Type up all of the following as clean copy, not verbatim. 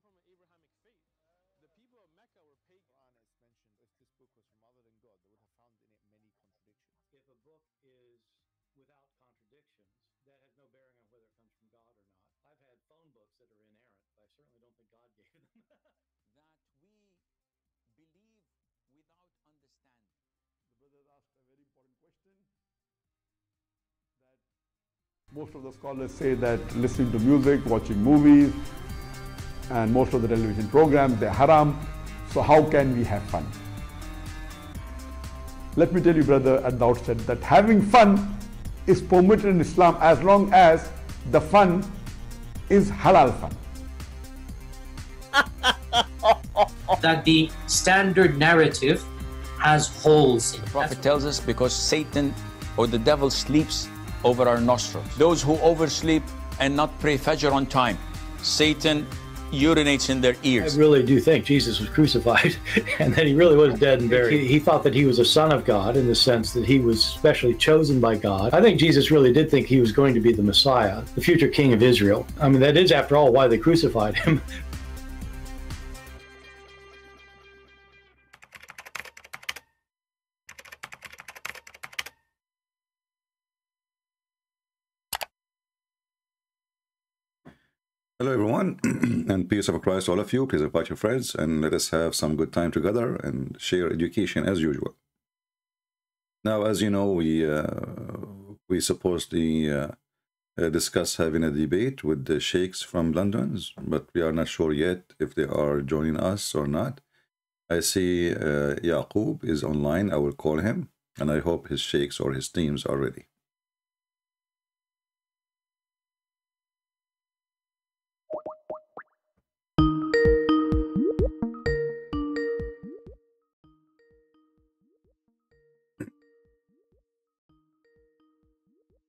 from an Abrahamic faith. The people of Mecca were pagan. Quran is mentioned, if this book was from other than God, they would have found in it many contradictions. If a book is without contradictions, that has no bearing on whether it comes from God or not. I've had phone books that are inerrant, but I certainly don't think God gave them. That we believe without understanding. The brother asked a very important question, that most of the scholars say that listening to music, watching movies, and most of the television programs, they're haram. So how can we have fun? Let me tell you, brother, at the outset that having fun is permitted in Islam as long as the fun is halal fun. That the standard narrative has holes in it. The Prophet tells us because Satan or the devil sleeps over our nostrils. Those who oversleep and not pray Fajr on time, Satan urinates in their I ears. really do think Jesus was crucified and that he really was dead and buried. He thought that he was a son of God in the sense that he was specially chosen by God. I think Jesus really did think he was going to be the Messiah, the future king of Israel. I mean, that is, after all, why they crucified him. Hello, everyone, and peace of Christ to all of you. Please invite your friends and let us have some good time together and share education as usual. Now, as you know, we supposedly discuss having a debate with the sheikhs from London, but we are not sure yet if they are joining us or not. I see Yaqub is online. I will call him, and I hope his sheikhs or his teams are ready.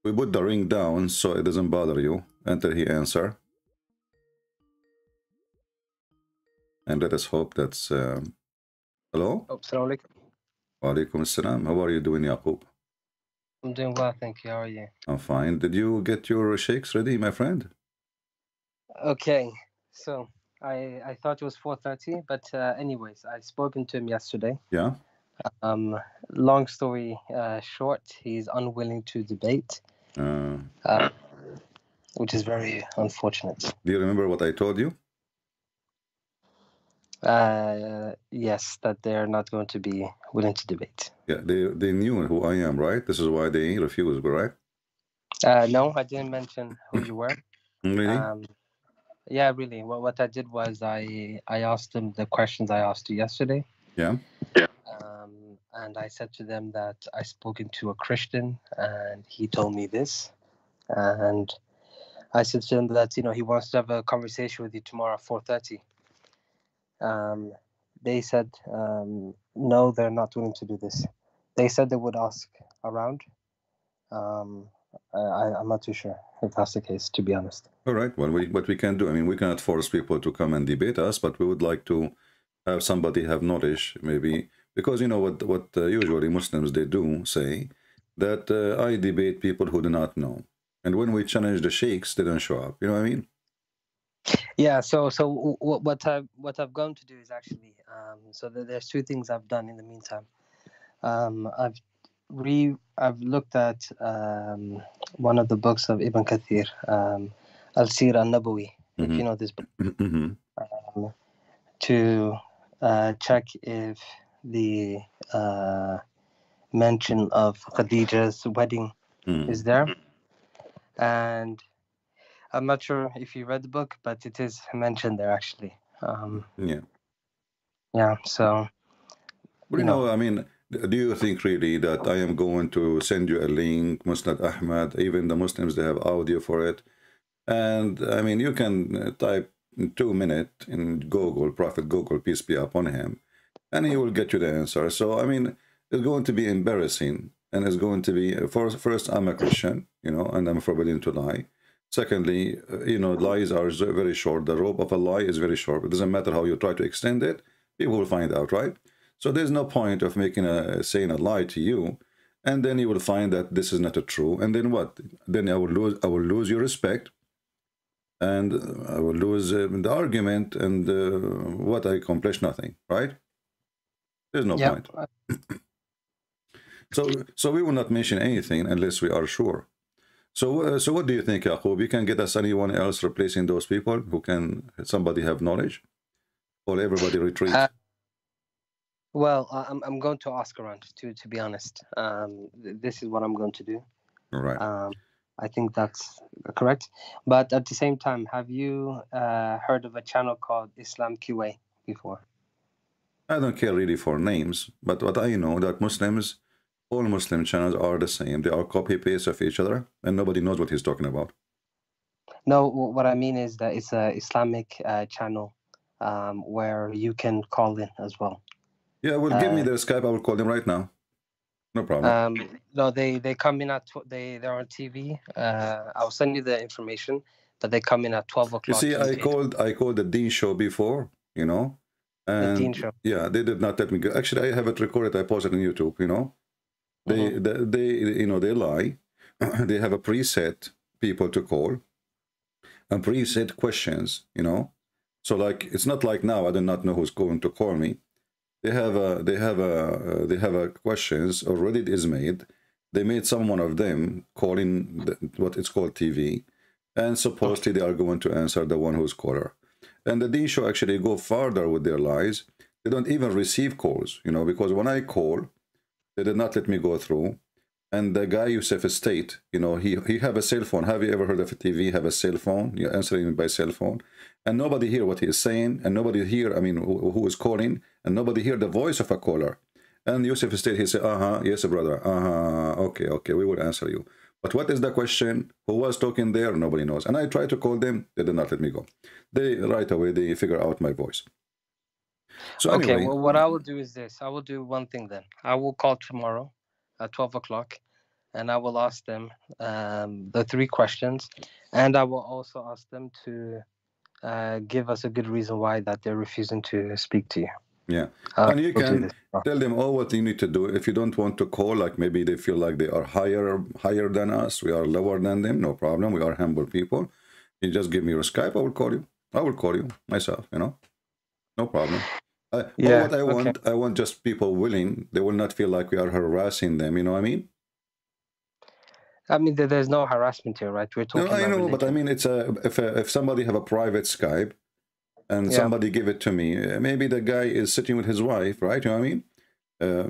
We put the ring down so it doesn't bother you until he answer. And let us hope that's... hello? Oh, Assalamu alaikum. Wa alaikum assalam. How are you doing, Yaqub? I'm doing well, thank you. How are you? I'm fine. Did you get your shakes ready, my friend? Okay, so I thought it was 4:30, but anyways, I spoken to him yesterday. Yeah? Long story short, he's unwilling to debate, which is very unfortunate. Do you remember what I told you? Yes, that they're not going to be willing to debate. Yeah, they knew who I am, right? This is why they refused, right? No, I didn't mention who you were. Really? Yeah, really. What I did was I asked them the questions I asked you yesterday. Yeah. And I said to them that I spoken to a Christian, and he told me this. And I said to them that he wants to have a conversation with you tomorrow at 4:30. They said no, they're not willing to do this. They said they would ask around. I'm not too sure if that's the case, to be honest. All right. Well, what we can do, I mean, we cannot force people to come and debate us, but we would like to have somebody have knowledge, maybe, because you know what usually Muslims they do say that I debate people who do not know, and when we challenge the sheikhs, they don't show up. You know what I mean? Yeah. So what I've gone to do is actually so there's two things I've done in the meantime. I've looked at one of the books of Ibn Kathir, Al-Sira Al-Nabawi, if you know this book, to check if the mention of Khadija's wedding is there. And I'm not sure if you read the book, but it is mentioned there actually. Yeah. So. Well, you know, I mean, do you think really that I am going to send you a link, Musnad Ahmad, even the Muslims, they have audio for it. And I mean, you can type in 2 minutes in Google, Prophet Google, peace be upon him, and he will get you the answer. So, I mean, it's going to be embarrassing. And it's going to be, first, I'm a Christian, and I'm forbidden to lie. Secondly, lies are very short. The rope of a lie is very short. It doesn't matter how you try to extend it, people will find out, right? So there's no point of saying a lie to you, and then you will find that this is not a true. And then what? Then I will lose your respect, and I will lose the argument, and what I accomplish? Nothing, right? There's no point. So we will not mention anything unless we are sure. So what do you think, Yaqub? You can get us anyone else replacing those people who can somebody have knowledge, or everybody retreat? Well, I'm going to ask around, to be honest. This is what I'm going to do. All right. I think that's correct. But at the same time, have you heard of a channel called Islam QA before? I don't care really for names, but what I know that Muslims, all Muslim channels are the same. They are copy-paste of each other, and nobody knows what he's talking about. No, what I mean is that it's a Islamic channel where you can call in as well. Yeah, well, give me their Skype. I will call them right now. No problem. No, they come in at they're on TV. I'll send you the information, but they come in at 12 o'clock. You see, I called the Dean Show before, you know, and the Dean Show. Yeah, they did not let me go. Actually, I have it recorded. I posted on YouTube. You know, they you know, they lie. They have a preset people to call, and preset questions. You know, so like it's not like now. I do not know who's going to call me. They have questions already. It is made. They made someone of them calling what it's called TV, and supposedly they are going to answer the one who's caller. And the Dean Show actually go farther with their lies. They don't even receive calls, you know, because when I call, they did not let me go through. And the guy Yusuf Estate, you know, he have a cell phone. Have you ever heard of a TV have a cell phone? You're answering by cell phone, and nobody hear what he is saying, and nobody hear, I mean, who is calling, and nobody hear the voice of a caller. And Yusuf Estate, he said, yes, brother, okay, we will answer you. But what is the question? Who was talking there? Nobody knows. And I tried to call them. They did not let me go. They right away, they figure out my voice. So okay, anyway, well, what I will do is this. I will do one thing then. I will call tomorrow at 12 o'clock, and I will ask them the 3 questions, and I will also ask them to give us a good reason why that they're refusing to speak to you. Yeah, and you can tell them all what you need to do. If you don't want to call, like maybe they feel like they are higher than us, we are lower than them, no problem. We are humble people. You just give me your Skype, I will call you. I will call you myself, you know, no problem. Yeah, what I want just people willing. They will not feel like we are harassing them, you know what I mean? I mean, there's no harassment here, right? We're talking no, I know, religion. but I mean, it's if somebody have a private Skype, and somebody give it to me, maybe the guy is sitting with his wife, right? You know what I mean?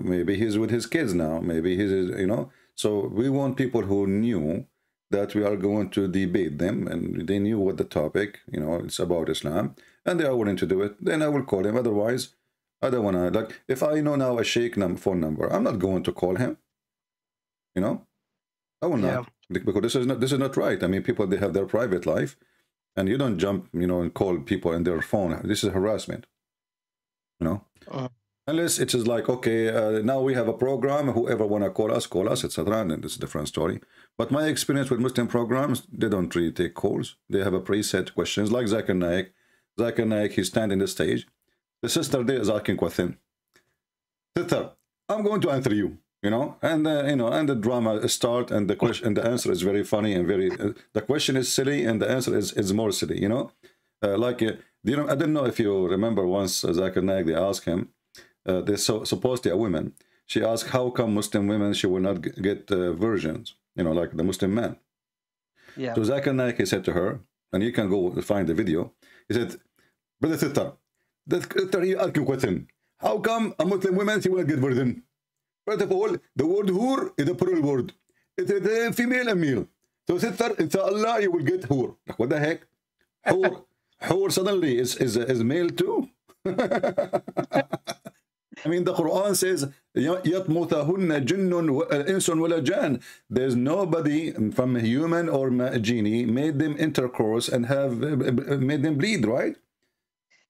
Maybe he's with his kids now. Maybe he's, you know. So we want people who knew that we are going to debate them, and they knew what the topic, you know, it's about Islam, and they are willing to do it. Then I will call them. Otherwise, I don't want to, like, if I know now a sheikh phone number, I'm not going to call him. You know, I will not, because this is not right. I mean, people, they have their private life. And you don't jump, you know, and call people in their phone. This is harassment, you know. Unless it is like, okay, now we have a program. Whoever want to call us, etc. And it's a different story. But my experience with Muslim programs, they don't really take calls. They have a preset questions, like Zakir Naik. Zakir Naik, he stand in the stage. The sister there is asking question. Sister, I'm going to answer you. You know, and you know, and the drama start, and the question and the answer is very funny and very. The question is silly, and the answer is more silly. You know, like you know, I don't know if you remember once Zakir Naik, they asked him, this supposedly a woman. She asked, how come Muslim women she will not get virgins? You know, like the Muslim man. Yeah. So Zakir Naik, he said to her, and you can go find the video. He said, brother sister, you asking question. How come a Muslim woman she will not get virgin? First of all, the word hur is a plural word. It's a female and male. So sister, inshallah, you will get hur. What the heck? Hur suddenly is male too? I mean, the Quran says, يَطْمُثَهُنَّ جِنٌّ إِنسٌ وَلَا جَانٌ. There's nobody from human or genie made them intercourse and have made them bleed, right?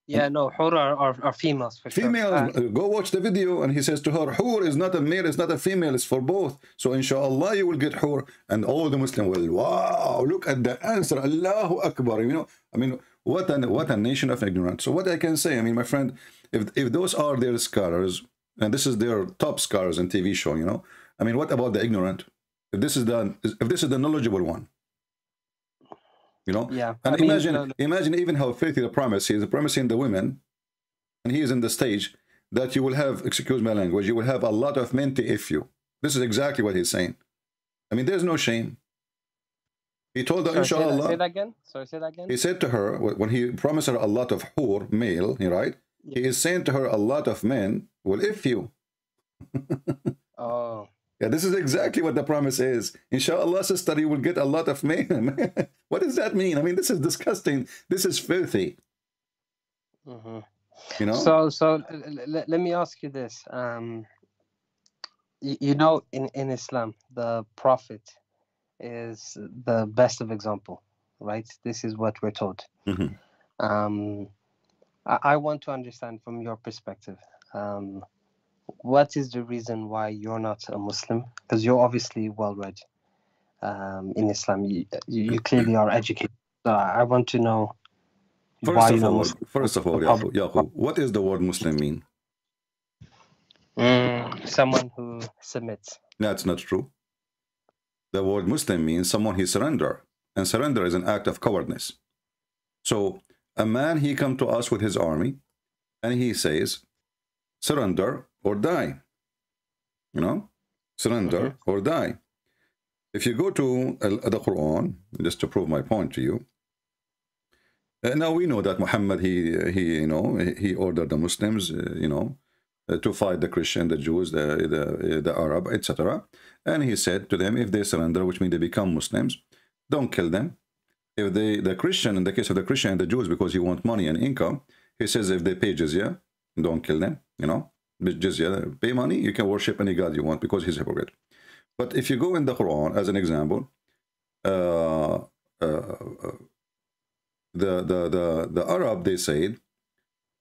Yeah, no, hur are females for sure. Females, go watch the video, and he says to her, hur is not a male, it's not a female, it's for both. So inshallah you will get hur. And all the Muslims will, wow, look at the answer, Allahu Akbar. You know, I mean, what a nation of ignorance. So what I can say, I mean, my friend, if those are their scholars, and this is their top scholars in TV show, you know, I mean, what about the ignorant? If this is the knowledgeable one, You know? Yeah. And I mean, imagine even how filthy the promise is, promising the women, and he is in the stage that you will have, excuse my language, you will have a lot of men to if you. This is exactly what he's saying. I mean, there's no shame. He told her, inshallah. Say that again. Sorry, say that again. He said to her, when he promised her a lot of hur, male, right? Yeah. He is saying to her, a lot of men will if you. Oh. Yeah, this is exactly what the promise is. Inshallah, sister, you will get a lot of men. What does that mean? I mean, this is disgusting. This is filthy. Mm-hmm. You know? So let me ask you this. You know, in Islam, the Prophet is the best of example, right? This is what we're told. Mm-hmm. I want to understand from your perspective, what is the reason why you're not a Muslim? Because you're obviously well-read in Islam. You clearly are educated. So I want to know why you're not Muslim. First of all, Yaqub, what does the word Muslim mean? Someone who submits. That's not true. The word Muslim means someone who surrenders. And surrender is an act of cowardness. So a man, he come to us with his army, and he says, surrender or die. You know? Surrender or die. If you go to the Quran, just to prove my point to you, now we know that Muhammad, he ordered the Muslims, to fight the Christian, the Jews, the Arab, etc. And he said to them, if they surrender, which means they become Muslims, don't kill them. If the Christian, in the case of the Christian and the Jews, because you want money and income, he says if they pay jizya, don't kill them, jizya, pay money, you can worship any god you want because he's a hypocrite. But if you go in the Quran, as an example, the Arab, they said,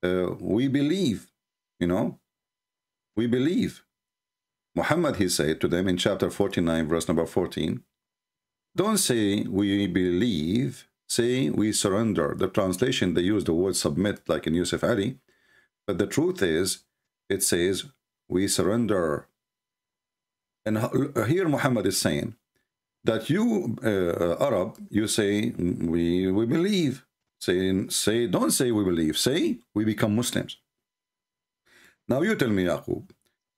we believe, we believe. Muhammad, he said to them in chapter 49, verse number 14, don't say we believe, say we surrender. The translation, they use the word submit, like in Yusuf Ali, but the truth is, it says we surrender. And here Muhammad is saying that you, Arab, you say we believe. Say, don't say we believe. Say we become Muslims. Now you tell me, Yaqub,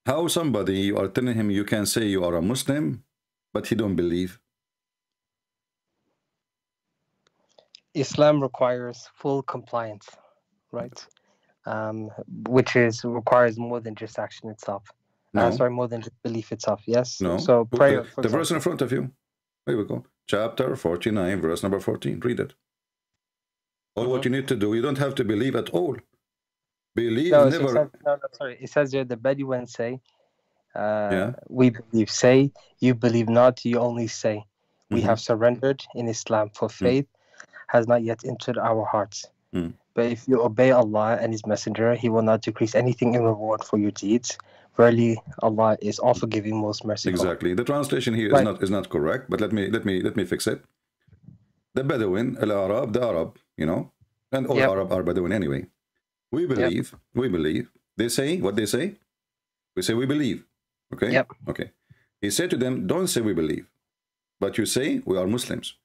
how somebody, you are telling him you can say you are a Muslim, but he don't believe. Islam requires full compliance, right? Which requires more than just action itself. No. Sorry, more than just belief itself. Yes. No. So prayer. The verse in front of you. Here we go. Chapter 49, verse number 14. Read it. All what you need to do, you don't have to believe at all. Believe never. Sorry. It says here the Bedouins say, we believe. Say, you believe not, you only say. We have surrendered in Islam, for faith has not yet entered our hearts. But if you obey Allah and His Messenger, He will not decrease anything in reward for your deeds. Verily, Allah is all forgiving, most merciful. Exactly. The translation here is not correct, but let me fix it. The Bedouin, the Arab, and all Arab are Bedouin anyway. We believe. We believe. They say what they say. We say we believe. Okay. Yep. Okay. He said to them, don't say we believe, but you say we are Muslims.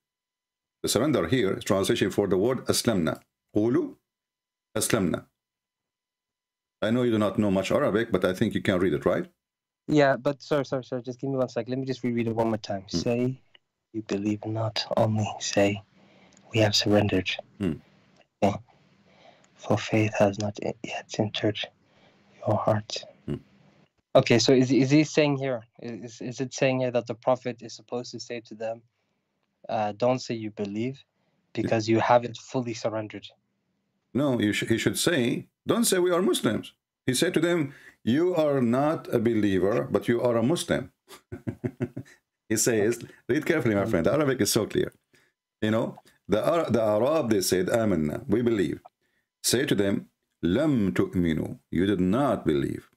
The surrender here is translation for the word aslamna. Qulu aslamna. I know you do not know much Arabic, but I think you can read it, right? Yeah, but sorry. Just give me 1 second. Let me just reread it one more time. Say, you believe not, only say, we have surrendered. Okay. For faith has not yet entered your heart. Okay, so is he saying here, is it saying here that the Prophet is supposed to say to them, don't say you believe, because you haven't fully surrendered? No, he should say, don't say we are Muslims. He said to them, you are not a believer, but you are a Muslim. He says, read carefully, my friend. Arabic is so clear. The Arab, they said, amanna, we believe. Say to them, lam tu'minu, you did not believe.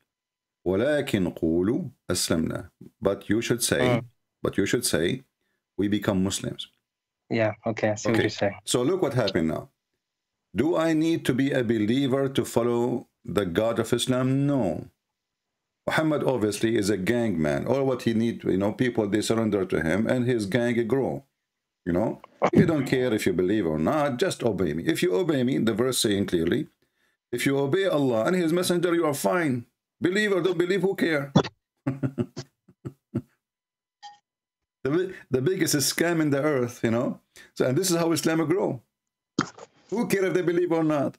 Walakin qulu aslamna. But you should say, we become Muslims. Yeah, okay, I see what you're saying. So look what happened now. Do I need to be a believer to follow the God of Islam? No. Muhammad obviously is a gang man. All what he needs, people, they surrender to him, and his gang grow. You know, you don't care if you believe or not, just obey me. If you obey me, the verse saying clearly, if you obey Allah and his messenger, you are fine. Believe or don't believe, who care? the biggest scam in the earth, you know. So, and this is how Islam will grow. Who care if they believe or not?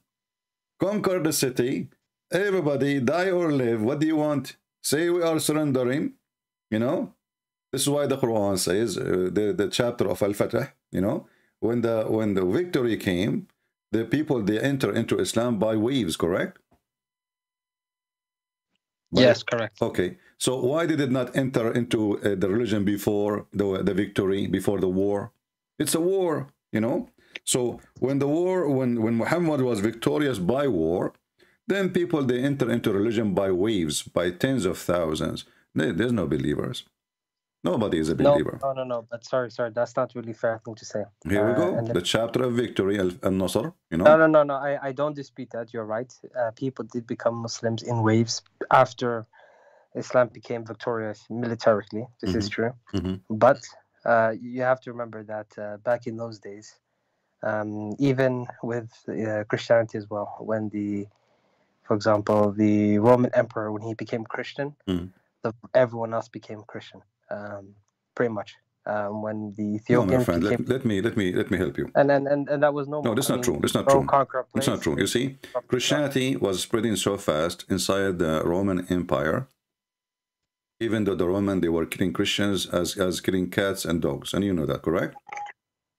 Conquer the city. Everybody, die or live. What do you want? Say we are surrendering, you know. This is why the Quran says, the chapter of Al-Fatah, you know, when the victory came, the people, they enter into Islam by waves, correct? Yes, correct. Okay, so why did it not enter into the religion before the victory, before the war? It's a war, you know. So when the war, when Muhammad was victorious by war, then people, they enter into religion by waves, by tens of thousands. There's no believers. Nobody is a believer. No. But sorry, that's not really fair thing to say. Here we go. The chapter of victory, Al-Nasr. You know. No. I don't dispute that. You're right. People did become Muslims in waves after Islam became victorious militarily. This is true. But you have to remember that back in those days, even with Christianity as well, when for example, the Roman Emperor, when he became Christian, everyone else became Christian. Pretty much. When the Ethiopians, no, my friend, let me help you. And that was normal. No, that's not true. That's not true. It's not true. You see, Christianity was spreading so fast inside the Roman Empire. Even though the Roman, they were killing Christians as killing cats and dogs, and you know that, correct?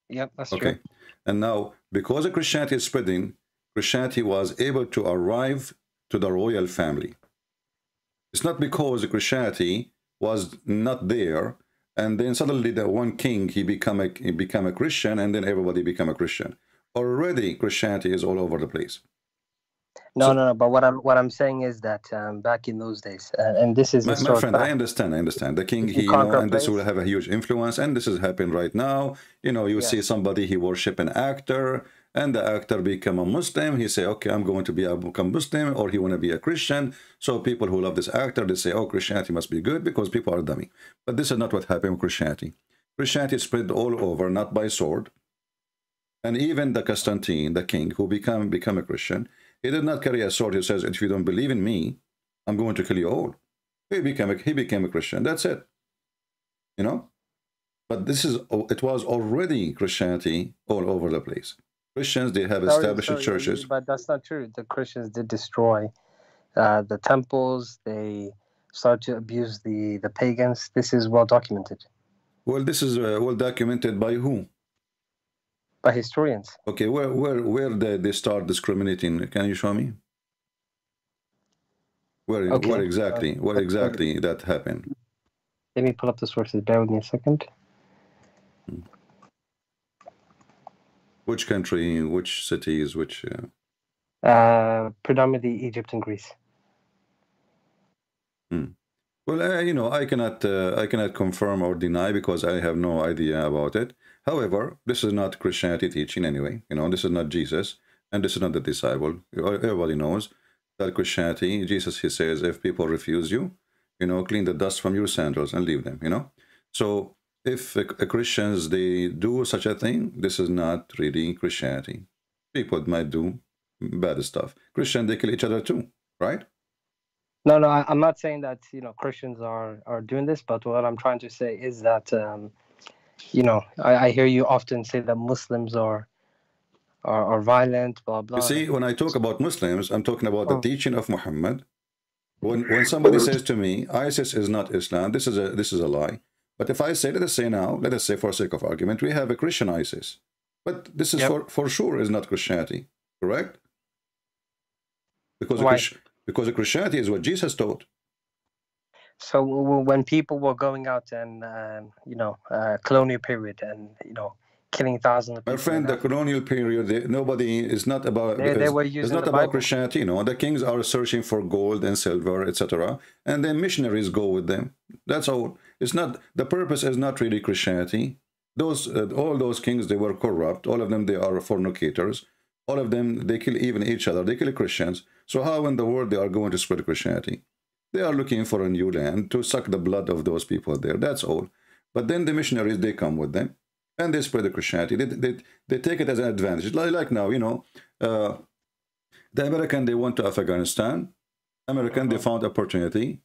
Yep, that's true. Okay. And now, because the Christianity is spreading, Christianity was able to arrive to the royal family. It's not because the Christianity was not there, and then suddenly the one king, he become a Christian, and then everybody become a Christian. Already Christianity is all over the place. No. But what I'm saying is that back in those days, and this is my friend, I understand. The king, he, you know, and this will have a huge influence, and this is happening right now. You know, you see somebody, he worship an actor, and the actor become a Muslim. He say, okay, I'm going to become Muslim, or he want to be a Christian. So people who love this actor, they say, oh, Christianity must be good because people are dummy. But this is not what happened with Christianity. Christianity spread all over, not by sword. And even the Constantine, the king, who become a Christian, he did not carry a sword. He says, if you don't believe in me, I'm going to kill you all. He became a Christian. That's it. You know? But it was already Christianity all over the place. Christians, they have established churches. But that's not true. The Christians did destroy the temples. They started to abuse the pagans. This is well documented. Well, this is well documented by who? By historians. Okay, where did they start discriminating? Can you show me? Where exactly that happened? Let me pull up the sources. Bear with me a second. Which country, which cities, which? Predominantly Egypt and Greece. Well, you know, I cannot confirm or deny because I have no idea about it. However, this is not Christianity teaching anyway. You know, this is not Jesus, and this is not the disciple. Everybody knows that Christianity, Jesus, he says, if people refuse you, you know, clean the dust from your sandals and leave them, you know. So if Christians, they do such a thing, this is not really Christianity. People might do bad stuff. Christians, they kill each other too, right? No, I'm not saying that, you know, Christians are doing this, but what I'm trying to say is that, you know, I hear you often say that Muslims are violent, blah, blah. You see, when I talk about Muslims, I'm talking about the teaching of Muhammad. When somebody says to me, ISIS is not Islam, this is a lie. But if I say, let us say for sake of argument, we have a Christian ISIS. But this is for sure is not Christianity, correct? Because Christianity is what Jesus taught. So when people were going out and, you know, colonial period and, you know, killing thousands of people. My friend, the colonial period, nobody is not about, it's not about Christianity, you know. The kings are searching for gold and silver, etc. And then missionaries go with them. That's all. It's not, the purpose is not really Christianity. All those kings, they were corrupt. All of them, they are fornicators. All of them, they kill even each other. They kill Christians. So how in the world they are going to spread Christianity? They are looking for a new land to suck the blood of those people there. That's all. But then the missionaries, they come with them. and they spread the Christianity. They take it as an advantage. Like now, you know, the American, they went to Afghanistan. American, they found opportunity.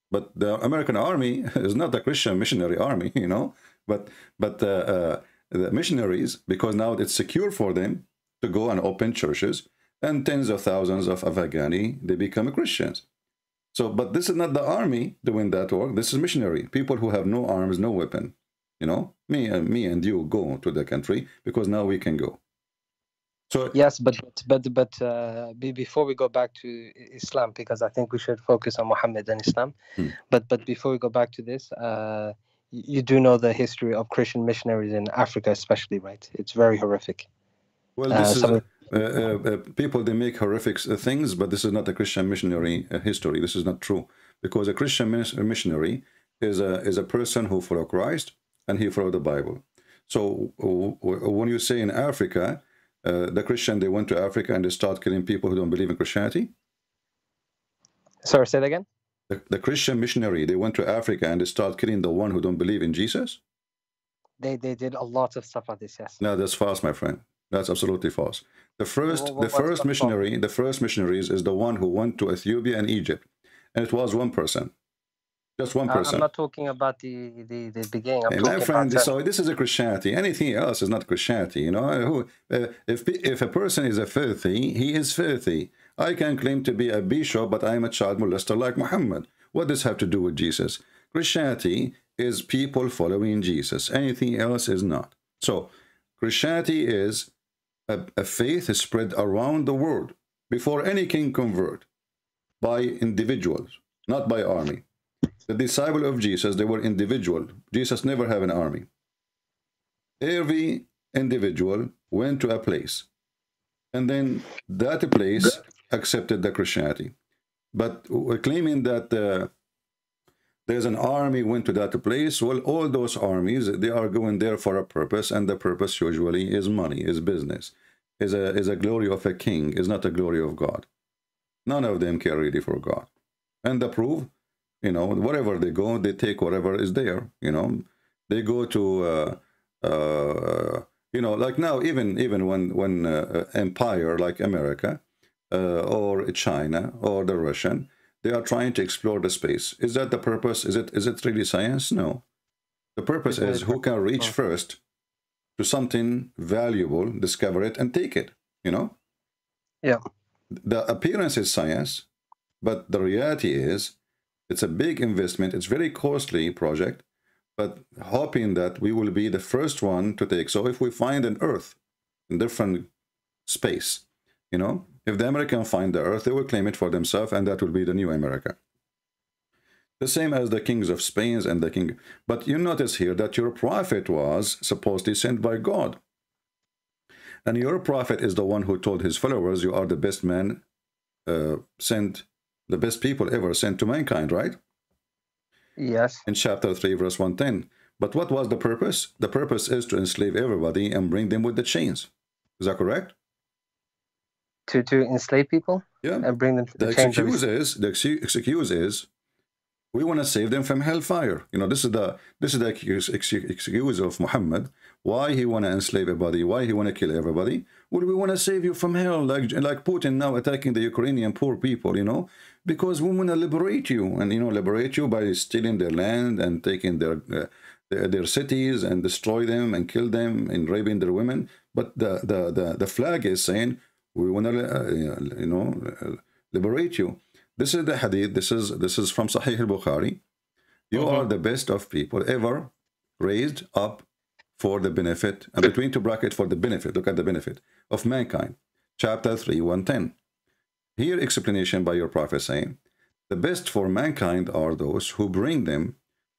But the American army is not a Christian missionary army, you know. But the missionaries, because now it's secure for them to go and open churches, and tens of thousands of Afghani, they become Christians. So, but this is not the army doing that work. This is missionary, people who have no arms, no weapon. You know, me and you go to the country because now we can go. So yes, but before we go back to Islam, because I think we should focus on Muhammad and Islam. But before we go back to this, you do know the history of Christian missionaries in Africa, especially, right? It's very horrific. Well, this is people, they make horrific things, but this is not a Christian missionary history. This is not true, because a Christian missionary is a person who follows Christ and he follows the Bible. So when you say in Africa, the Christian, they went to Africa and they start killing people who don't believe in Christianity. Sorry, say that again. The Christian missionary, they went to Africa and they start killing the one who don't believe in Jesus. They did a lot of stuff like this. Yes. No, that's false, my friend. That's absolutely false. The first missionaries is the one who went to Ethiopia and Egypt, and it was one person, just one person. I'm not talking about the beginning. I'm my friend, so this is a Christianity. Anything else is not Christianity. You know, if a person is a filthy, he is filthy. I can claim to be a bishop, but I am a child molester like Muhammad. What does this have to do with Jesus? Christianity is people following Jesus. Anything else is not. So Christianity is a faith spread around the world before any king convert, by individuals, not by army. The disciple of Jesus, they were individual. Jesus never had an army. Every individual went to a place, and then that place accepted the Christianity. But we're claiming that there's an army went to that place. Well, all those armies, they are going there for a purpose, and the purpose usually is money, is business, is a glory of a king, is not a glory of God. None of them care really for God. And the proof, you know, wherever they go, they take whatever is there. You know, they go to you know, like now, even when empire like America or China or the Russian, they are trying to explore the space. Is that the purpose? Is it really science? No. The purpose is who can reach first to something valuable, discover it, and take it, you know? Yeah. The appearance is science, but the reality is it's a big investment. It's very costly project, but hoping that we will be the first one to take. So if we find an Earth in different space, you know, if the Americans find the Earth, they will claim it for themselves, and that will be the new America. The same as the kings of Spain and the king. But you notice here that your prophet was supposedly sent by God. And your prophet is the one who told his followers, you are the best man sent, the best people ever sent to mankind, right? Yes. In chapter 3, verse 110. But what was the purpose? The purpose is to enslave everybody and bring them with the chains. Is that correct? To enslave people? Yeah. And bring them to the chains. The excuse is we want to save them from hellfire. You know, this is the excuse of Muhammad. Why he want to enslave everybody? Why he want to kill everybody? Well, we want to save you from hell, like Putin now attacking the Ukrainian poor people. You know, because we want to liberate you, and you know, liberate you by stealing their land and taking their cities and destroy them and kill them and raping their women. But the flag is saying we want to liberate you. This is the hadith. This is from Sahih al-Bukhari. You are the best of people ever raised up for the benefit, and between two brackets, for the benefit. Look at the benefit of mankind. Chapter 3, 110. Here explanation by your prophet saying, the best for mankind are those who bring them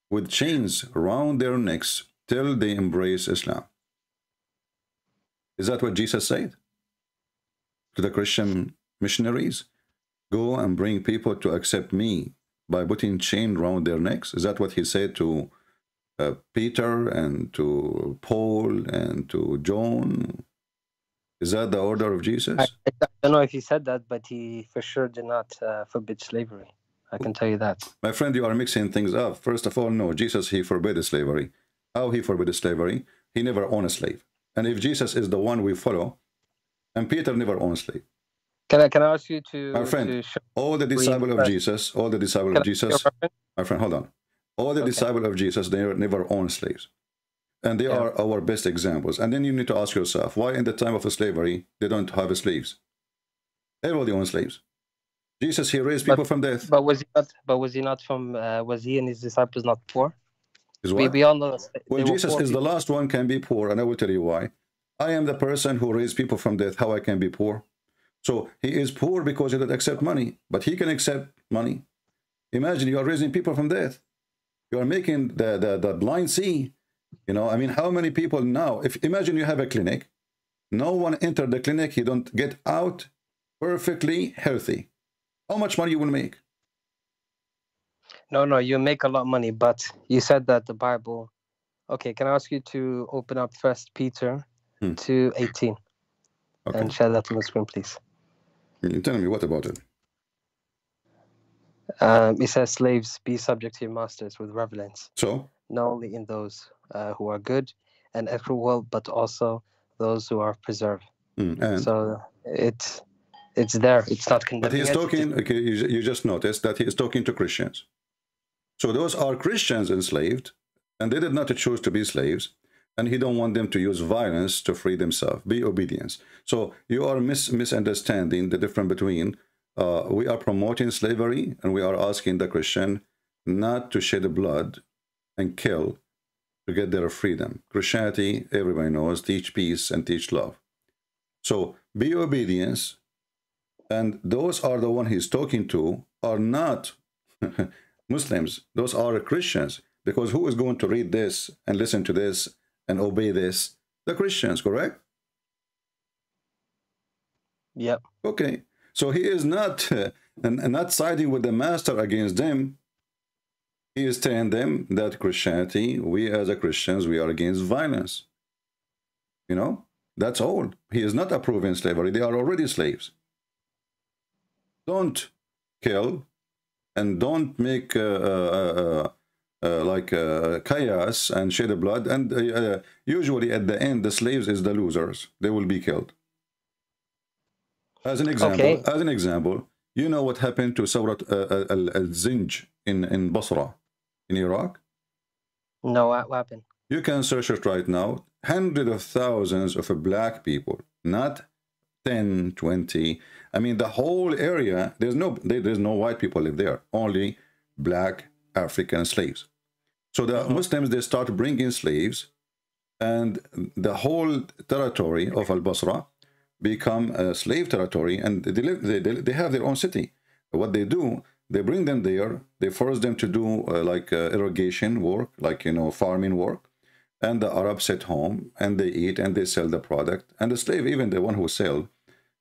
with chains around their necks till they embrace Islam. Is that what Jesus said to the Christian missionaries? Go and bring people to accept me by putting chain around their necks. Is that what he said to Peter and to Paul and to John? Is that the order of Jesus? I don't know if he said that, but he for sure did not forbid slavery. I can tell you that. My friend, you are mixing things up. First of all, no, Jesus, he forbade slavery. How he forbade slavery? he never owned a slave. And if Jesus is the one we follow, and Peter never owned a slave. Can I ask you to... My friend, to show all the disciples of Jesus, my friend, hold on. All the disciples of Jesus, they never owned slaves. And they are our best examples. And then you need to ask yourself, why in the time of slavery, they don't have slaves? Everybody owns slaves. Jesus, he raised people from death. But was he not from, was he and his disciples not poor? We all know well, Jesus is the last one can be poor, and I will tell you why. I am the person who raised people from death. How I can be poor? So he is poor because he doesn't accept money, but he can accept money. Imagine you are raising people from death. You are making the blind see. You know, I mean, how many people now, if imagine you have a clinic, no one entered the clinic, you don't get out perfectly healthy. How much money you will make? No, you make a lot of money, but you said that the Bible... Okay, can I ask you to open up 1 Peter 2:18 and share that on the screen, please? You tell me, what about it? It says, slaves, be subject to your masters with reverence. So? Not only in those who are good and equitable, but also those who are preserved. So it's there. It's not condemning. But he's talking, okay, you just noticed that he is talking to Christians. So those are Christians enslaved, and they did not choose to be slaves, and he don't want them to use violence to free themselves. Be obedience. So you are misunderstanding the difference between we are promoting slavery, and we are asking the Christian not to shed blood and kill to get their freedom. Christianity, everybody knows, teach peace and teach love. So be obedience, and those are the one he's talking to are not Muslims. Those are Christians, because who is going to read this and listen to this and obey this? The Christians, correct? Yep. Okay. So he is not not siding with the master against them. He is telling them that Christianity, we as a Christians, we are against violence. You know, that's all. He is not approving slavery. They are already slaves. Don't kill and don't make chaos and shed blood. And usually at the end, the slaves is the losers. They will be killed. As an example, you know what happened to Sawrat al-Zinj in Basra, in Iraq? No, what happened? You can search it right now. Hundreds of thousands of black people, not 10, 20. I mean, the whole area, there's no white people live there, only black African slaves. So the Muslims, they start bringing slaves, and the whole territory of Al-Basra become a slave territory, and they have their own city. What they do, they bring them there, they force them to do irrigation work, like, you know, farming work, and the Arabs sit home and they eat and they sell the product, and the slave, even the one who sell,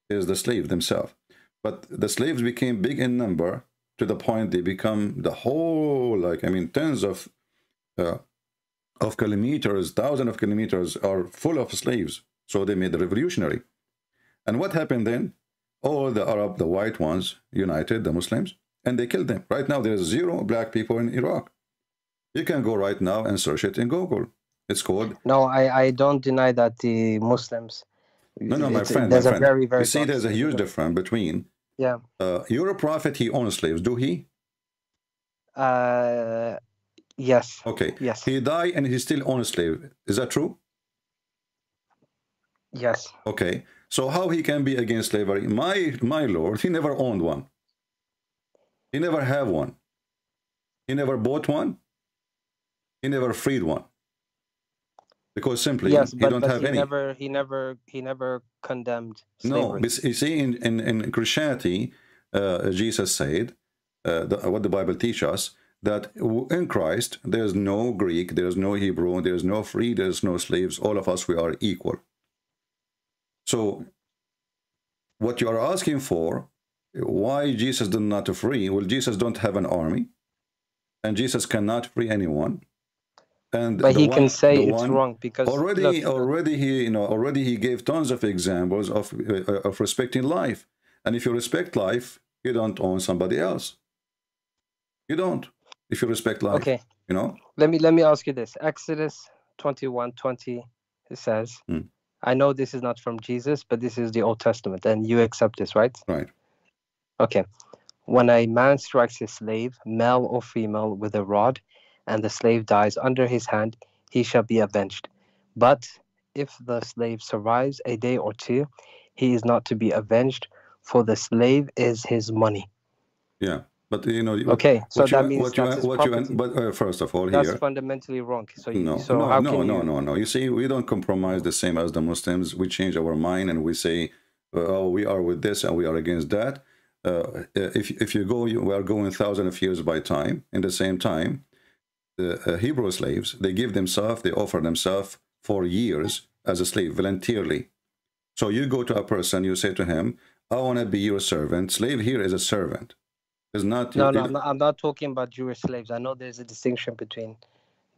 is the slave themselves. But the slaves became big in number to the point they become the whole, like, I mean, tens of kilometers, thousands of kilometers are full of slaves. So they made the revolutionary. And what happened then? All the Arab, the white ones, united, the Muslims, and they killed them. Right now, there's 0 black people in Iraq. You can go right now and search it in Google. It's called... No, I don't deny that the Muslims... No, my friend. There's a very, very... You see, there's a huge difference between... Yeah. Your prophet, he owned slaves. Do he? Yes. Okay. Yes. He died and he still owns a slave. Is that true? Yes. Okay. So how he can be against slavery? My Lord, he never owned one. He never have one. He never bought one. He never freed one. Because simply he don't have any. He never condemned slavery. No, you see, in Christianity, Jesus said, what the Bible teaches us, that in Christ there's no Greek, there's no Hebrew, there's no free, there's no slaves. All of us, we are equal. So what you are asking for, why Jesus did not free? Well, Jesus don't have an army, and Jesus cannot free anyone. But he can say it's wrong because already he gave tons of examples of respecting life. And if you respect life, you don't own somebody else. You don't. If you respect life, okay. You know. Let me ask you this: Exodus 21:20 says, I know this is not from Jesus, but this is the Old Testament, and you accept this, right? Right. Okay. When a man strikes his slave, male or female, with a rod, and the slave dies under his hand, he shall be avenged. But if the slave survives a day or two, he is not to be avenged, for the slave is his money. Yeah. But you know, okay, so that means but first of all, that's fundamentally wrong. So no, You see, we don't compromise the same as the Muslims. We change our mind and we say, "Oh, we are with this and we are against that." If you go, we are going thousands of years by time. In the same time, the Hebrew slaves, they give themselves, they offer themselves for years as a slave voluntarily. So you go to a person, you say to him, "I want to be your servant." Slave here is a servant. Is not I'm not talking about Jewish slaves. I know there's a distinction between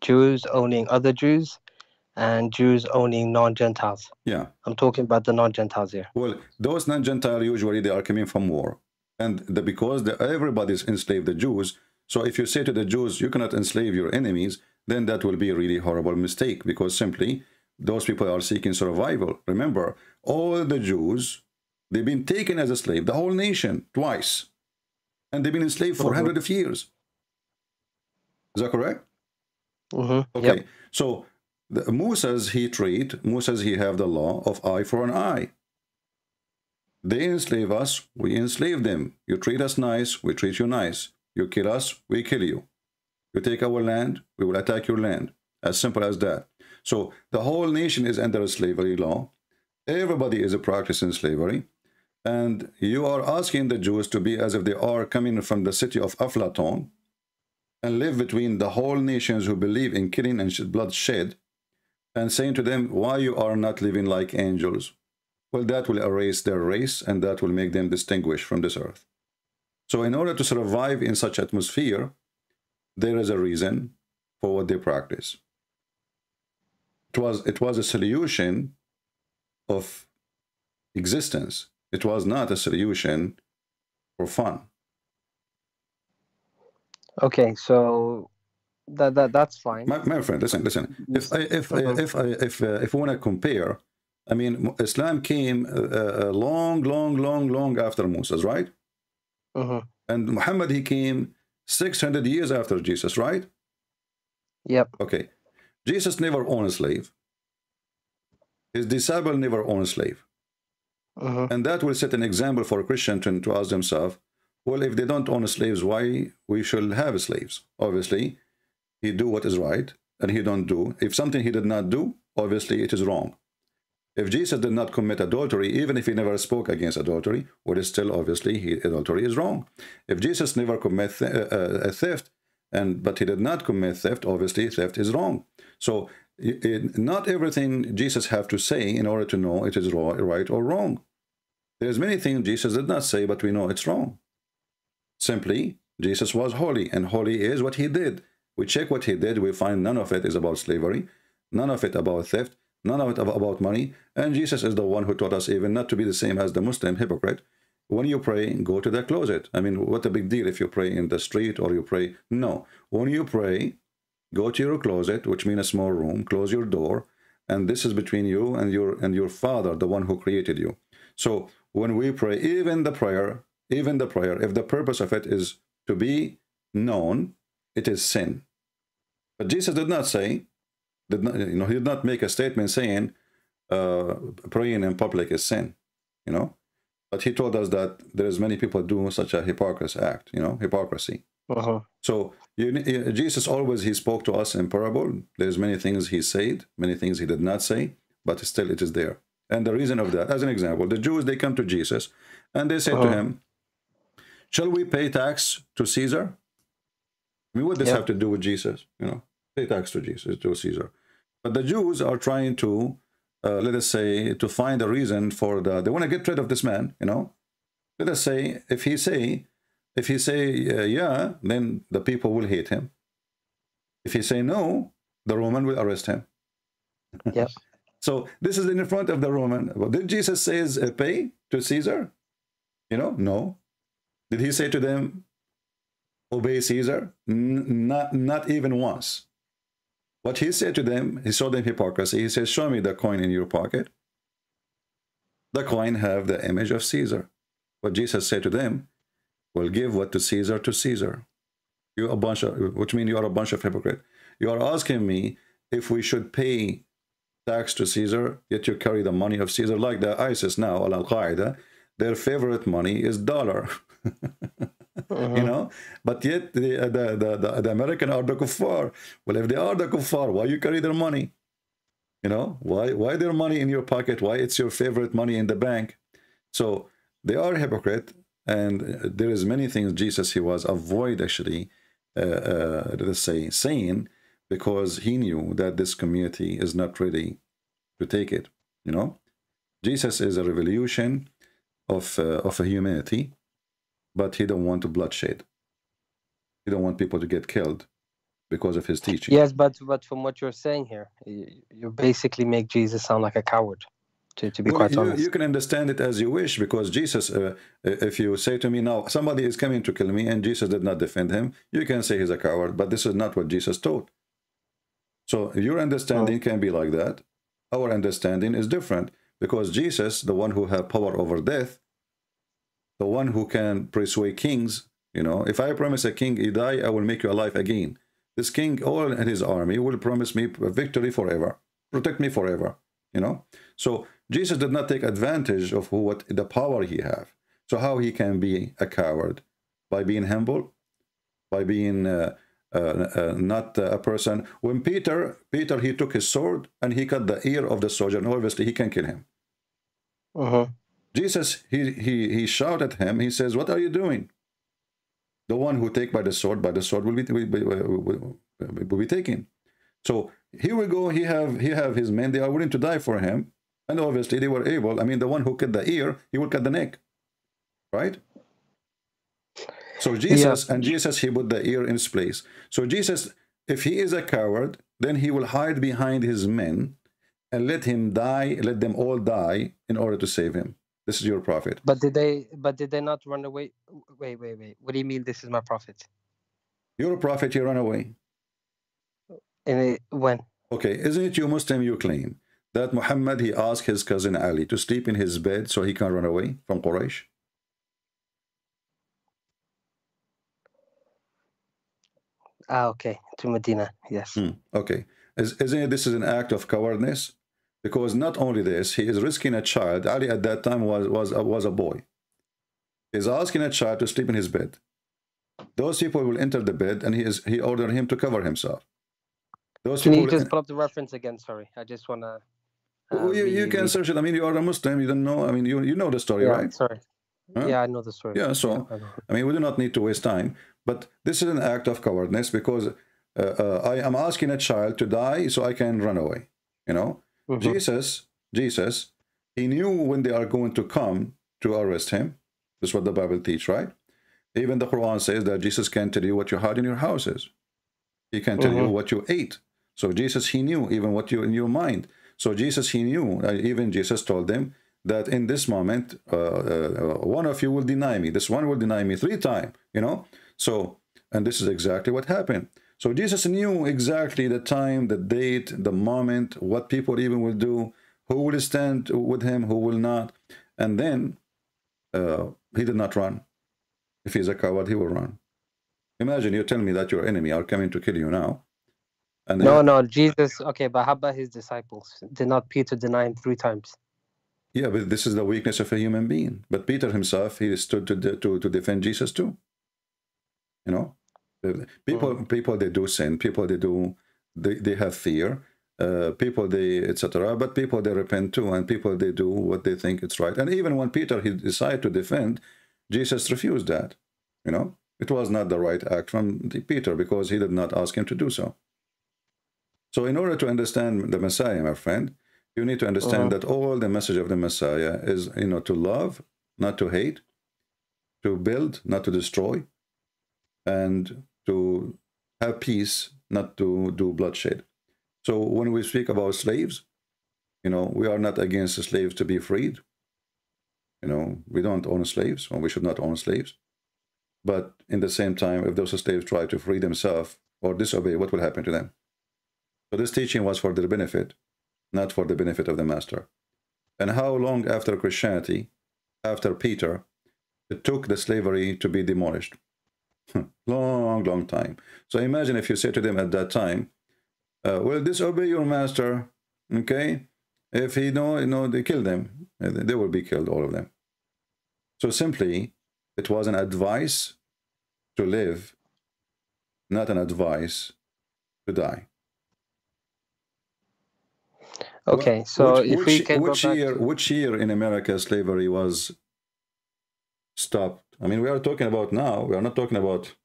Jews owning other Jews and Jews owning non-Gentiles. Yeah. I'm talking about the non-Gentiles here. Well, those non-Gentiles usually they are coming from war. And because everybody's enslaved the Jews, so if you say to the Jews, you cannot enslave your enemies, then that will be a really horrible mistake, because simply those people are seeking survival. Remember, all the Jews, they've been taken as a slave, the whole nation, twice. And they've been enslaved for hundreds of years. Is that correct? Okay. Yep. So Moses, he have the law of eye for an eye. They enslave us, we enslave them. You treat us nice, we treat you nice. You kill us, we kill you. You take our land, we will attack your land. As simple as that. So the whole nation is under a slavery law. Everybody is practicing slavery. And you are asking the Jews to be as if they are coming from the city of Aflaton and live between the whole nations who believe in killing and bloodshed, and saying to them, why you are not living like angels? Well, that will erase their race and that will make them distinguished from this earth. So in order to survive in such atmosphere, there is a reason for what they practice. It was a solution of existence. It was not a solution for fun. Okay, so that's fine. My friend, listen. If we want to compare, I mean, Islam came long after Moses, right? And Muhammad, he came 600 years after Jesus, right? Yep. Okay. Jesus never owned a slave. His disciple never owned a slave. And that will set an example for a Christian to ask themselves, well, if they don't own slaves, why we should have slaves? Obviously, he do what is right, and he don't do. If something he did not do, obviously it is wrong. If Jesus did not commit adultery, even if he never spoke against adultery, well, still obviously adultery is wrong. If Jesus never commit a theft, but he did not commit theft, obviously theft is wrong. So not everything Jesus have to say in order to know it is right or wrong. There's many things Jesus did not say, but we know it's wrong. Simply, Jesus was holy, and holy is what he did. We check what he did, we find none of it is about slavery, none of it about theft, none of it about money, and Jesus is the one who taught us even not to be the same as the Muslim hypocrite. When you pray, go to the closet. I mean, what a big deal if you pray in the street or you pray. No, when you pray, go to your closet, which means a small room, close your door, and this is between you and your Father, the one who created you. So when we pray, even the prayer, if the purpose of it is to be known, it is sin. But Jesus did not say, he did not make a statement saying praying in public is sin, But he told us that there's many people do such a hypocrisy act, hypocrisy. So Jesus always, he spoke to us in parable. There's many things he said, many things he did not say, but still it is there. And the reason of that, as an example, the Jews, they come to Jesus and they say to him, shall we pay tax to Caesar? I mean, what does this have to do with Jesus? Pay tax to Jesus, to Caesar. But the Jews are trying to, let us say, to find a reason for they want to get rid of this man, Let us say, if he say yeah, then the people will hate him. If he say no, the Roman will arrest him. Yep. So this is in front of the Roman. Well, did Jesus say pay to Caesar? No. Did he say to them, obey Caesar? Not even once. What he said to them, he saw them hypocrisy. He says, show me the coin in your pocket. The coin have the image of Caesar. What Jesus said to them, well, give what to Caesar. You a bunch of, which means you are a bunch of hypocrite. You are asking me if we should pay tax to Caesar, yet you carry the money of Caesar, like the ISIS now, Al-Qaeda, their favorite money is dollar. You know, but yet the American are the kuffar. Well, if they are the kuffar, why you carry their money? You know, why their money in your pocket? Why it's your favorite money in the bank? So they are hypocrite, and there is many things Jesus he was avoid actually, let's say, saying, because he knew that this community is not ready to take it. You know, Jesus is a revolution of a humanity, but he don't want to bloodshed. He don't want people to get killed because of his teaching. Yes, but from what you're saying here, you basically make Jesus sound like a coward. To be quite honest, you can understand it as you wish, because Jesus, if you say to me now, somebody is coming to kill me and Jesus did not defend him, you can say he's a coward, but this is not what Jesus taught. So your understanding can be like that. Our understanding is different, because Jesus, the one who has power over death, the one who can persuade kings, you know, if I promise a king, you die, I will make you alive again. This king, all in his army, will promise me victory forever, protect me forever, you know. So Jesus did not take advantage of what the power he have. So how he can be a coward? By being humble, by being not a person. When Peter, he took his sword and he cut the ear of the soldier, and obviously he can kill him. Jesus, he shouted at him. He says, "What are you doing?" The one who take by the sword will be taken. So here we go. He have his men. They are willing to die for him, and obviously they were able. I mean, the one who cut the ear, he will cut the neck, right? So Jesus, and Jesus, he put the ear in its place. So Jesus, if he is a coward, then he will hide behind his men and let him die. Let them all die in order to save him. This is your prophet. But did they not run away? Wait. What do you mean this is my prophet? You're a prophet, you run away. And when? Okay, isn't it you Muslim, you claim that Muhammad, he asked his cousin Ali to sleep in his bed so he can run away from Quraysh? Okay, to Medina, yes. Okay, isn't it this is an act of cowardness? Because not only this, he is risking a child. Ali at that time was a boy. He's asking a child to sleep in his bed. Those people will enter the bed, and he ordered him to cover himself. Those Can people you just pull up the reference again? Sorry, I just want to... you can search it. I mean, you are a Muslim. You don't know. I mean, you know the story, right? Sorry. Huh? Yeah, I know the story. Yeah, so, I mean, we do not need to waste time. But this is an act of cowardness, because I am asking a child to die so I can run away, you know? Jesus, he knew when they are going to come to arrest him. This is what the Bible teaches, right? Even the Quran says that Jesus can tell you what you had in your houses. He can tell you what you ate. So Jesus, he knew even what you in your mind. So Jesus, he knew, even Jesus told them that in this moment, one of you will deny me. This one will deny me 3 times, you know? So, and this is exactly what happened. So Jesus knew exactly the time, the date, the moment, what people even will do, who will stand with him, who will not. And then he did not run. If he's a coward, he will run. Imagine you tell me that your enemy are coming to kill you now. And no, Jesus, okay, but how about his disciples? Did not Peter deny him 3 times? Yeah, but this is the weakness of a human being. But Peter himself, he stood to defend Jesus too. You know? People they do sin, people they have fear, people they etc. But people they repent too, and people they do what they think it's right. And even when Peter he decided to defend, Jesus refused that. You know, it was not the right act from Peter, because he did not ask him to do so. So in order to understand the Messiah, my friend, you need to understand that all the message of the Messiah is, you know, to love, not to hate, to build, not to destroy, and to have peace, not to do bloodshed. So when we speak about slaves, you know, we are not against the slaves to be freed. You know, we don't own slaves, or we should not own slaves. But in the same time, if those slaves try to free themselves or disobey, what will happen to them? So this teaching was for their benefit, not for the benefit of the master. And how long after Christianity, after Peter, it took the slavery to be demolished? Long time. So imagine if you say to them at that time, well, disobey your master, okay? If he no, they kill them. They will be killed, all of them. So simply, it was an advice to live, not an advice to die. Okay, so if we can go back which year in America slavery was stopped? I mean, we are talking about now. We are not talking about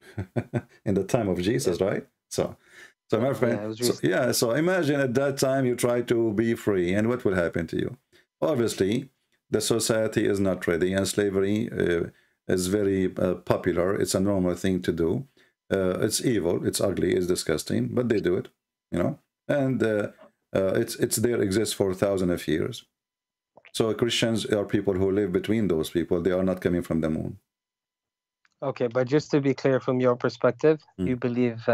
in the time of Jesus, right? So my friend, so imagine at that time you try to be free, and what will happen to you? Obviously, the society is not ready, and slavery is very popular. It's a normal thing to do. It's evil, it's ugly, it's disgusting, but they do it, you know. And it's there, exists for thousands of years. So Christians are people who live between those people. They are not coming from the moon. Okay, but just to be clear, from your perspective, you believe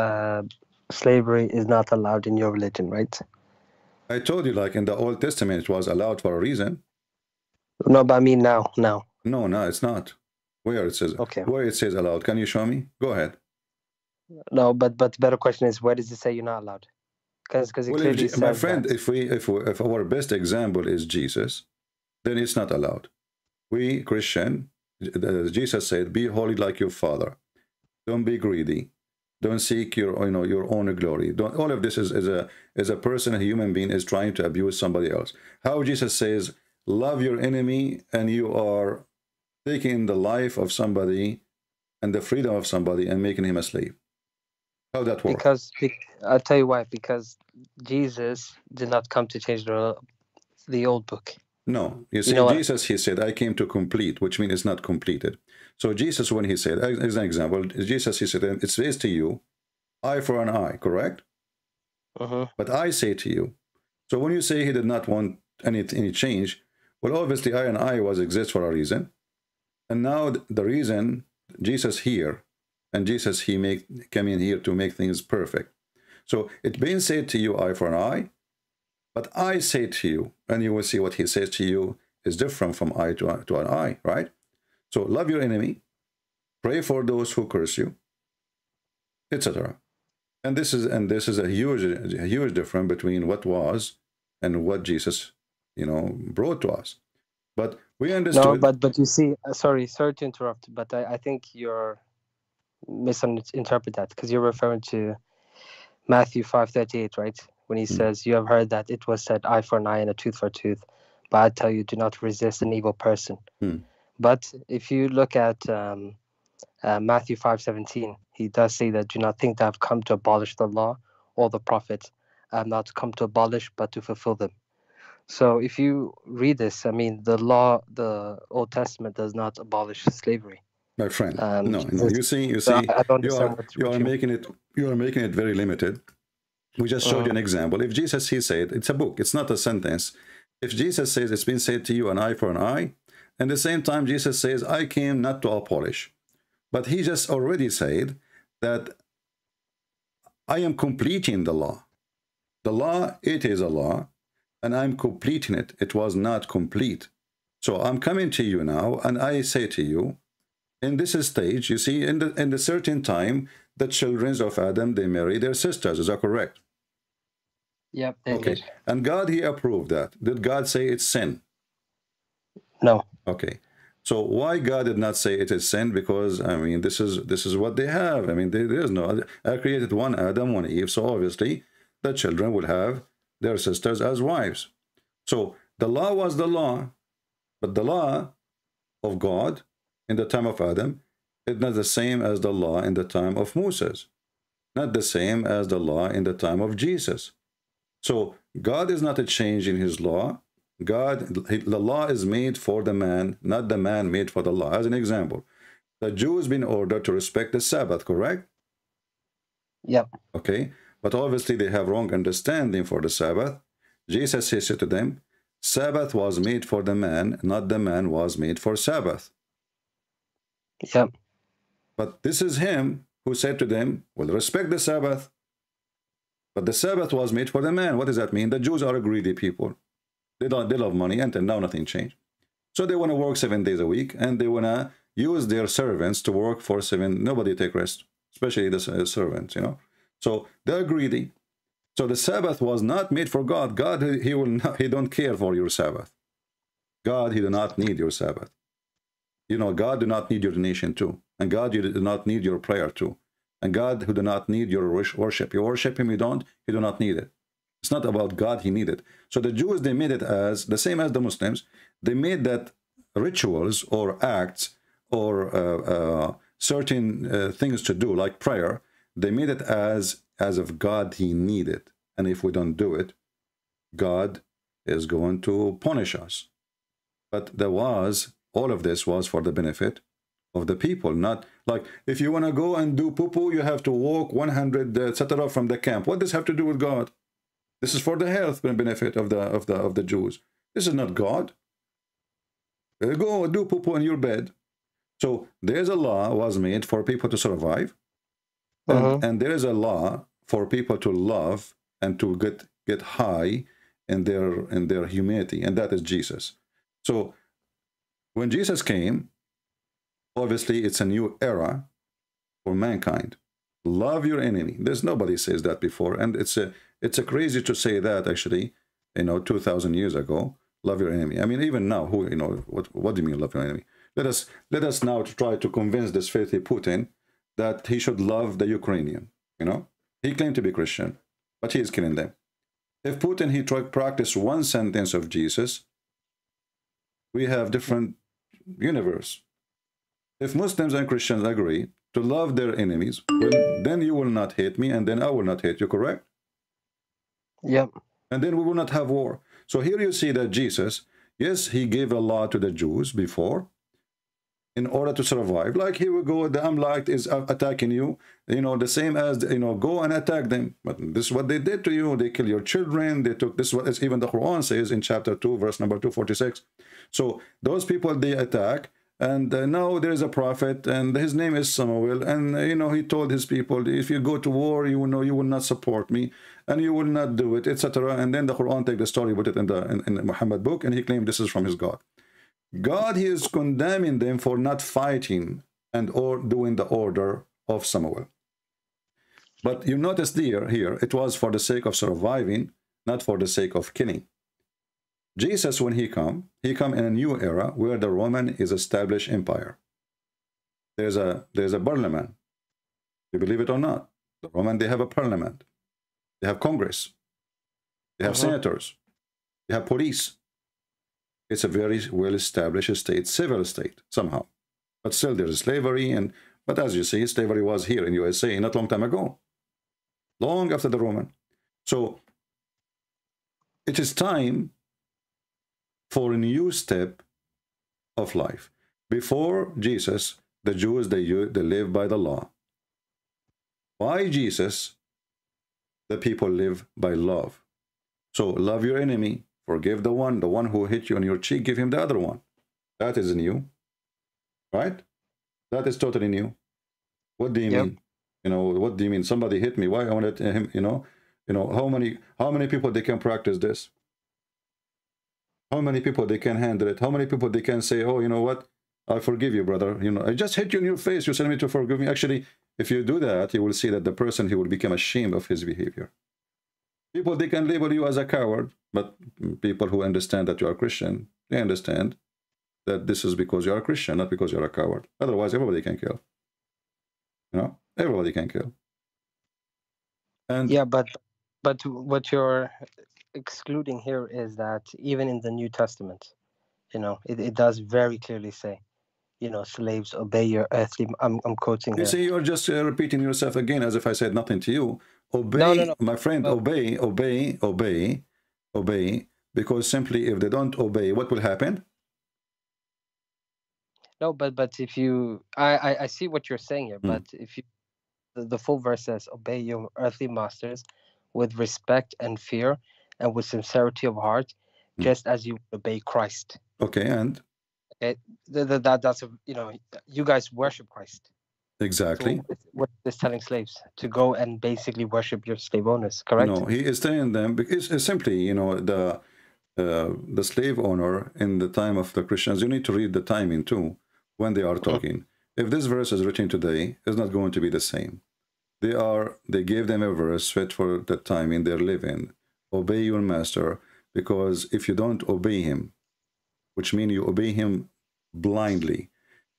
slavery is not allowed in your religion, right? I told you, like in the Old Testament, it was allowed for a reason. No, but I mean now. No, it's not. Where it says, okay, where it says allowed? Can you show me? Go ahead. No, but the better question is, where does it say you're not allowed? Because it clearly says, my friend, if our best example is Jesus, then it's not allowed. We Christian, Jesus said, "Be holy like your Father. Don't be greedy. Don't seek your own glory." Don't. All of this is a person, a human being, is trying to abuse somebody else. How Jesus says, "Love your enemy," and you are taking the life of somebody and the freedom of somebody and making him a slave. How that works? Because I'll tell you why. Because Jesus did not come to change the old book. No, you see, Jesus, he said, "I came to complete," which means it's not completed. So Jesus, when he said, as an example, Jesus, he said, "It says to you, eye for an eye," correct? But I say to you. So when you say he did not want any change, well, obviously, eye and eye exists for a reason. And now the reason Jesus here, and Jesus, he came in here to make things perfect. So it being said to you, eye for an eye, but I say to you, and you will see what he says to you is different from eye to an eye, right? So love your enemy, pray for those who curse you, etc. And this is a huge difference between what was and what Jesus, brought to us. But we understood. No, but you see, sorry to interrupt, but I think you're misinterpret that, because you're referring to Matthew 5:38, right? When he says, "You have heard that it was said, eye for an eye and a tooth for a tooth, but I tell you, do not resist an evil person." But if you look at Matthew 5:17, he does say that, "Do not think that I've come to abolish the law or the prophets. I have not come to abolish, but to fulfill them." So if you read this, I mean, the law, the Old Testament does not abolish slavery. My friend, no. You see, you are making it very limited. We just showed you an example. If Jesus, he said, it's a book, it's not a sentence. If Jesus says it's been said to you, an eye for an eye, and at the same time Jesus says, "I came not to abolish," but he just already said that I am completing the law. The law, it is a law, and I'm completing it. It was not complete. So I'm coming to you now, and I say to you, in this stage, you see, in the certain time, the children of Adam, they marry their sisters. Is that correct? Yep. Okay. And God, he approved that. Did God say it's sin? No. Okay. So why God did not say it is sin? Because, I mean, this is what they have. I mean, there is no. I created one Adam, one Eve. So obviously, the children will have their sisters as wives. So the law was the law, but the law of God in the time of Adam is not the same as the law in the time of Moses, not the same as the law in the time of Jesus. So God is not a change in his law. The law is made for the man, not the man made for the law. As an example, the Jews been ordered to respect the Sabbath, correct? Yep. Okay, but obviously they have wrong understanding for the Sabbath. Jesus says to them, Sabbath was made for the man, not the man was made for Sabbath. Yep. But this is him who said to them, well, respect the Sabbath. But the Sabbath was made for the man. What does that mean? The Jews are greedy people. They love money, and now nothing changed. So they want to work 7 days a week, and they want to use their servants to work for 7. Nobody take rest, especially the servants, you know. So they're greedy. So the Sabbath was not made for God. God, he don't care for your Sabbath. God, he do not need your Sabbath. You know, God do not need your donation too. And God, you do not need your prayer too. And God, who do not need your worship. You worship him, you don't, he do not need it. It's not about God, he needed. So the Jews, they made it as, the same as the Muslims, they made that rituals or acts or certain things to do, like prayer, they made it as if God, he needed. And if we don't do it, God is going to punish us. But all of this was for the benefit of the people, not like if you want to go and do poo-poo, you have to walk 100 etc. from the camp. What does this have to do with God? This is for the health benefit of the Jews. This is not God. Go do poo-poo in your bed. So there's a law was made for people to survive, and there is a law for people to love and to get high in their humanity, and that is Jesus. So when Jesus came, obviously it's a new era for mankind. Love your enemy. There's nobody says that before, and it's a crazy to say that actually, you know, 2,000 years ago. Love your enemy. I mean, even now, who, you know, what do you mean love your enemy? Let us now try to convince this filthy Putin that he should love the Ukrainian. You know, he claimed to be Christian, but he is killing them. If Putin he practice one sentence of Jesus, we have different universe. If Muslims and Christians agree to love their enemies, well, then you will not hate me, and then I will not hate you, correct? Yep. And then we will not have war. So here you see that Jesus, yes, he gave a law to the Jews before, in order to survive. Like, here we go, the Amlite is attacking you, you know, the same as, you know, go and attack them. But this is what they did to you. They kill your children. They took, this is what even the Quran says in chapter 2, verse number 246. So those people, they attack. And now there is a prophet, and his name is Samuel, and you know, he told his people, if you go to war, you will know you will not support me, and you will not do it, etc. And then the Quran take the story, put it in the Muhammad book, and he claimed this is from his God. God, he is condemning them for not fighting and or doing the order of Samuel. But you notice here it was for the sake of surviving, not for the sake of killing. Jesus, when he come in a new era where the Roman is established empire. There's a parliament. You believe it or not? The Roman, they have a parliament. They have Congress. They have senators. They have police. It's a very well-established state, civil state somehow. But still there's slavery, but as you see, slavery was here in USA not long time ago. Long after the Roman. So it is time for a new step of life. Before Jesus, the Jews, they live by the law. By Jesus, the people live by love. So love your enemy, forgive the one who hit you on your cheek, give him the other one. That is new, right? That is totally new. What do you mean? You know, what do you mean? Somebody hit me. Why I wanted him? You know, how many people they can practice this? How many people they can handle it? How many people they can say, oh, you know what? I forgive you, brother. You know, I just hit you in your face. You tell me to forgive me. Actually, if you do that, you will see that the person, he will become ashamed of his behavior. People, they can label you as a coward, but people who understand that you are Christian, they understand that this is because you are a Christian, not because you're a coward. Otherwise, everybody can kill. You know, everybody can kill. And yeah, but what you're excluding here is that even in the New Testament, you know, it does very clearly say, you know, slaves, obey your earthly. I'm quoting. You see, you're just repeating yourself again, as if I said nothing to you. Obey, no. My friend. Obey. Because simply, if they don't obey, what will happen? No, but if you, I see what you're saying here. But if you, the full verse says, obey your earthly masters with respect and fear, and with sincerity of heart, just as you obey Christ. Okay, and that's you know, you guys worship Christ. Exactly. So what is telling slaves to go and basically worship your slave owners, correct? No, he is telling them because it's simply, you know, the slave owner in the time of the Christians. You need to read the timing too when they are talking. If this verse is written today, it's not going to be the same. They gave them a verse fit for the timing they're living. Obey your master, because if you don't obey him, which means you obey him blindly,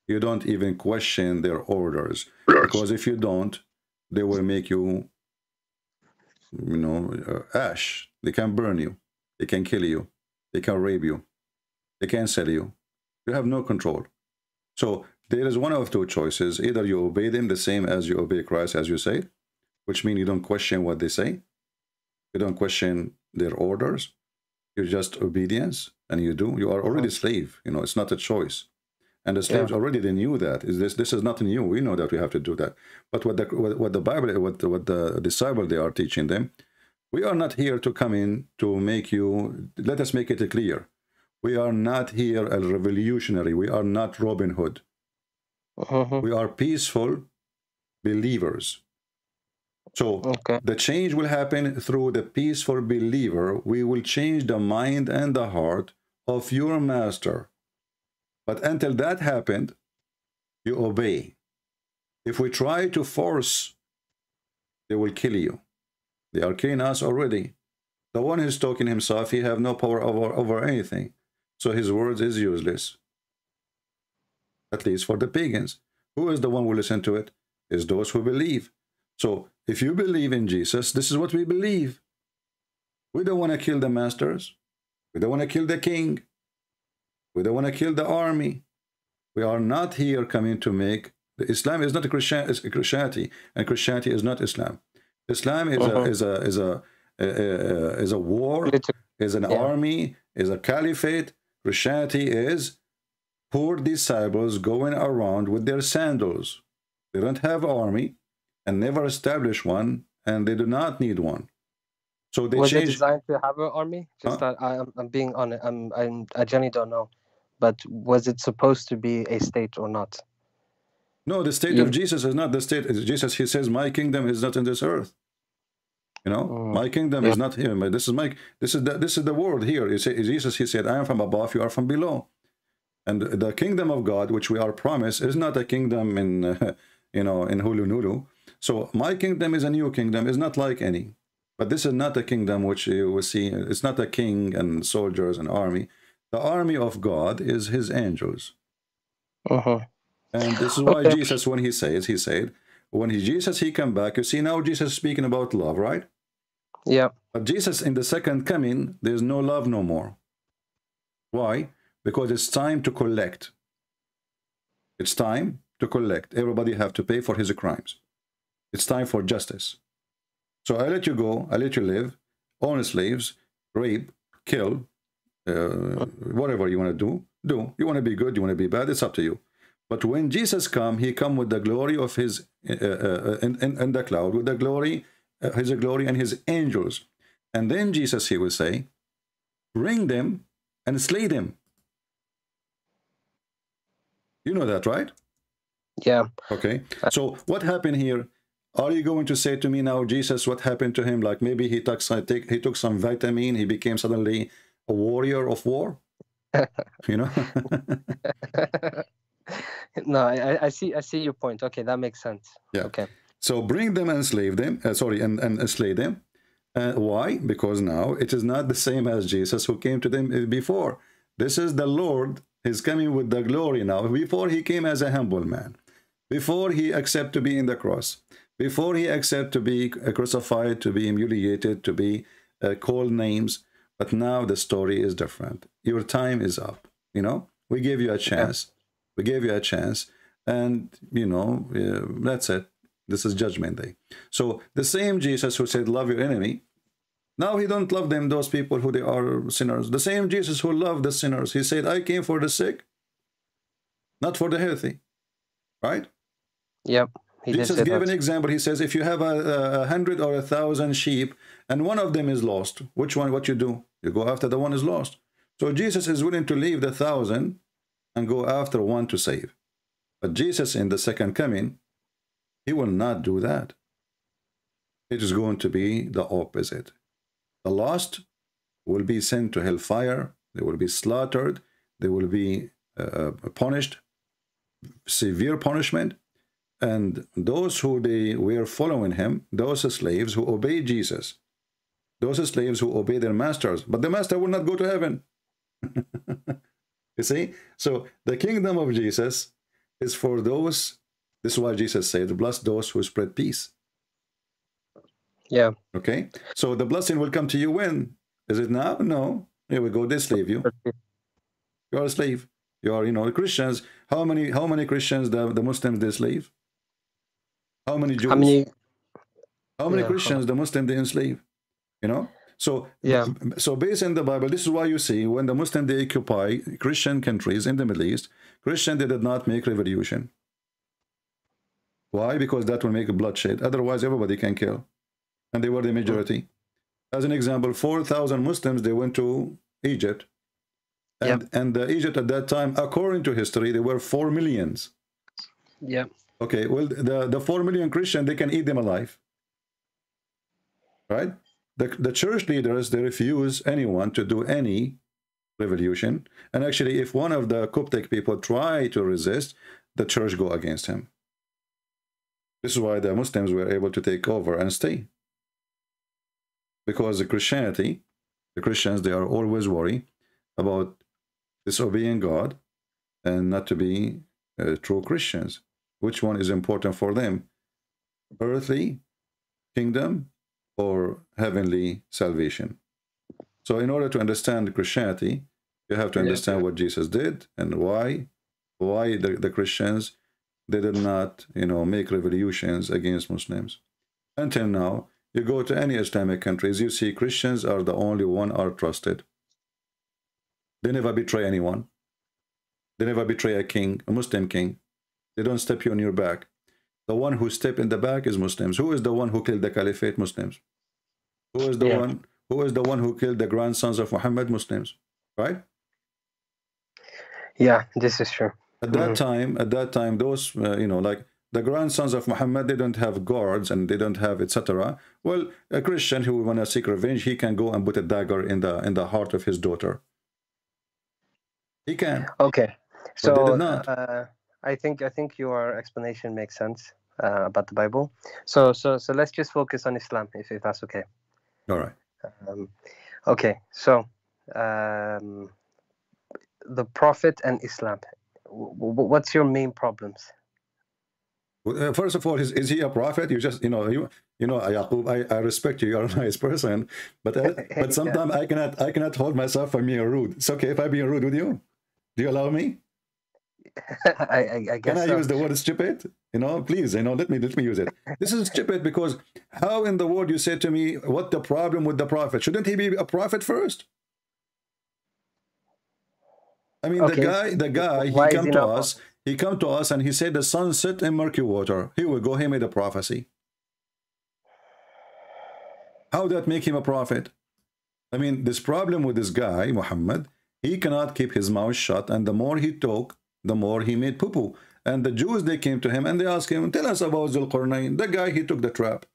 you don't even question their orders, because if you don't, they will make you, you know, ash. They can burn you, they can kill you, they can rape you, they can sell you. You have no control. So there is one of two choices: either you obey them the same as you obey Christ, as you say, which means you don't question what they say, you don't question their orders, you're just obedience, and you do. You are already slave. You know, it's not a choice. And the slaves already, they knew that. This is not new. We know that we have to do that. But what the Bible, what the disciple, they are teaching them, we are not here to come in to make you. Let us make it clear. We are not here a revolutionary. We are not Robin Hood. We are peaceful believers. So the change will happen through the peaceful believer. We will change the mind and the heart of your master. But until that happened, you obey. If we try to force, they will kill you. They are killing us already. The one who's talking himself, he have no power over anything. So his words is useless. At least for the pagans. Who is the one who listen to it? Is those who believe. So if you believe in Jesus, this is what we believe. We don't want to kill the masters. We don't want to kill the king. We don't want to kill the army. We are not here coming to make... Islam is not a Christianity, and Christianity is not Islam. Islam is a war, is an army, is a caliphate. Christianity is poor disciples going around with their sandals. They don't have army and never establish one, and they do not need one. So they was changed... it designed to have an army? Just that I'm being honest. I genuinely don't know. But was it supposed to be a state or not? No, the state of Jesus is not the state. Jesus, he says, my kingdom is not in this earth. You know, my kingdom is not here. But this is the world here. You say, Jesus, he said, I am from above, you are from below. And the kingdom of God, which we are promised, is not a kingdom in you know, in Hulunulu. So my kingdom is a new kingdom, is not like any. But this is not a kingdom which you will see. It's not a king and soldiers and army. The army of God is his angels. And this is why Jesus, when he said, when Jesus, he come back, you see now Jesus speaking about love, right? Yeah. But Jesus in the second coming, there's no love no more. Why? Because it's time to collect. It's time to collect. Everybody have to pay for his crimes. It's time for justice. So I let you go, I let you live, own slaves, rape, kill, whatever you want to do. You want to be good, you want to be bad, it's up to you. But when Jesus come, he come with the glory of his, in the cloud, with the glory, his glory and his angels. And then Jesus, he will say, bring them and slay them. You know that, right? Yeah. Okay. So what happened here? Are you going to say to me now, Jesus, what happened to him? Like maybe he took some vitamin, he became suddenly a warrior of war? You know? No, I see your point. Okay, that makes sense. Yeah. Okay. So bring them and slave them. And slay them. Why? Because now it is not the same as Jesus who came to them before. This is the Lord. He's coming with the glory now. Before he came as a humble man. Before he accepted to be in the cross. Before he accepted to be crucified, to be humiliated, to be called names. But now the story is different. Your time is up. You know, we gave you a chance. We gave you a chance. And, you know, that's it. This is Judgment Day. So the same Jesus who said, love your enemy. Now he don't love them, those people who they are sinners. The same Jesus who loved the sinners. He said, I came for the sick, not for the healthy. Right? Yep. Jesus gave an example. He says, if you have 100 or 1,000 sheep and one of them is lost, which one, what you do? You go after the one is lost. So Jesus is willing to leave the 1,000 and go after one to save. But Jesus in the second coming, He will not do that. It is going to be the opposite. The lost will be sent to hellfire. They will be slaughtered. They will be punished, severe punishment. And those who they were following him, those slaves who obey Jesus, those slaves who obey their masters, but the master will not go to heaven. You see? So the kingdom of Jesus is for those, this is why Jesus said, bless those who spread peace. Yeah. Okay? So the blessing will come to you when? Is it now? No. Here we go, they slave you. You are a slave. You are, you know, Christians. How many Christians the Muslims they slave? How many Jews? How many Christians the Muslims they enslave? You know? So, so based in the Bible, this is why you see when the Muslims they occupy Christian countries in the Middle East, Christian they did not make revolution. Why? Because that will make a bloodshed. Otherwise, everybody can kill. And they were the majority. As an example, 4,000 Muslims, they went to Egypt. And Egypt at that time, according to history, there were 4 million. Yeah. Okay, well, the 4 million Christians, they can eat them alive. Right? The church leaders, they refuse anyone to do any revolution. And actually, if one of the Coptic people try to resist, the church go against him. This is why the Muslims were able to take over and stay. Because the Christianity, the Christians, they are always worried about disobeying God and not to be true Christians. Which one is important for them? Earthly kingdom or heavenly salvation? So in order to understand Christianity, you have to understand what Jesus did and why the Christians, they did not, you know, make revolutions against Muslims. Until now, you go to any Islamic countries, you see Christians are the only one are trusted. They never betray anyone. They never betray a king, a Muslim king. They don't step you on your back. The one who step in the back is Muslims. Who is the one who killed the caliphate? Muslims. Who is the one? Who is the one who killed the grandsons of Muhammad? Muslims. Right? Yeah, this is true. At that time, those you know, like the grandsons of Muhammad, they don't have guards and they don't have etc. Well, a Christian who want to seek revenge, he can go and put a dagger in the heart of his daughter. He can. Okay, so they did not. I think your explanation makes sense about the Bible. So let's just focus on Islam, if that's okay. All right. Okay, so the Prophet and Islam. What's your main problems? First of all, is he a prophet? You just, you know, Yaqub, I respect you. You're a nice person, but sometimes I cannot hold myself from being rude. It's okay if I be rude with you. Do you allow me? I guess. Can I use the word stupid? You know, please, you know, let me use it. This is stupid because how in the world you say to me, what the problem with the prophet? Shouldn't he be a prophet first? I mean, the guy, he come to us and he said the sun set in murky water. Here we go, he made a prophecy. How that make him a prophet? I mean, this problem with this guy, Muhammad, he cannot keep his mouth shut, and the more he talk, the more he made poo-poo. And the Jews, they came to him and they asked him, tell us about Zulqarnain. The guy, he took the trap.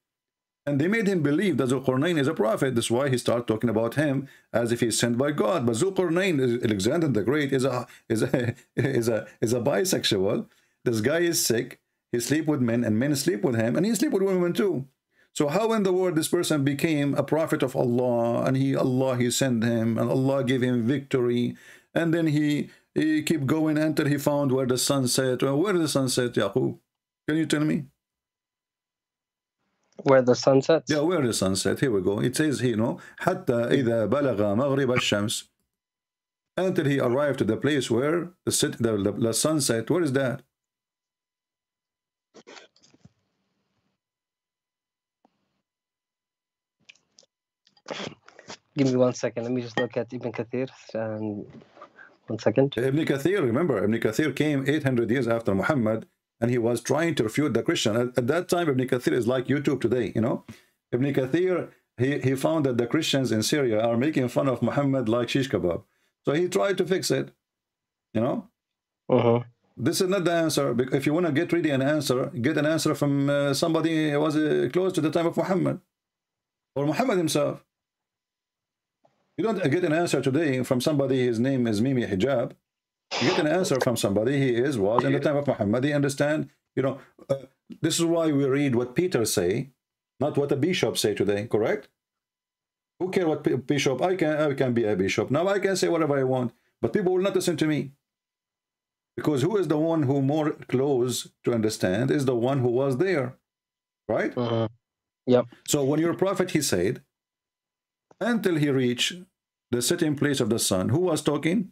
And they made him believe that Zulqarnain is a prophet. That's why he started talking about him as if he's sent by God. But Zulqarnain, Alexander the Great, is a bisexual. This guy is sick. He sleep with men and men sleep with him, and he sleep with women too. So how in the world this person became a prophet of Allah, and he sent him, and Allah gave him victory, and then he keep going until he found where the sun set. Where the sun set, Yaqub? Can you tell me? Where the sun sets? Yeah, where the sun set. Here we go. It says here, no, حتى إذا بلغ مغرب الشمس. Until he arrived to the place where the sun set. Where is that? Give me 1 second. Let me just look at Ibn Kathir. 1 second. Ibn Kathir, remember, Ibn Kathir came 800 years after Muhammad, and he was trying to refute the Christian. At that time, Ibn Kathir is like YouTube today, you know. Ibn Kathir, he found that the Christians in Syria are making fun of Muhammad like shish kebab. So he tried to fix it, you know. This is not the answer. If you want to get really an answer, get an answer from somebody who was close to the time of Muhammad, or Muhammad himself. You don't get an answer today from somebody, his name is Mimi Hijab. You get an answer from somebody, was in the time of Muhammad. He understand, you know, this is why we read what Peter say, not what a bishop say today, correct? Who care what bishop? I can be a bishop. Now I can say whatever I want, but people will not listen to me. Because who is the one who more close to understand is the one who was there, right? Yep. So when your prophet, he said, until he reached the sitting place of the sun, who was talking?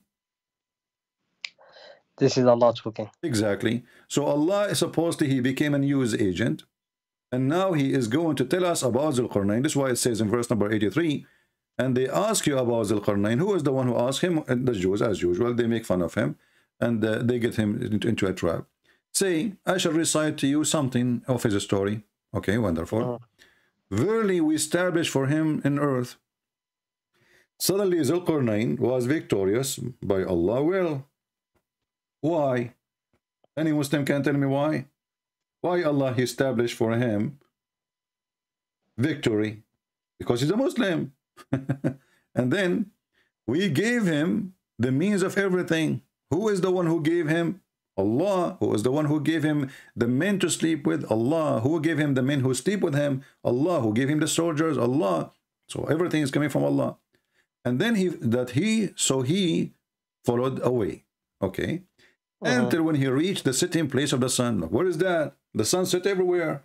This is Allah talking. Exactly. So Allah is supposed to, he became a news agent, and now he is going to tell us about Zulqarnain. This is why it says in verse number 83, and they ask you about Zulqarnain. Who is the one who asked him? And the Jews, as usual, they make fun of him, and they get him into a trap. Say, I shall recite to you something of his story. Okay, wonderful. Verily we established for him in earth. Suddenly Zulqarnain was victorious by Allah will. Why? Any Muslim can tell me why? Why Allah established for him victory? Because he's a Muslim. And then we gave him the means of everything. Who is the one who gave him? Allah. Who is the one who gave him the men to sleep with? Allah. Who gave him the men who sleep with him? Allah. Who gave him the soldiers? Allah. So everything is coming from Allah. And then he followed away. Okay. Until when he reached the sitting place of the sun. Where is that? The sun set everywhere.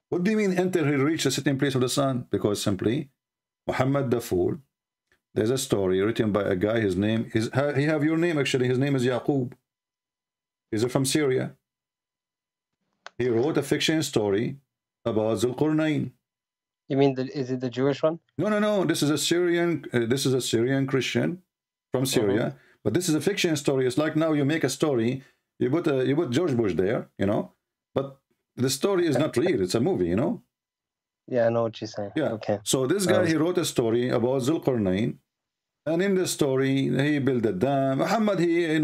What do you mean until he reached the sitting place of the sun? Because simply, Muhammad the Fool, there's a story written by a guy, his name is, he have your name actually, his name is Yaqub. He's from Syria. He wrote a fiction story about Zulqarnain. You mean, is it the Jewish one? No. This is a Syrian Christian from Syria. But this is a fiction story. It's like now you make a story, you put George Bush there, you know. But the story is not real. It's a movie, you know. Yeah, I know what you're saying. Yeah. Okay. So this guy, he wrote a story about Zulqarnain, and in the story he built a dam. Muhammad, in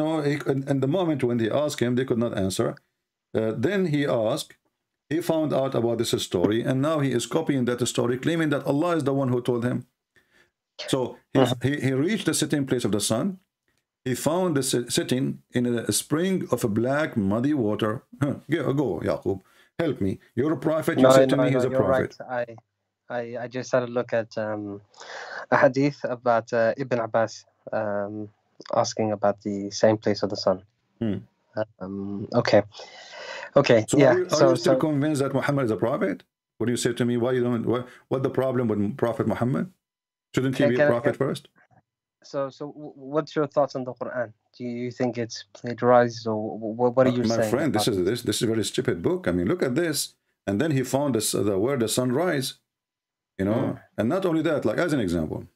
the moment when they asked him, they could not answer. Then he asked. He found out about this story, and now he is copying that story, claiming that Allah is the one who told him. So he reached the sitting place of the sun. He found the sitting in a spring of a black, muddy water. Go, Yaqub. Help me. You're a prophet. You said to me he's a prophet. Right. I just had a look at a hadith about Ibn Abbas asking about the same place of the sun. Okay. So yeah. Are you still convinced that Muhammad is a prophet? What do you say to me? Why you don't? What the problem with Prophet Muhammad? Shouldn't he be a prophet first? So what's your thoughts on the Quran? Do you think it's plagiarized, or what are you saying? My friend, this is a very stupid book. I mean, look at this. And then he found where the sun rise, you know. And not only that, like as an example,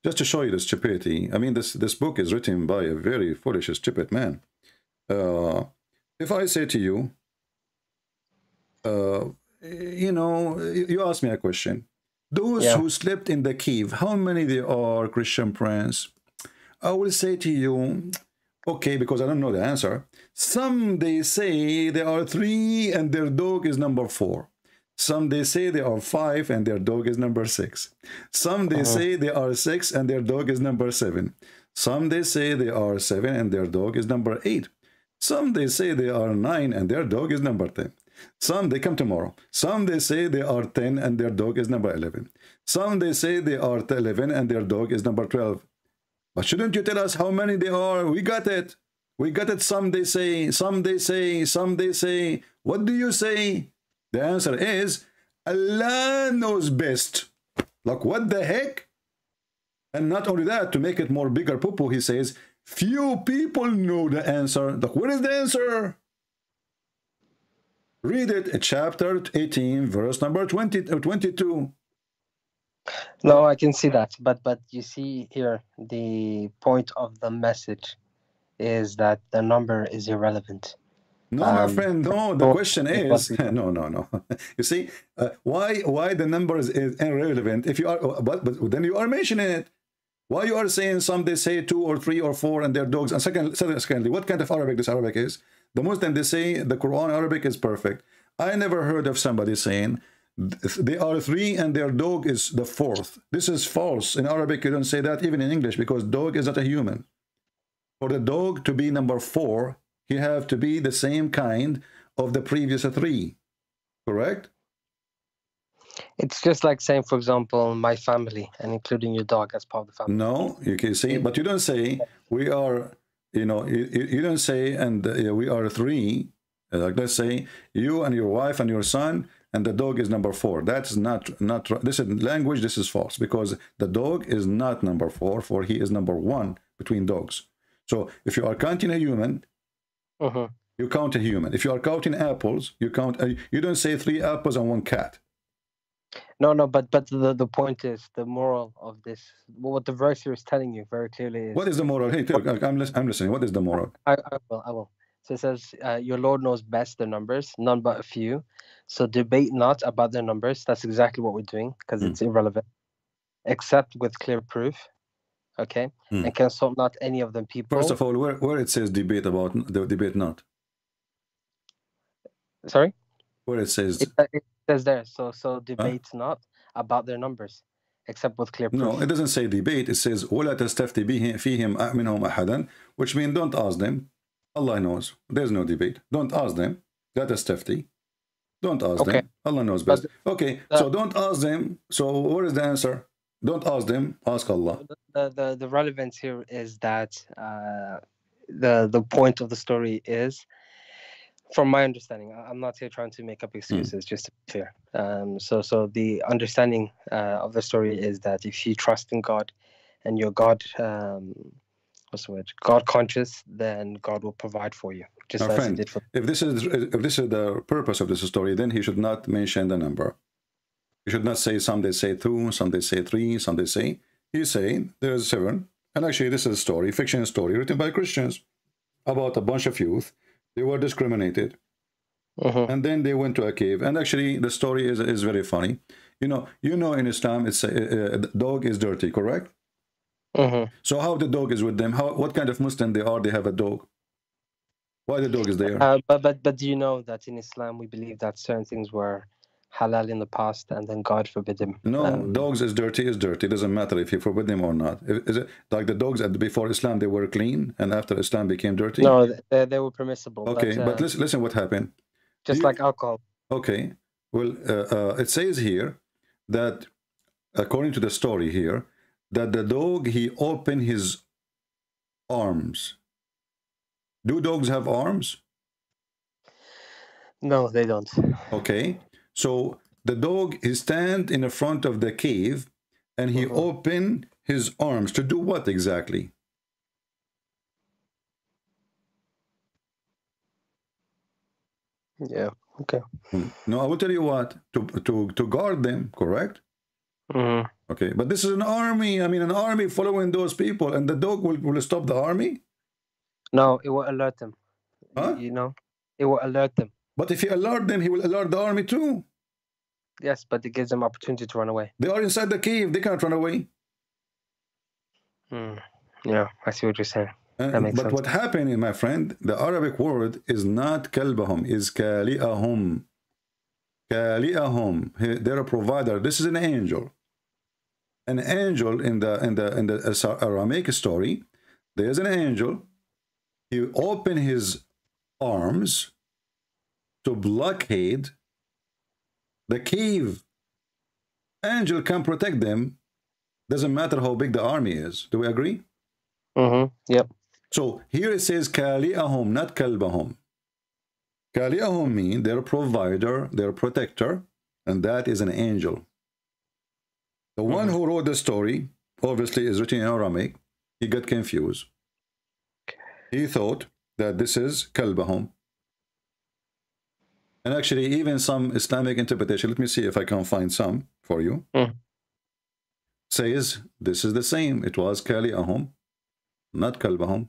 just to show you the stupidity. I mean, this book is written by a very foolish, stupid man. If I say to you, you know, you ask me a question. Those who slept in the cave, how many there are, Christian Prince? I will say to you, okay, because I don't know the answer. Some they say there are 3 and their dog is number 4. Some they say there are 5 and their dog is number 6. Some they say there are 6 and their dog is number 7. Some they say there are 7 and their dog is number 8. Some they say they are 9 and their dog is number 10. Some they come tomorrow. Some they say they are 10 and their dog is number 11. Some they say they are 11 and their dog is number 12. But shouldn't you tell us how many they are? We got it. We got it. Some they say, some they say, some they say. What do you say? The answer is Allah knows best. Like what the heck? And not only that, to make it more bigger poo-poo, he says, few people know the answer. Like, what is the answer? Read it, chapter 18, verse number 22. No, I can see that. But you see here, the point of the message is that the number is irrelevant. No, my friend, no. The question is, no. You see, why the numbers is irrelevant if you are, but then you are mentioning it. Why you are saying some they say 2 or 3 or 4 and their dogs? And secondly, what kind of Arabic this Arabic is? The Muslim, they say the Quran Arabic is perfect. I never heard of somebody saying they are 3 and their dog is the 4th. This is false. In Arabic, you don't say that even in English, because dog is not a human. For the dog to be number 4, he have to be the same kind of the previous 3. Correct? It's just like saying, for example, my family and including your dog as part of the family. No, you can see, but you don't say we are, you know, you don't say, and we are 3. Like, let's say you and your wife and your son, and the dog is number 4. That's not this is language. This is false, because the dog is not number 4, for he is number 1 between dogs. So if you are counting a human, you count a human. If you are counting apples, you count. You don't say 3 apples and 1 cat. No, but the point is, the moral of this, what the verse here is telling you very clearly is... What is the moral? Hey, I'm listening. What is the moral? I will. So it says, your Lord knows best the numbers, none but a few. So debate not about their numbers. That's exactly what we're doing, because it's irrelevant. Except with clear proof. Okay? And consult not any of them people. First of all, where it says debate about, the debate not? Sorry? Where it says... It says there, so debate not about their numbers, except with clear proof. No, it doesn't say debate. It says وَلَا تَسْتَفْتِ فِيهِمْ مِنْهُمْ أَحَدًا, which means don't ask them. Allah knows. There's no debate. Don't ask them. لا تستفتي. Don't ask them. Allah knows best. Okay, so don't ask them. So what is the answer? Don't ask them. Ask Allah. The relevance here is that the point of the story is, from my understanding, I'm not here trying to make up excuses, just to be clear. So the understanding of the story is that if you trust in God and you're God, what's the word? God conscious, then God will provide for you. Just as He did for. If this is the purpose of this story, then he should not mention the number. He should not say some they say 2, some they say 3, some they say. He's saying there is 7, and actually this is a story, fiction story written by Christians about a bunch of youth. They were discriminated, and then they went to a cave. And actually, the story is very funny. You know, in Islam, it's dog is dirty, correct? So how the dog is with them? What kind of Muslim they are? They have a dog. Why the dog is there? But do you know that in Islam we believe that certain things were halal in the past, and then God forbid them? No, dogs is dirty. Is dirty. It doesn't matter if you forbid them or not. Is it like the dogs before Islam they were clean, and after Islam became dirty? No, they were permissible. Okay, but listen what happened. Just like alcohol. Okay, well, it says here that according to the story here, that the dog, he opened his arms. Do dogs have arms? No, they don't. Okay. So the dog, he stand in the front of the cave, and he opened his arms to do what exactly? Yeah. Okay. No, I will tell you what. To guard them, correct? Okay, but this is an army. I mean, an army following those people, and the dog will stop the army? No, it will alert them. Huh? You know, it will alert them. But if he alert them, he will alert the army too. Yes, but it gives them opportunity to run away. They are inside the cave. They can't run away. Yeah, I see what you're saying. That makes but sense. what happened, my friend, the Arabic word is not kalbahum, is kali'ahum. Kali'ahum. They're a provider. This is an angel. An angel in the Aramaic story, there's an angel. He opened his arms to blockade the cave. Angel can protect them. Doesn't matter how big the army is. Do we agree? Yep. So here it says kali'ahum, not kalbahum. Kali'ahum mean they're a provider, they're a protector, and that is an angel. The one who wrote the story, obviously, is written in Aramaic. He got confused. He thought that this is kalbahum. And actually, even some Islamic interpretation, let me see if I can find some for you, says this is the same. It was kali'ahum, not kalbahum.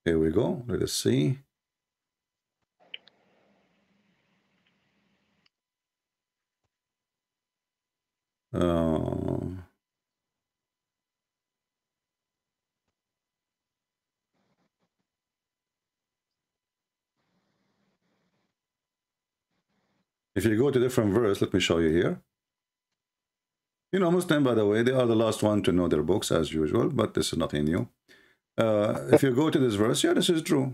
Here we go. Let us see. If you go to different verse, let me show you here. You know, Muslim, by the way, they are the last one to know their books as usual, but this is nothing new. If you go to this verse, yeah, this is true.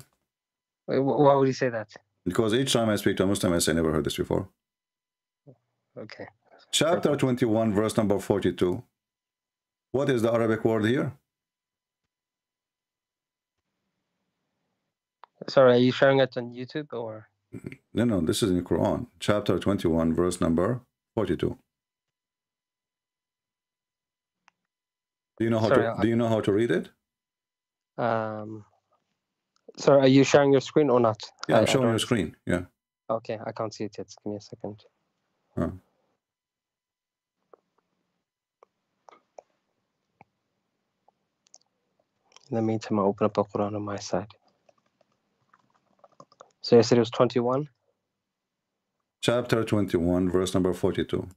Wait, why would you say that? Because each time I speak to a Muslim, I say, I never heard this before. Okay. Chapter 21, verse number 42. What is the Arabic word here? Sorry, are you sharing it on YouTube or? No, this is in the Quran. Chapter 21, verse number 42. Do you know how do you know how to read it? Sorry, are you sharing your screen or not? Yeah, I'm showing your screen. Yeah. Okay, I can't see it yet. Give me a second. Huh. In the meantime, I'll open up a Quran on my side. So you said it was 21? Chapter 21, verse number 42.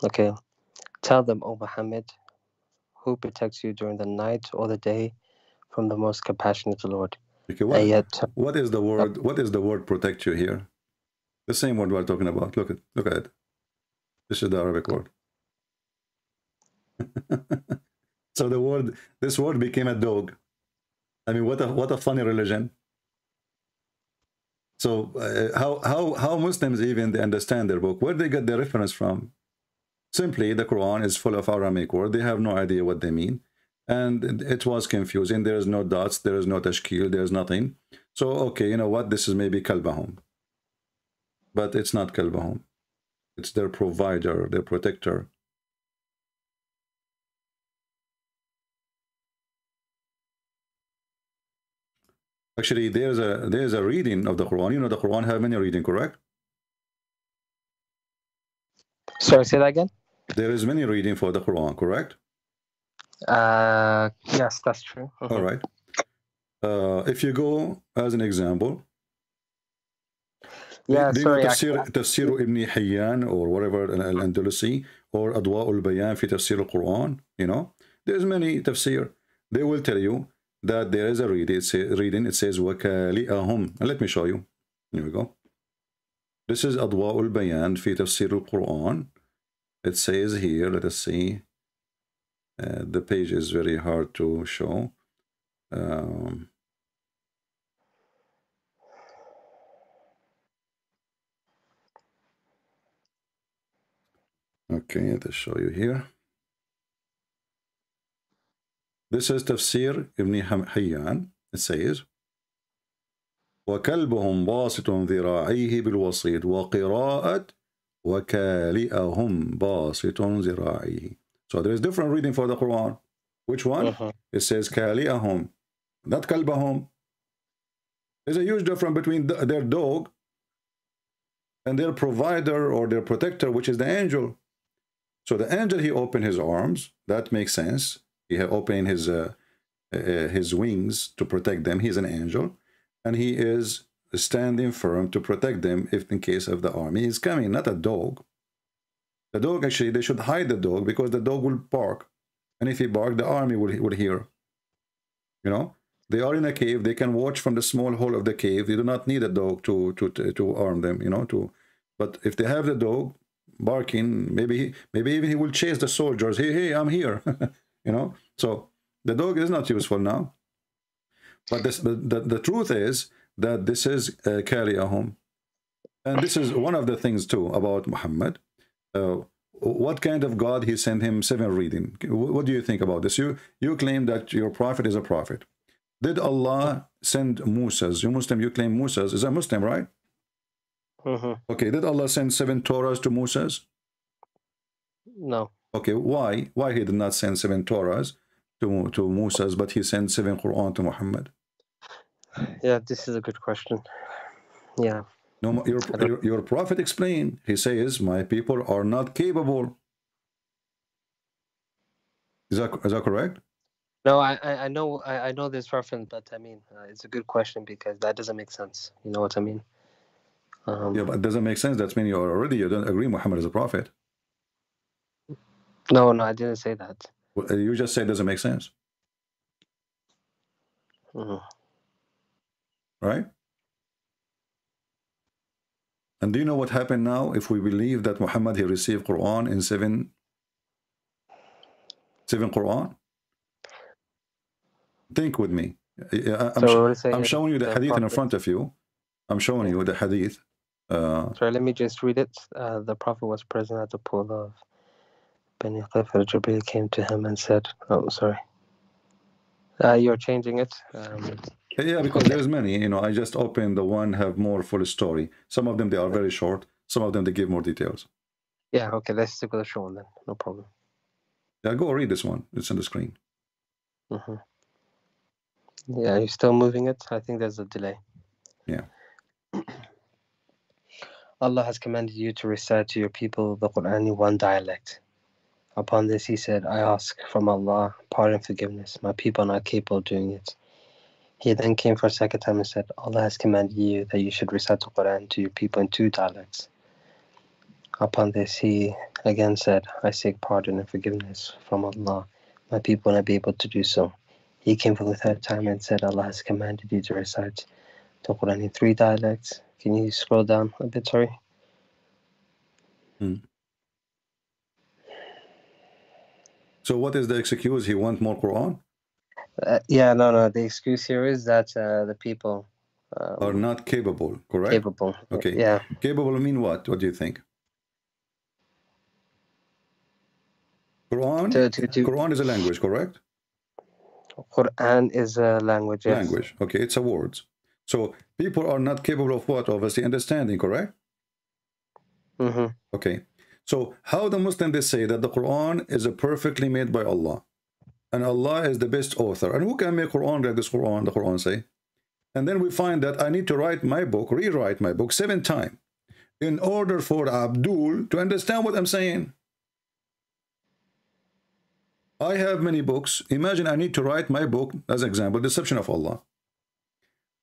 Okay. Tell them, O Muhammad, who protects you during the night or the day from the most compassionate Lord. Okay, what is the word? What is the word protect you here? The same word we're talking about. Look at it. This is the Arabic word. So this word became a dog. I mean, what a funny religion. So how Muslims even they understand their book? Where they get the reference from? Simply, the Quran is full of Aramaic words. They have no idea what they mean, and it was confusing. There is no dots, there is no tashkil, there is nothing. So okay, you know what? This is maybe kalbahum, but it's not kalbahum. It's their provider, their protector. Actually, there's a reading of the Quran. You know, the Quran have many reading, correct? Sorry, say that again. There is many reading for the Quran, correct? Yes, that's true. All right. If you go as an example, yeah, sorry. Tafsir Ibn Hayyan or whatever Al-Andalusi or Adwa al-Bayan fi Tafsir al-Quran, you know, there's many tafsir. They will tell you that there is a reading. It says وَكَالِئَهُمْ. Let me show you. Here we go. This is Adwa al-Bayan fi Tafsir al-Quran. It says here, let us see. The page is very hard to show. Okay, let's show you here. This is Tafsir Ibn Hayyan. It says, وَكَلْبُهُمْ بَاسِطٌ ذِرَاعِيهِ بِالْوَصِيدِ وَقِرَاءَةٌ وَكَالِئَهُمْ بَاسِطٌ ذِرَاعِيهِ. So there is different reading for the Quran. Which one? It says كَالِئَهُمْ, not كَلْبَهُمْ. There's a huge difference between their dog and their provider or their protector, which is the angel. So the angel, he opened his arms. That makes sense. He had opened his wings to protect them. He's an angel. And he is standing firm to protect them if in case of the army is coming, not a dog. The dog, actually, they should hide the dog because the dog will bark. And if he barks, the army will hear. You know, they are in a cave. They can watch from the small hole of the cave. They do not need a dog to arm them, you know. But if they have the dog barking, maybe even he will chase the soldiers. Hey, I'm here. You know, so the dog is not useful now. But the truth is that this is كَالِئَهُمْ. And this is one of the things too about Muhammad. What kind of God he sent him 7 reading? What do you think about this? You claim that your prophet is a prophet. Did Allah send Moses? You Muslim, you claim Moses is a Muslim, right? Okay, did Allah send 7 Torahs to Moses? No. Okay, why? Why he did not send 7 Torahs to Moses, but he sent 7 Quran to Muhammad? Yeah, this is a good question. Yeah. No, your prophet explained. He says, my people are not capable. Is that correct? No, I know this reference, but I mean, it's a good question because that doesn't make sense. You know what I mean? Yeah, but it doesn't make sense. That means you don't agree Muhammad is a prophet. No, I didn't say that. Well, you just said it doesn't make sense. Right? And do you know what happened now if we believe that Muhammad, he received Quran in seven Quran? Think with me. I'm showing you the hadith in front of you. I'm showing you the hadith. Sorry, let me just read it. The Prophet was present at the pool of Beni Qifr. Jibreel came to him and said, oh, sorry. You're changing it? Yeah, because there's many. You know, I just opened the one have more full story. Some of them, they are very short. Some of them, they give more details. Yeah, okay, let's stick with the short one then. No problem. Yeah, go read this one. It's on the screen. Yeah, you're still moving it? I think there's a delay. Yeah. Allah has commanded you to recite to your people the Quran in one dialect. Upon this, he said, I ask from Allah pardon and forgiveness. My people are not capable of doing it. He then came for a second time and said, Allah has commanded you that you should recite the Quran to your people in two dialects. Upon this, he again said, I seek pardon and forgiveness from Allah. My people will not be able to do so. He came for the third time and said, Allah has commanded you to recite the Quran in three dialects. Can you scroll down a bit, sorry? So what is the excuse? He wants more Quran? No. The excuse here is that the people are not capable, correct? Capable. Okay. Yeah. Capable mean what? What do you think? Quran? Quran is a language, correct? Quran is a language, yes. Language. Okay, it's a word. So people are not capable of what? Obviously understanding, correct? Okay. So how the Muslims they say that the Quran is a perfectly made by Allah, and Allah is the best author, and who can make Quran like this Quran? The Quran say, and then we find that I need to write my book, rewrite my book 7 times, in order for Abdul to understand what I'm saying. I have many books. Imagine I need to write my book as an example, Deception of Allah.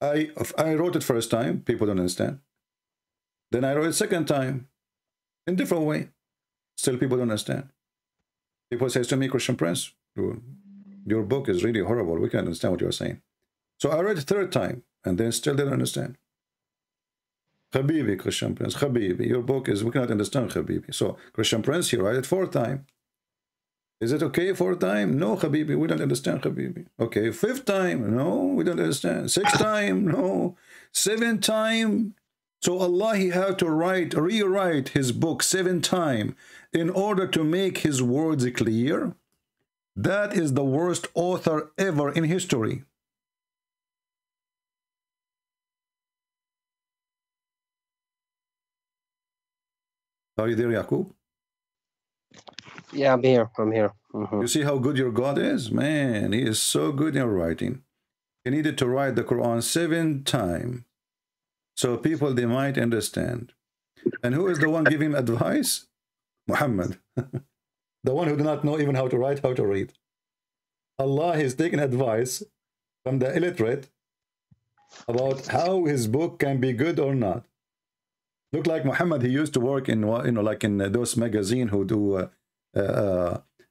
I wrote it first time, people don't understand. Then I wrote it second time, in different way. Still people don't understand. People say to me, Christian Prince, your book is really horrible. We can't understand what you're saying. So I read it third time, and then still didn't understand. Habibi, Christian Prince, Habibi, your book is, we cannot understand Habibi. So Christian Prince, he write it 4th time. Is it okay 4th time? No, Habibi, we don't understand Habibi. Okay, 5th time? No, we don't understand. 6th time? No. 7th time? So Allah, he had to rewrite his book 7 times in order to make his words clear. That is the worst author ever in history. Are you there, Yaqub? Yeah, I'm here. You see how good your God is? Man, he is so good in writing. He needed to write the Quran 7 times. So people, they might understand. And who is the one giving advice? Muhammad. The one who did not know even how to write, how to read. Allah is taking advice from the illiterate about how his book can be good or not. Look like Muhammad, he used to work in, like in those magazines who do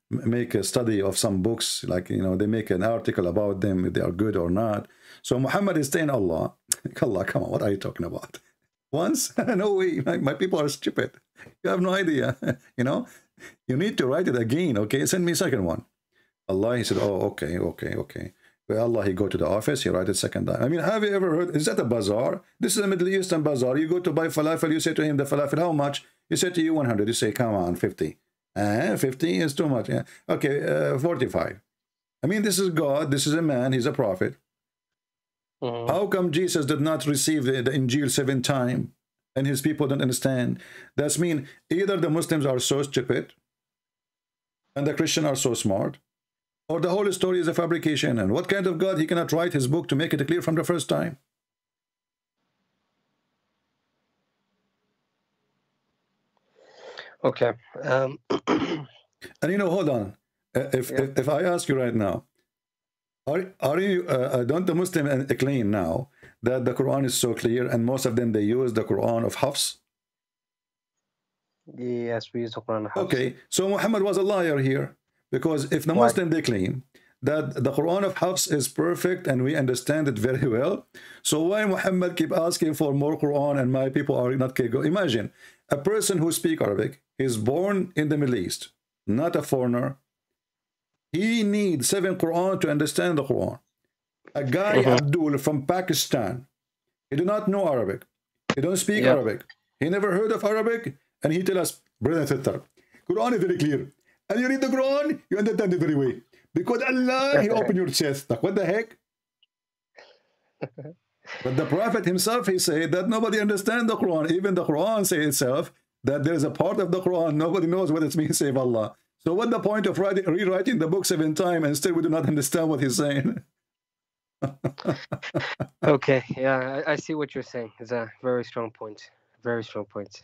make a study of some books, like, they make an article about them, if they are good or not. So Muhammad is saying, Allah, come on, what are you talking about? Once? No way, my people are stupid. You have no idea, You need to write it again, okay? Send me a second one. Allah, he said, oh, okay. Well, Allah, he go to the office, he write it 2nd time. I mean, have you ever heard, is that a bazaar? This is a Middle Eastern bazaar. You go to buy falafel, you say to him, the falafel, how much? He said to you 100. You say, come on, 50. 50 is too much. Yeah. Okay, 45. I mean, this is God, this is a man, he's a prophet. How come Jesus did not receive the Injil 7 times and his people don't understand? That means either the Muslims are so stupid and the Christians are so smart, or the whole story is a fabrication. And what kind of God, he cannot write his book to make it clear from the first time? Okay. And hold on. if I ask you right now, are you don't the Muslim claim now that the Quran is so clear, and most of them they use the Quran of Hafs? Yes, we use the Quran of Hafs. Okay, so Muhammad was a liar here, because if the Muslim they claim that the Quran of Hafs is perfect and we understand it very well, so why Muhammad keep asking for more Quran and my people are not capable? Imagine a person who speaks Arabic is born in the Middle East, not a foreigner. He needs 7 Quran to understand the Quran. A guy, Abdul, from Pakistan, he do not know Arabic. He don't speak Arabic. He never heard of Arabic. And he tell us, brother and sister, Quran is very clear. And you read the Quran, you understand it very well. Because Allah, he opened your chest. Like, what the heck? But the Prophet himself, he said that nobody understands the Quran. Even the Quran says itself that there is a part of the Quran, nobody knows what it means, save Allah. So what's the point of rewriting the book 7 times and still we do not understand what he's saying? Okay, yeah, I see what you're saying. It's a very strong point. Very strong point.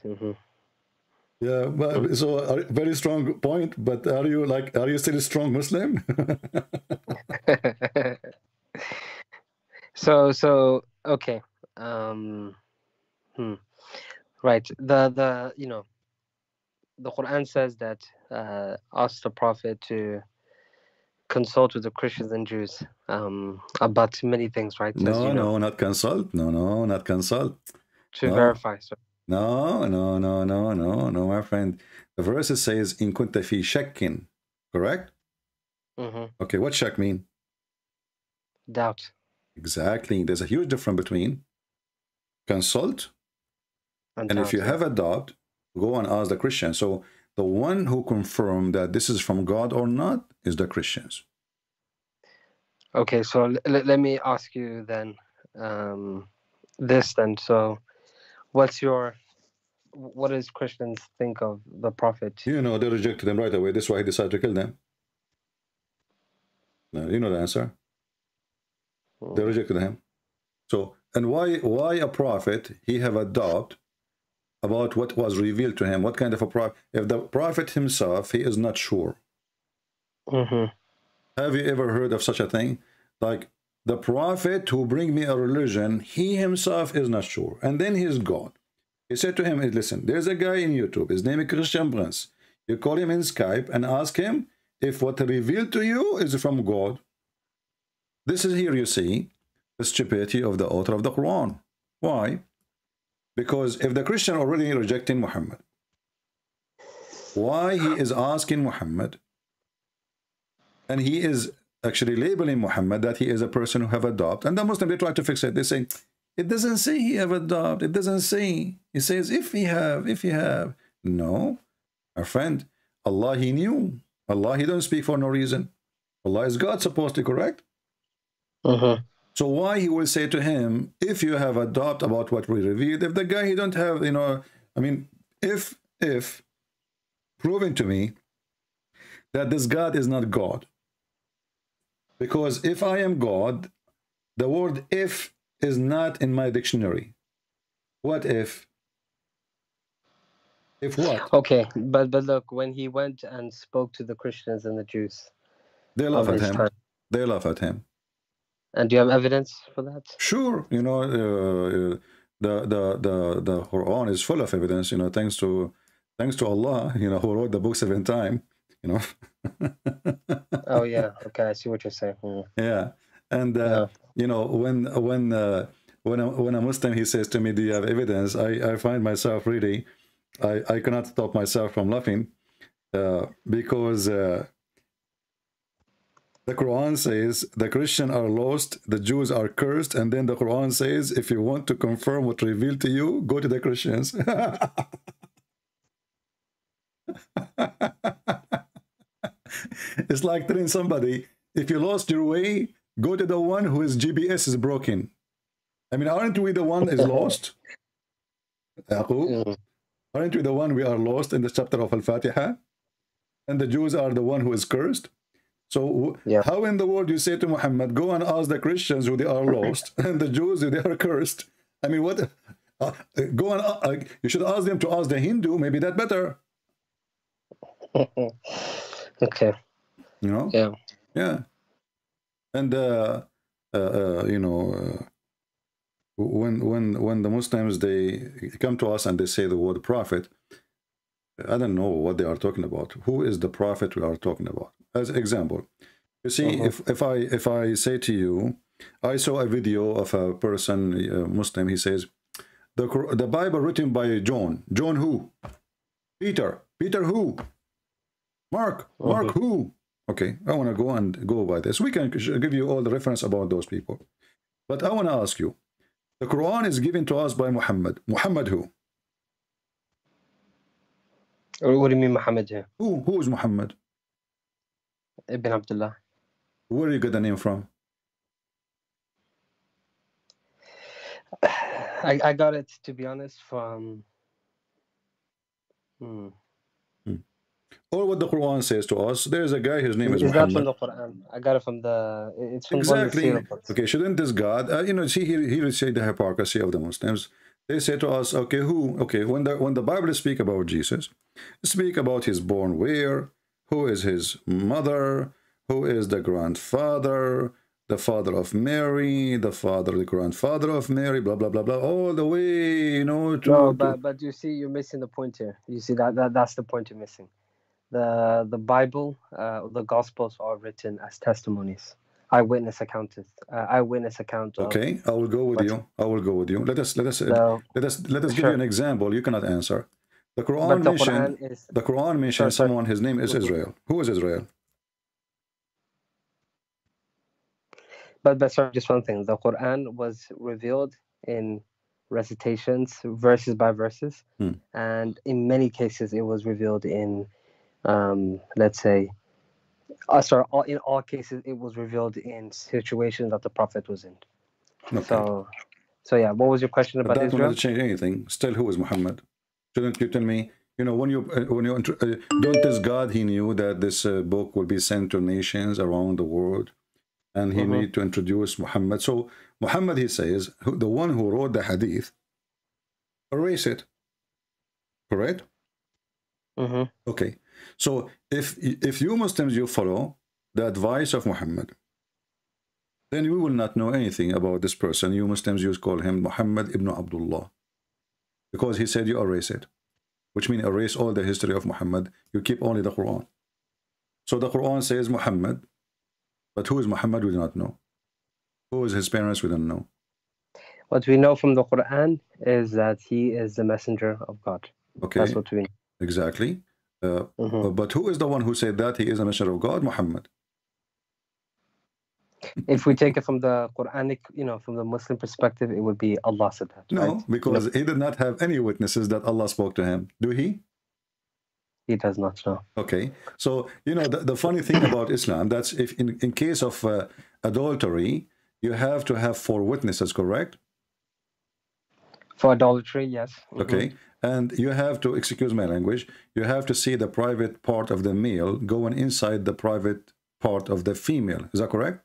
Yeah, but so very strong point. But are you still a strong Muslim? So okay. Right. The you know, the Quran says that ask the Prophet to consult with the Christians and Jews about many things, right? No, no, not consult. No, not consult. To verify. So. No, my friend. The verse says, "In kunta fi shakkin," correct? Okay, what shak mean? Doubt. Exactly. There's a huge difference between consult and if you have a doubt, go and ask the Christian. So the one who confirmed that this is from God or not is the Christians. Okay, so let me ask you then this then. So what does Christians think of the Prophet? You know, they rejected him right away. That's why he decided to kill them. No, you know the answer. They rejected him. So, and why a prophet, he have a doubt about what was revealed to him? What kind of a prophet? If the prophet himself, he is not sure. Have you ever heard of such a thing? Like, the prophet who bring me a religion, he himself is not sure. And then he is God. He said to him, listen, there's a guy in YouTube. His name is Christian Prince. You call him in Skype and ask him if what revealed to you is from God. This is here you see the stupidity of the author of the Quran. Why? Because if the Christian already rejecting Muhammad, why he is asking Muhammad, and he is actually labeling Muhammad that he is a person who have adopted, and the Muslim, they try to fix it. They say, it doesn't say he have adopted. It doesn't say. It says if he have. No, our friend, Allah, he knew. Allah, he don't speak for no reason. Allah is God, supposed to, correct? So why he will say to him, if you have a doubt about what we revealed, if the guy he don't have, you know, I mean, if proven to me that this God is not God, because if I am God, the word if is not in my dictionary. What if? If what? Okay, but look, when he went and spoke to the Christians and the Jews, they laugh at him. They laugh at him. And do you have evidence for that? Sure, you know, the Quran is full of evidence. You know, thanks to Allah, you know, who wrote the book 7 times. You know. Oh yeah, okay, I see what you're saying. Yeah, and you know, when a Muslim he says to me, "Do you have evidence?" I find myself really, I cannot stop myself from laughing, because. The Quran says the Christians are lost, the Jews are cursed, and then the Quran says, if you want to confirm what revealed to you, go to the Christians. It's like telling somebody, if you lost your way, go to the one whose GPS is broken. I mean, aren't we the one is lost? Aren't we the one we are lost in the chapter of Al-Fatiha? And the Jews are the one who is cursed? So how in the world you say to Muhammad, go and ask the Christians who they are lost and the Jews who they are cursed? I mean, what? Go and you should ask them to ask the Hindu. Maybe that better. Okay. You know? Yeah. Yeah. And you know, when the Muslims, they come to us and they say the word prophet, I don't know what they are talking about. Who is the prophet we are talking about? As example, you see, if I say to you, I saw a video of a person, Muslim, he says, the Bible written by John. John who? Peter. Peter who? Mark. Mark who? Okay, I want to go by this. We can give you all the reference about those people. But I want to ask you, the Quran is given to us by Muhammad. Muhammad who? What do you mean Muhammad here? Who is Muhammad? Ibn Abdullah. Where do you get the name from? I got it, to be honest, from... Or what the Quran says to us, there's a guy, his name is Muhammad. Muhammad. It's not from the Quran. I got it from the... It's from exactly. One of the okay, shouldn't this God, you know, see here you say the hypocrisy of the Muslims. They say to us, okay, who? Okay, when the Bible speak about Jesus, speak about his born where, who is his mother, who is the grandfather, the father of Mary, the grandfather of Mary, blah blah blah blah, all the way, you know. But you see, you're missing the point here. You see that's the point you're missing. The Bible, the Gospels are written as testimonies, eyewitness account. Okay, I will go with you. I will go with you. Let us give you an example. You cannot answer. The Quran mentions someone. His name is Israel. Who is Israel? But sorry, just one thing. The Quran was revealed in recitations, verses by verses, and in many cases it was revealed in, let's say, in all cases it was revealed in situations that the Prophet was in. Okay. So yeah, what was your question about Israel? That will not change anything. Still, who is Muhammad? Shouldn't you tell me? You know, when you don't this God, he knew that this book will be sent to nations around the world, and he needed to introduce Muhammad. So Muhammad, he says, the one who wrote the hadith, erase it. Correct? Okay. So if you Muslims, you follow the advice of Muhammad, then you will not know anything about this person. You Muslims, you call him Muhammad ibn Abdullah, because he said you erase it, which means erase all the history of Muhammad. You keep only the Quran. So the Quran says Muhammad, but who is Muhammad we do not know. Who is his parents we don't know. What we know from the Quran is that he is the messenger of God. Okay, that's what we know. Exactly. But who is the one who said that he is a messenger of God? Muhammad. If we take it from the Quranic, from the Muslim perspective, it would be Allah said that. No, right? Because he did not have any witnesses that Allah spoke to him. Do he? He does not know. Okay. So, the funny thing about Islam, that's if in case of adultery, you have to have 4 witnesses, correct? For adultery, yes. Okay. And you have to, excuse my language, you have to see the private part of the male going inside the private part of the female. Is that correct?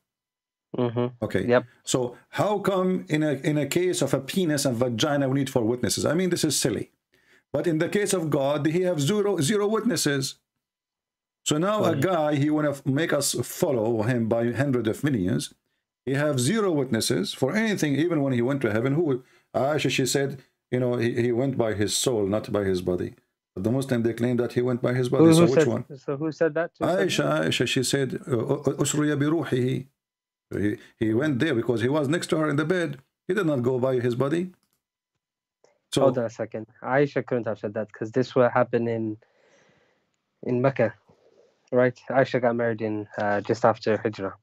Okay. Yep. So how come in a case of a penis and vagina we need 4 witnesses? I mean, this is silly. But in the case of God, he have zero witnesses. So now a guy, he want to make us follow him by hundreds of millions. He have 0 witnesses for anything, even when he went to heaven. Aisha, she said, he went by his soul, not by his body. But the Muslim, they claim that he went by his body. So which one? So who said that? Aisha, she said, Usriya bi ruhihi. He went there because he was next to her in the bed. He did not go by his body. So, hold on a second. Aisha couldn't have said that because this will happen in Mecca, right? Aisha got married in just after Hijrah.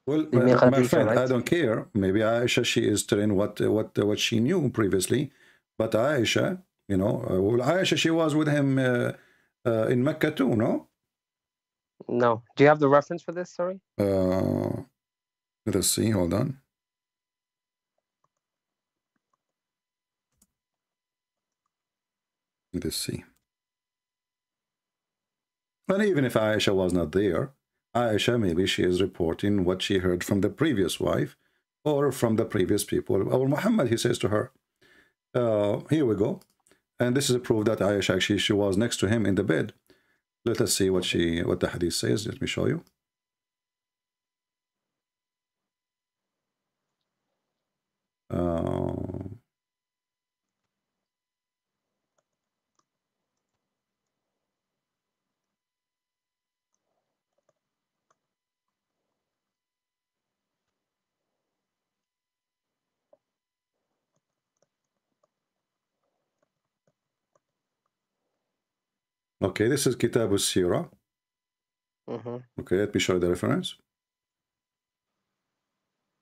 Well, my friend, right? I don't care. Maybe Aisha, she is telling what she knew previously. But Aisha, Aisha, she was with him in Mecca too, no? No. Do you have the reference for this? Sorry. Let us see. Hold on. Let us see. And even if Aisha was not there, Aisha, maybe she is reporting what she heard from the previous wife or from the previous people. Or Muhammad, he says to her, here we go. And this is a proof that Aisha, actually, she was next to him in the bed. Let us see what the hadith says. Let me show you. Okay, this is Kitab al-Sirah. Okay, let me show you the reference.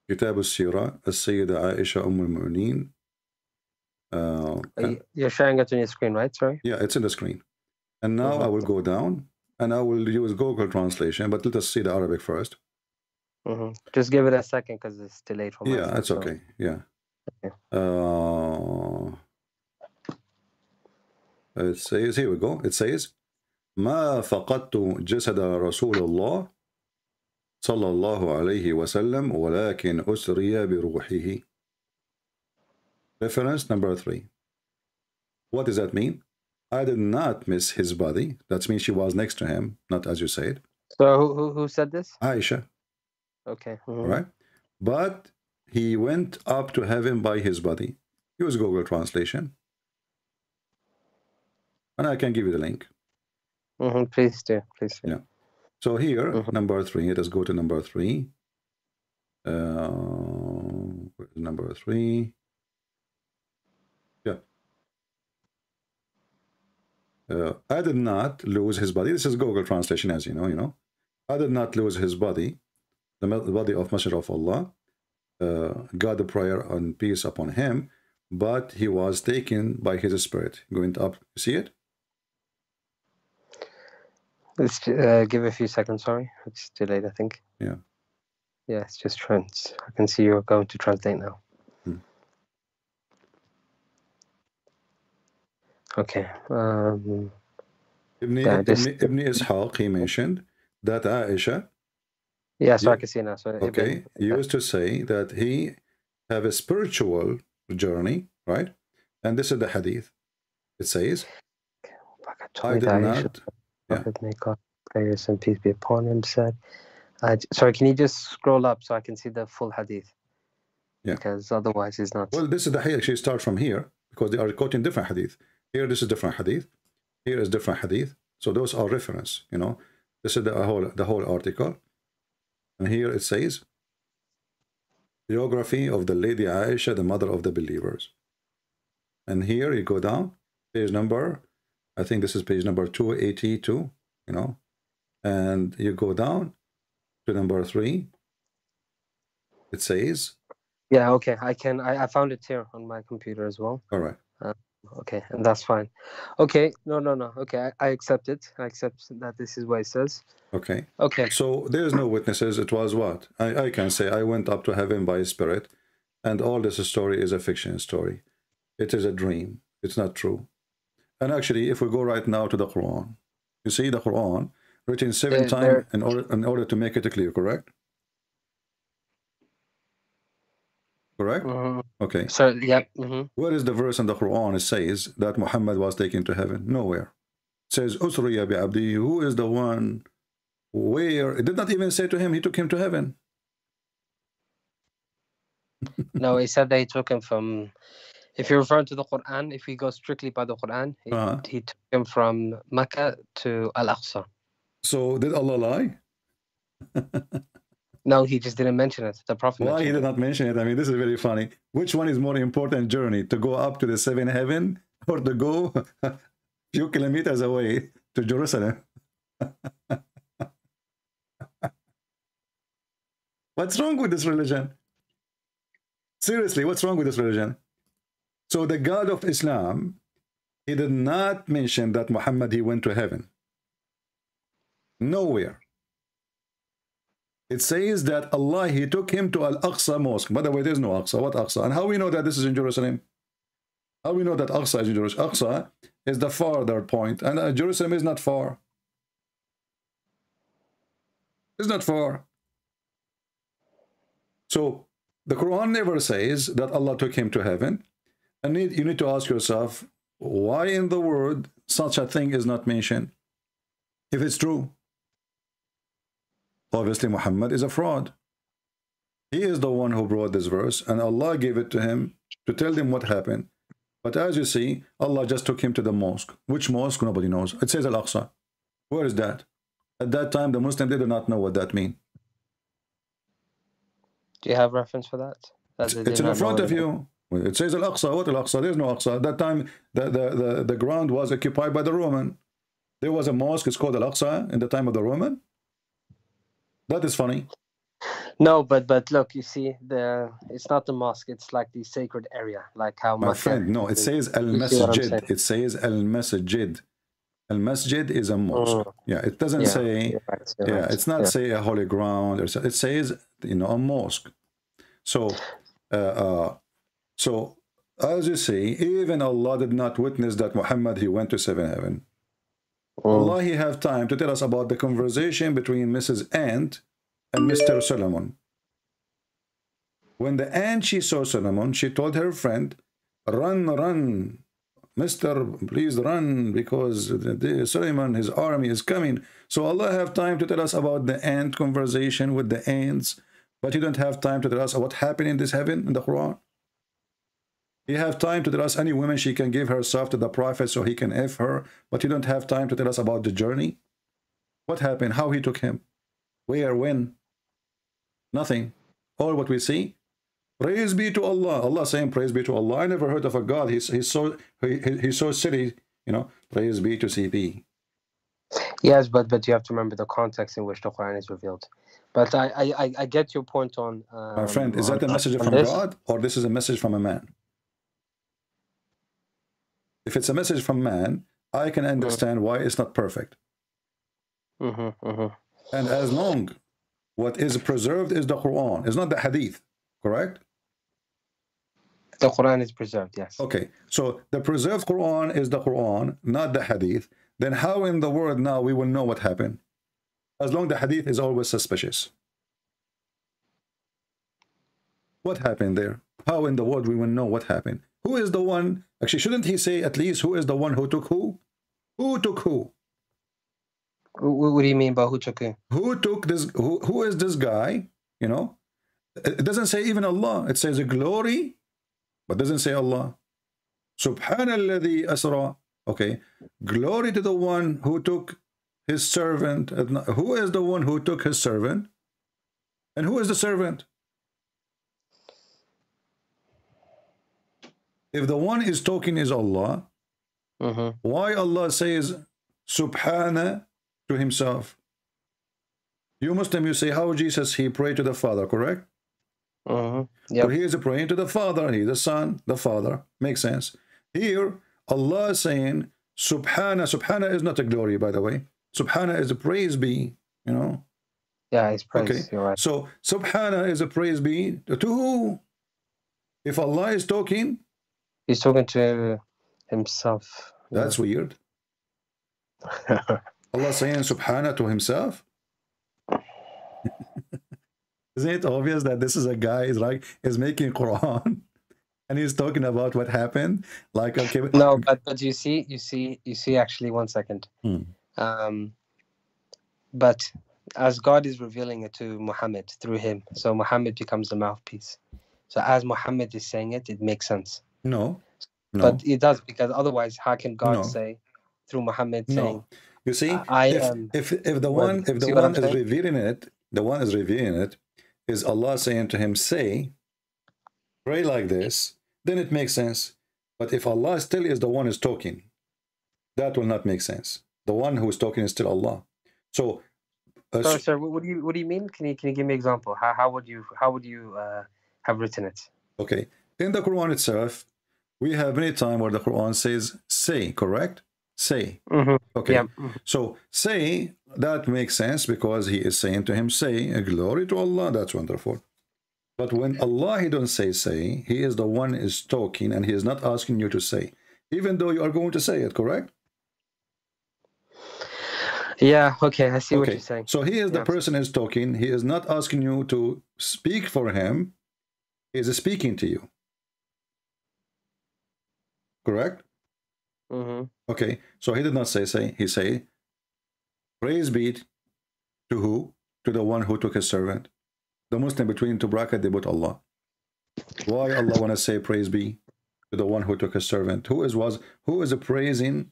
Kitab al-Sirah, As-Sayyida Aisha al-Mu'mineen. You're sharing it on your screen, right? Sorry. Yeah, it's in the screen. And now I will go down and I will use Google translation, but let us see the Arabic first. Just give it a second because it's delayed from Yeah, that's okay. Yeah. Okay. It says, here we go. It says, ما فقدت جسد رسول الله صلى الله عليه وسلم ولكن أسري بروحه. Reference number 3. What does that mean? I did not miss his body. That means she was next to him, not as you said. So who said this? Aisha. Okay. Right? But he went up to heaven by his body. Use Google translation. And I can give you the link. Please do. Please do. Yeah. So here, number 3. Let us go to number 3. Number 3. Yeah. I did not lose his body. This is Google translation, as you know. I did not lose his body, the body of Messenger of Allah. God the prayer and peace upon him, but he was taken by his spirit, going up. You see it? Let's give a few seconds. Sorry, it's delayed, I think. Yeah. Yeah, it's just trends. I can see you're going to translate now. Okay. Ibn Ishaq, he mentioned that Aisha. Yeah, so I can see now. So okay, he used to say that he have a spiritual journey, right? And this is the hadith. It says, I did not. May God prayers and peace be upon him said. Sorry, can you just scroll up so I can see the full hadith? Yeah. Because otherwise it's not. Well, this is the hadith. Actually, start from here because they are quoting different hadith. Here, this is different hadith. Here is different hadith. So those are reference. This is the whole article. And here it says, biography of the Lady Aisha, the mother of the believers. And here you go down, page number, I think this is page number 282, and you go down to number 3. It says. Yeah, okay. I found it here on my computer as well. All right. Okay, and that's fine. Okay, no. Okay, I accept it. I accept that this is what it says. Okay. Okay. So there's no witnesses. It was what? I can say I went up to heaven by spirit, and all this story is a fiction story. It is a dream. It's not true. And actually, if we go right now to the Quran, you see the Quran written 7 times in order to make it clear, correct? Correct? Okay. So, yeah. Where is the verse in the Quran it says that Muhammad was taken to heaven? Nowhere. It says, Usriya bi abdi. Who is the one? Where? It did not even say to him, he took him to heaven. No, he said that he took him from, if you're referring to the Quran, if we go strictly by the Quran, he took him from Mecca to Al-Aqsa. So did Allah lie? No, he just didn't mention it. The Prophet Why he did not mention it? I mean, this is very funny. Which one is more important journey? To go up to the 7th heaven or to go a few kilometers away to Jerusalem? What's wrong with this religion? Seriously, what's wrong with this religion? So the God of Islam, he did not mention that Muhammad, he went to heaven. Nowhere. It says that Allah, he took him to Al-Aqsa Mosque. By the way, there's no Aqsa. What Aqsa? And how we know that this is in Jerusalem? How we know that Aqsa is in Jerusalem? Aqsa is the farther point, and Jerusalem is not far. It's not far. So the Quran never says that Allah took him to heaven. And you need to ask yourself, why in the world such a thing is not mentioned? If it's true. Obviously, Muhammad is a fraud. He is the one who brought this verse, and Allah gave it to him to tell them what happened. But as you see, Allah just took him to the mosque. Which mosque? Nobody knows. It says Al-Aqsa. Where is that? At that time, the Muslims did not know what that means. Do you have reference for that? It's in the front of you. It says Al-Aqsa. What Al-Aqsa? There's no Aqsa. At that time, the ground was occupied by the Roman. There was a mosque, it's called Al-Aqsa in the time of the Roman. That is funny. No, but look, you see, it's not the mosque. It's like the sacred area, like how My friend, no, it says Al-Masjid. It says Al-Masjid. Al-Masjid is a mosque. Yeah, it doesn't say. Right. It's not say a holy ground or so. It says, you know, a mosque. So, so as you see, even Allah did not witness that Muhammad he went to 7th heaven. Allah he have time to tell us about the conversation between Mrs. Ant and Mr. Solomon. When the ant she saw Solomon, she told her friend, "Run, run, Mister, please run, because Solomon, his army is coming." So Allah have time to tell us about the ant conversation with the ants, but He don't have time to tell us what happened in this heaven in the Quran. He have time to tell us any woman she can give herself to the prophet so he can F her, but He don't have time to tell us about the journey. What happened? How He took him? Where? When? Nothing. All what we see. Praise be to Allah. Allah saying praise be to Allah. I never heard of a God. He's so silly, you know. Praise be to CP. Yes, but you have to remember the context in which the Quran is revealed. But I get your point on. My friend, is that a message from God or this is a message from a man? If it's a message from man, I can understand why it's not perfect. And as long what is preserved is the Quran, it's not the Hadith, correct? The Quran is preserved, yes. Okay, so the preserved Quran is the Quran, not the Hadith. Then how in the world now we will know what happened? As long the Hadith is always suspicious. What happened there? How in the world we will know what happened? Who is the one? Actually, shouldn't he say at least who is the one who took who? Who took who? What do you mean by who took who? Who took this? Who is this guy? You know, it doesn't say even Allah. It says a glory, but doesn't say Allah. Subhanalladhi asra. Okay, glory to the one who took his servant. Who is the one who took his servant? And who is the servant? If the one is talking is Allah, why Allah says Subhana to himself? You Muslim, you say how Jesus he prayed to the Father, correct? Yep. So he is praying to the Father, he the Son, the Father. Makes sense. Here Allah is saying Subhana. Subhana is not a glory, by the way. Subhana is a praise be, you know. Yeah, it's praise. Okay. You're right. So Subhana is a praise be to who? If Allah is talking, He's talking to himself. That's weird. Allah saying Subhana to himself. Isn't it obvious that this is a guy is making Quran and he's talking about what happened? Like, okay, no, but you see actually 1 second. But as God is revealing it to Muhammad through him, so Muhammad becomes the mouthpiece. So as Muhammad is saying it, it makes sense. No. But it does, because otherwise how can God say through Muhammad saying, you see, if the one is revealing it, the one is revealing it is Allah saying to him, say, pray like this, then it makes sense. But if Allah still is the one who's talking, that will not make sense. The one who is talking is still Allah. So sir, what do you mean? Can you give me an example? How would you have written it? Okay. In the Quran itself, we have many times where the Quran says say, correct? Say. Okay. Yeah. So say, that makes sense because he is saying to him, say, glory to Allah. That's wonderful. But when Allah, he don't say, he is the one is talking and he is not asking you to say, even though you are going to say it, correct? Yeah, okay, I see what you're saying. So he is the person is talking. He is not asking you to speak for him. He is speaking to you. Correct? Okay, so he did not say, he say, praise be to who? To the one who took his servant. The Muslim between two brackets, they put Allah. Why Allah want to say praise be to the one who took his servant? Who is praising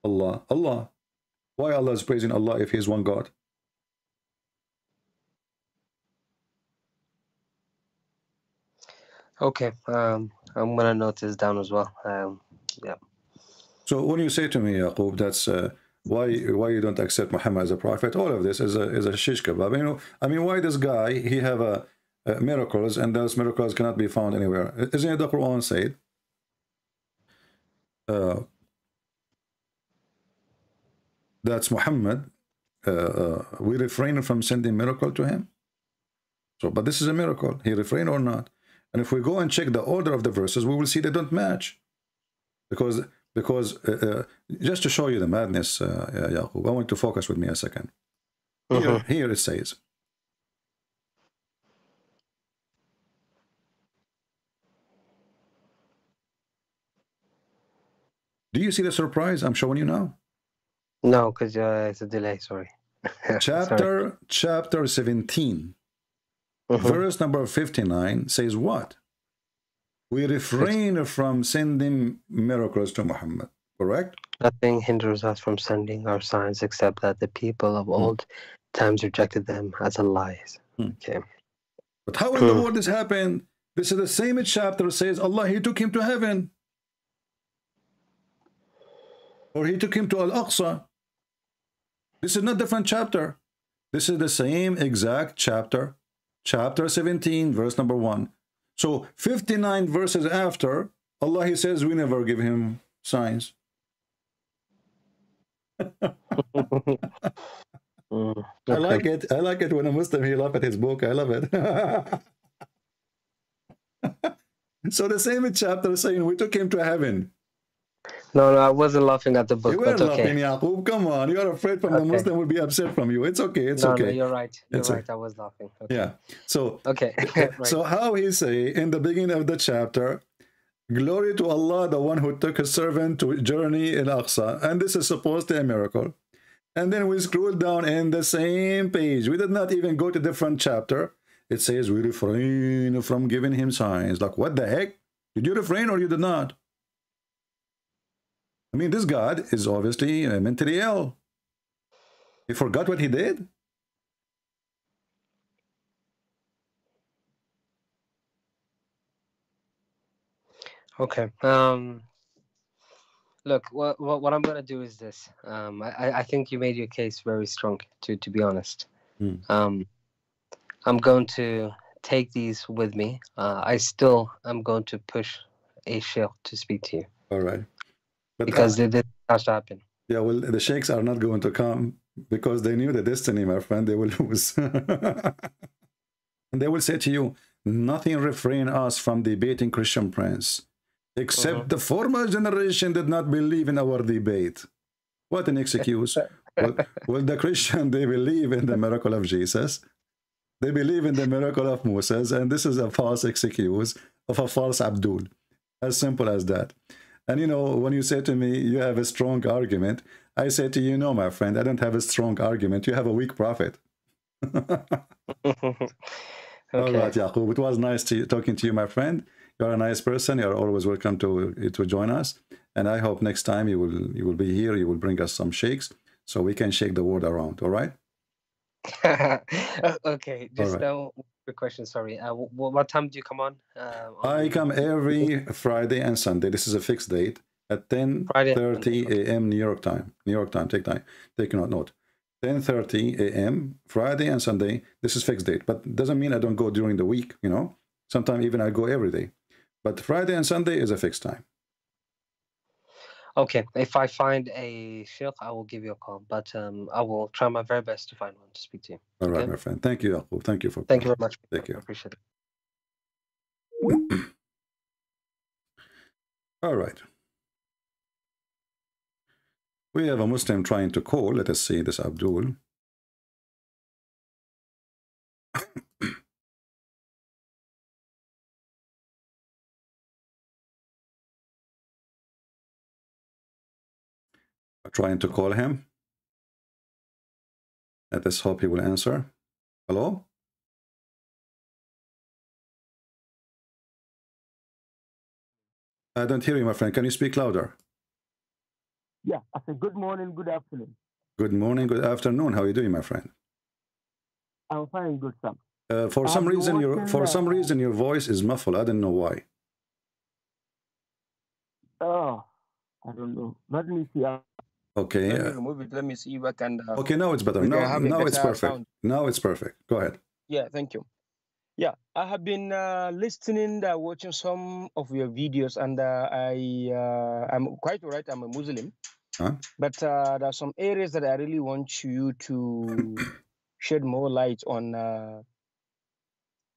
Allah? Allah. Why Allah is praising Allah if he is one God? Okay, I'm gonna note this down as well. Yeah. So when you say to me, Yaqub, that's why you don't accept Muhammad as a prophet, all of this is a shish kebab. You know, I mean, why this guy, he have miracles, and those miracles cannot be found anywhere? Isn't it the Quran said? That's Muhammad. We refrain from sending miracle to him. So, but this is a miracle. He refrained or not? And if we go and check the order of the verses, we will see they don't match. Because just to show you the madness, Yaqub, I want to focus with me a second. Here it says, do you see the surprise I'm showing you now? No, because it's a delay, sorry. Chapter 17, verse number 59 says what? We refrain from sending miracles to Muhammad, correct? Nothing hinders us from sending our signs except that the people of old times rejected them as lies. Okay. But how in the world this happened? This is the same chapter says Allah, he took him to heaven. Or he took him to Al-Aqsa. This is not different chapter. This is the same exact chapter. Chapter 17, verse number 1. So 59 verses after, Allah, he says, we never give him signs. I like it. I like it when a Muslim, he loves at his book. I love it. So the same chapter saying we took him to heaven. No, I wasn't laughing at the book. You were laughing, Yaqub. Come on. You're afraid from the Muslim will be upset from you. It's okay. It's okay. No, you're right. You're it's right. Okay. I was laughing. Okay. Yeah. So, okay. Right. So how he say in the beginning of the chapter, glory to Allah, the one who took his servant to journey in Aqsa. And this is supposed to be a miracle. And then we scroll down in the same page. We did not even go to different chapter. It says we refrain from giving him signs. Like, what the heck? Did you refrain or you did not? I mean, this God is obviously mentally ill. He forgot what he did. Okay. Look, what I'm gonna do is this. I think you made your case very strong. To be honest, I'm going to take these with me. I'm going to push a sheikh to speak to you. All right. But because this has to happen. Yeah, well, the sheikhs are not going to come because they knew the destiny, my friend. They will lose. And they will say to you, nothing refrain us from debating Christian prince, except the former generation did not believe in our debate. What an excuse. Well, the Christian, they believe in the miracle of Jesus. They believe in the miracle of Moses, and this is a false excuse of a false Abdul. As simple as that. And you know, when you say to me, you have a strong argument, I say to you, no, my friend, I don't have a strong argument. You have a weak prophet. Okay. All right, Yaqub, it was nice talking to you, my friend. You're a nice person. You're always welcome to join us. And I hope next time you will be here. You will bring us some shakes so we can shake the world around. All right? Okay. Just a question. Sorry. What time do you come on? I come every Friday and Sunday. This is a fixed date at 10:30 a.m. New York time. New York time. Take note. 10:30 a.m. Friday and Sunday. This is fixed date, but it doesn't mean I don't go during the week. You know, sometimes even I go every day. But Friday and Sunday is a fixed time. Okay. If I find a sheikh, I will give you a call. But I will try my very best to find one to speak to you. All right, my friend. Thank you, Yaqub. Thank you Thank you very much. Thank you. I appreciate it. All right. We have a Muslim trying to call. Let us see this Abdul. Trying to call him. Let us hope he will answer. Hello? I don't hear you, my friend. Can you speak louder? Yeah, I said good morning, good afternoon. Good morning, good afternoon. How are you doing, my friend? I'm fine, good sir. For some reason, your voice is muffled. I don't know why. Oh, I don't know. Let me see. Okay. Let me remove it. Let me see if I can. Okay, now it's better. We can Now, have a now it's better perfect. sound. Now it's perfect. Go ahead. Yeah, thank you. Yeah, I have been listening, watching some of your videos, and I'm quite right. I'm a Muslim, Huh? but there are some areas that I really want you to shed more light on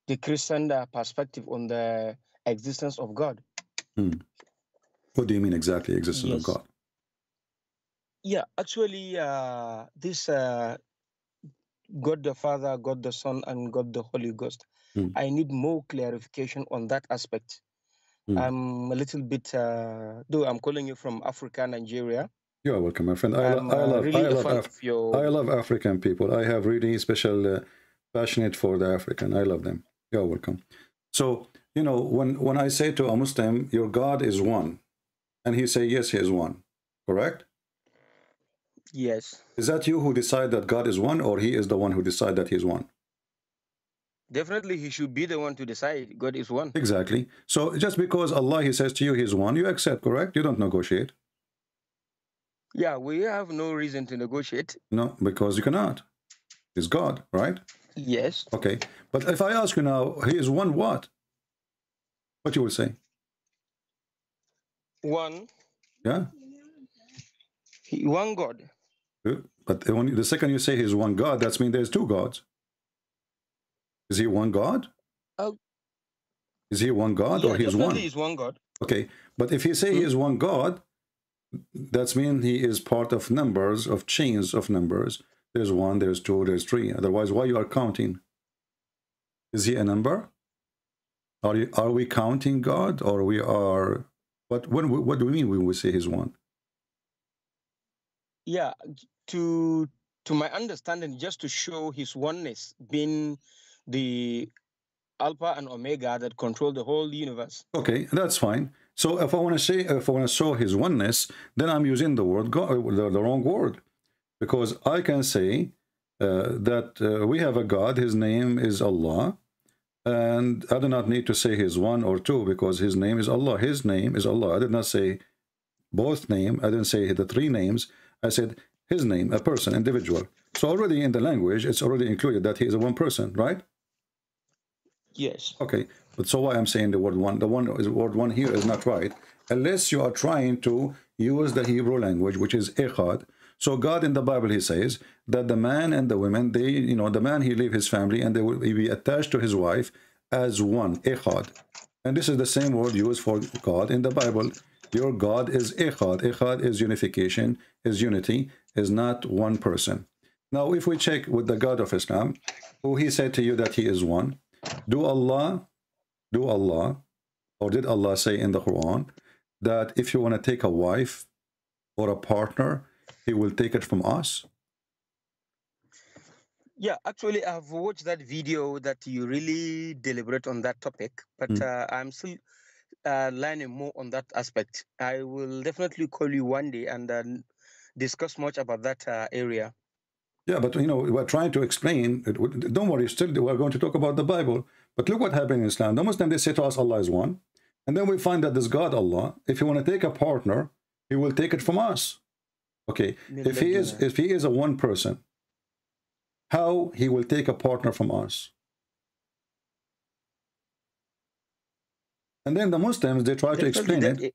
the Christian perspective on the existence of God. What do you mean exactly, existence of Yes. God? Yeah, actually, this God the Father, God the Son, and God the Holy Ghost. I need more clarification on that aspect. I'm a little bit, though I'm calling you from Africa, Nigeria. You are welcome, my friend. I love African people. I have really special passionate for the African. I love them. You are welcome. So, you know, when I say to a Muslim, your God is one, and he say, yes, he is one, correct? Yes. Is that you who decide that God is one, or he is the one who decide that he is one? Definitely, he should be the one to decide God is one. Exactly. So just because Allah, he says to you, he's one, you accept, correct? You don't negotiate. Yeah, we have no reason to negotiate. No, because you cannot. He's God, right? Yes. Okay. But if I ask you now, he is one what? What you will say? One. Yeah? One God. But when the second you say he's one God, that means there's two gods. Is he one God? Is he one God, or he's one? He is one God. Okay. But if you say he is one God, that means he is part of numbers, of chains of numbers. There's one, there's two, there's three. Otherwise, why you are counting? Is he a number? Are we counting God, or we are? What do we mean when we say he's one? Yeah, to my understanding, just to show his oneness, being the Alpha and Omega that control the whole universe. Okay, that's fine. So if I want to show his oneness, then I'm using the word God, the wrong word, because I can say that we have a God. His name is Allah, and I do not need to say he's one or two, because his name is Allah. His name is Allah. I did not say both name. I didn't say the three names. I said his name, a person, individual. So already in the language, it's already included that he is a one person, right? Yes. Okay, but so why I'm saying the word one? The word one here is not right, unless you are trying to use the Hebrew language, which is echad. So God in the Bible, he says that the man and the women, they, you know, the man, he leave his family and they will be attached to his wife as one, echad. And this is the same word used for God in the Bible. Your God is echad. Echad is unification, is unity, is not one person. Now, if we check with the God of Islam, who he said to you that he is one, do Allah, or did Allah say in the Quran that if you want to take a wife or a partner, he will take it from us? Yeah, actually, I've watched that video that you really deliberate on that topic, but I'm still learning more on that aspect. I will definitely call you one day and discuss much about that area. Yeah, but you know, we're trying to explain. Don't worry, still we're going to talk about the Bible. But look what happened in Islam. The Muslims, they say to us, Allah is one. And then we find that this God, Allah, if you want to take a partner, he will take it from us. Okay, if he is a one person, how he will take a partner from us? And then the Muslims, they try to explain it.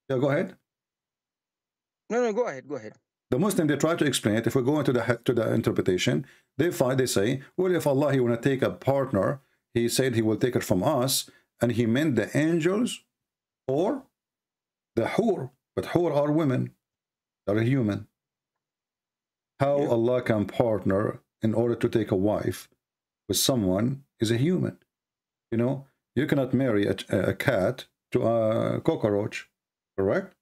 Yeah, go ahead. No, go ahead. Go ahead. The Muslim, they try to explain it. If we go into the interpretation, they say, well, if Allah, he want to take a partner, he said he will take it from us, and he meant the angels or the hur. But hur are women, they're human. How Allah can partner in order to take a wife with someone is a human. You know, you cannot marry a cat to a cockroach, correct?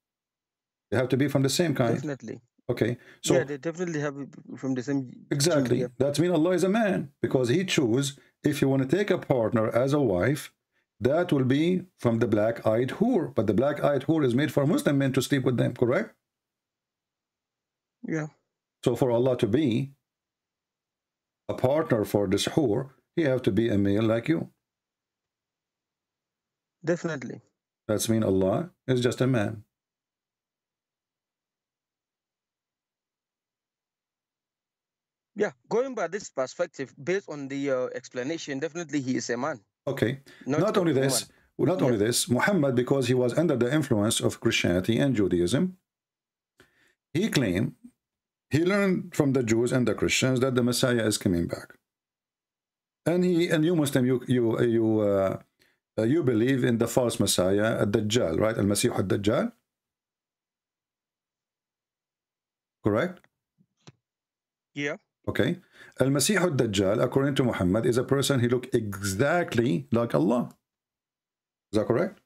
They have to be from the same kind. Definitely. Okay, so yeah, they definitely have from the same. Exactly. Yeah. That means Allah is a man, because he choose, if you want to take a partner as a wife, that will be from the black-eyed hur. But the black-eyed hur is made for Muslim men to sleep with them, correct? Yeah. So for Allah to be a partner for this hur, he have to be a male like you. Definitely. That means Allah is just a man. Yeah, going by this perspective, based on the explanation, definitely he is a man. Okay. Not Not a only woman. this, only this, Muhammad, because he was under the influence of Christianity and Judaism, he claimed, he learned from the Jews and the Christians that the Messiah is coming back. And you Muslim, you believe in the false Messiah, Ad-Dajjal, right? Al-Masih Ad-Dajjal. Correct? Yeah. Okay. Al-Masih Ad-Dajjal, according to Muhammad, is a person who looks exactly like Allah. Is that correct?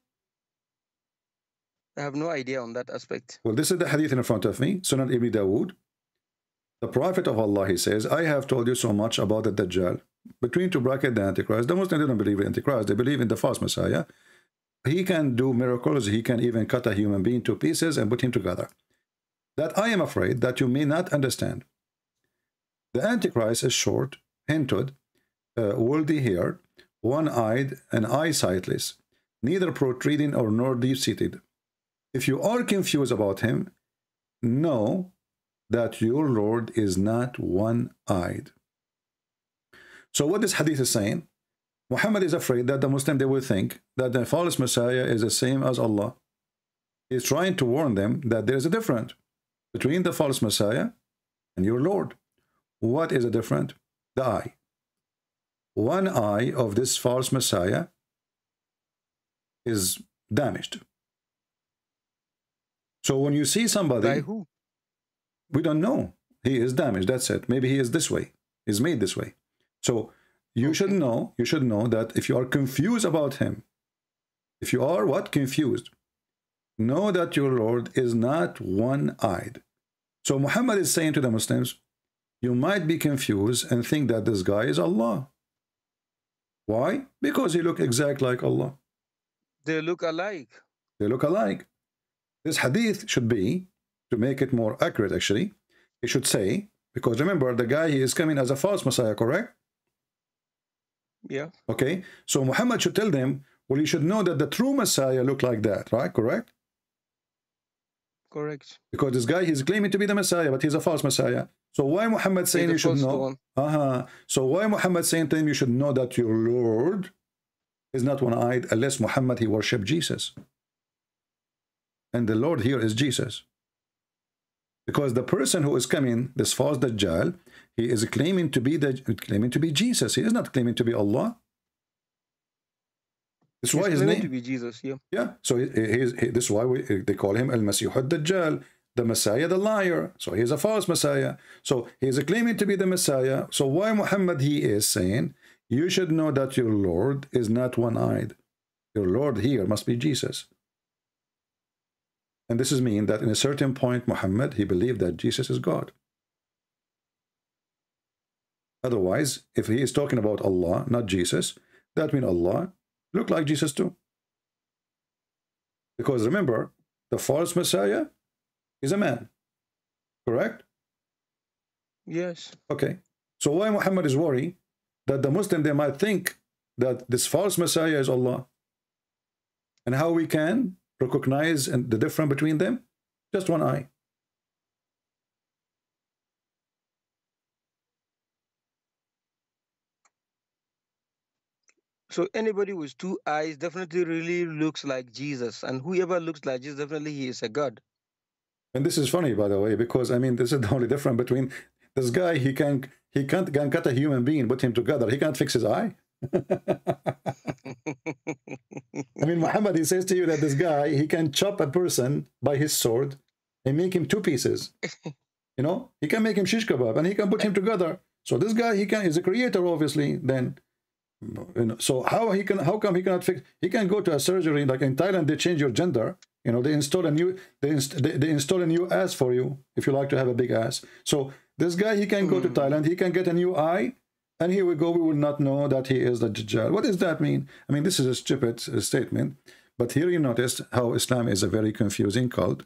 I have no idea on that aspect. Well, this is the hadith in front of me, Sunan Ibn Dawood. The Prophet of Allah, he says, I have told you so much about the Dajjal. Between two brackets, the Antichrist. The Muslims don't believe in Antichrist. They believe in the false Messiah. He can do miracles. He can even cut a human being to pieces and put him together. That I am afraid that you may not understand. The Antichrist is short, hinted, woolly-haired, one-eyed, and eye-sightless, neither protruding nor deep-seated. If you are confused about him, know that your Lord is not one-eyed. So what this hadith is saying, Muhammad is afraid that the Muslim, they will think that the false Messiah is the same as Allah. He's trying to warn them that there is a difference between the false Messiah and your Lord. What is the difference? The eye. One eye of this false Messiah is damaged. So when you see somebody, By who? We don't know. He is damaged. That's it. Maybe he is this way. He's made this way. So you should know. You should know that if you are confused about him, if you are what? Confused, know that your Lord is not one-eyed. So Muhammad is saying to the Muslims, you might be confused and think that this guy is Allah. Why? Because he looks exactly like Allah. They look alike. They look alike. This hadith should be, to make it more accurate actually, it should say, because remember, the guy, he is coming as a false Messiah, correct? Yeah. Okay, so Muhammad should tell them, well, you should know that the true Messiah look like that, right? Correct? Correct. Because this guy, he's claiming to be the Messiah, but he's a false Messiah. So why Muhammad saying you should know? So why Muhammad saying to him you should know that your Lord is not one-eyed, unless Muhammad, he worshipped Jesus. And the Lord here is Jesus. Because the person who is coming, this false Dajjal, he is claiming to be Jesus. He is not claiming to be Allah. That's why his name to be Jesus. Yeah. Yeah. So this is why they call him Al-Masih Ad-Dajjal, the Messiah, the liar. So he is a false Messiah. So he is claiming to be the Messiah. So why Muhammad, he is saying, you should know that your Lord is not one-eyed. Your Lord here must be Jesus. And this is mean that in a certain point, Muhammad, he believed that Jesus is God. Otherwise, if he is talking about Allah, not Jesus, that means Allah look like Jesus too. Because remember, the false Messiah is a man. Correct? Yes. Okay. So why Muhammad is worried that the Muslim, they might think that this false Messiah is Allah? And how we can recognize the difference between them? Just one eye. So anybody with two eyes definitely really looks like Jesus, and whoever looks like Jesus, definitely he is a God. And this is funny, by the way, because I mean, this is the only difference between this guy. He can't cut a human being, put him together. He can't fix his eye. I mean, Muhammad, he says to you that this guy, he can chop a person by his sword and make him two pieces. You know, he can make him shish kebab and he can put him together. So this guy, is a creator, obviously. Then, you know, so how come he cannot fix? He can go to a surgery, like in Thailand, they change your gender. You know, they install a new ass for you if you like to have a big ass. So this guy, he can go to Thailand, he can get a new eye. And here we go, we will not know that he is the Dajjal. What does that mean? I mean, this is a stupid statement. But here you notice how Islam is a very confusing cult.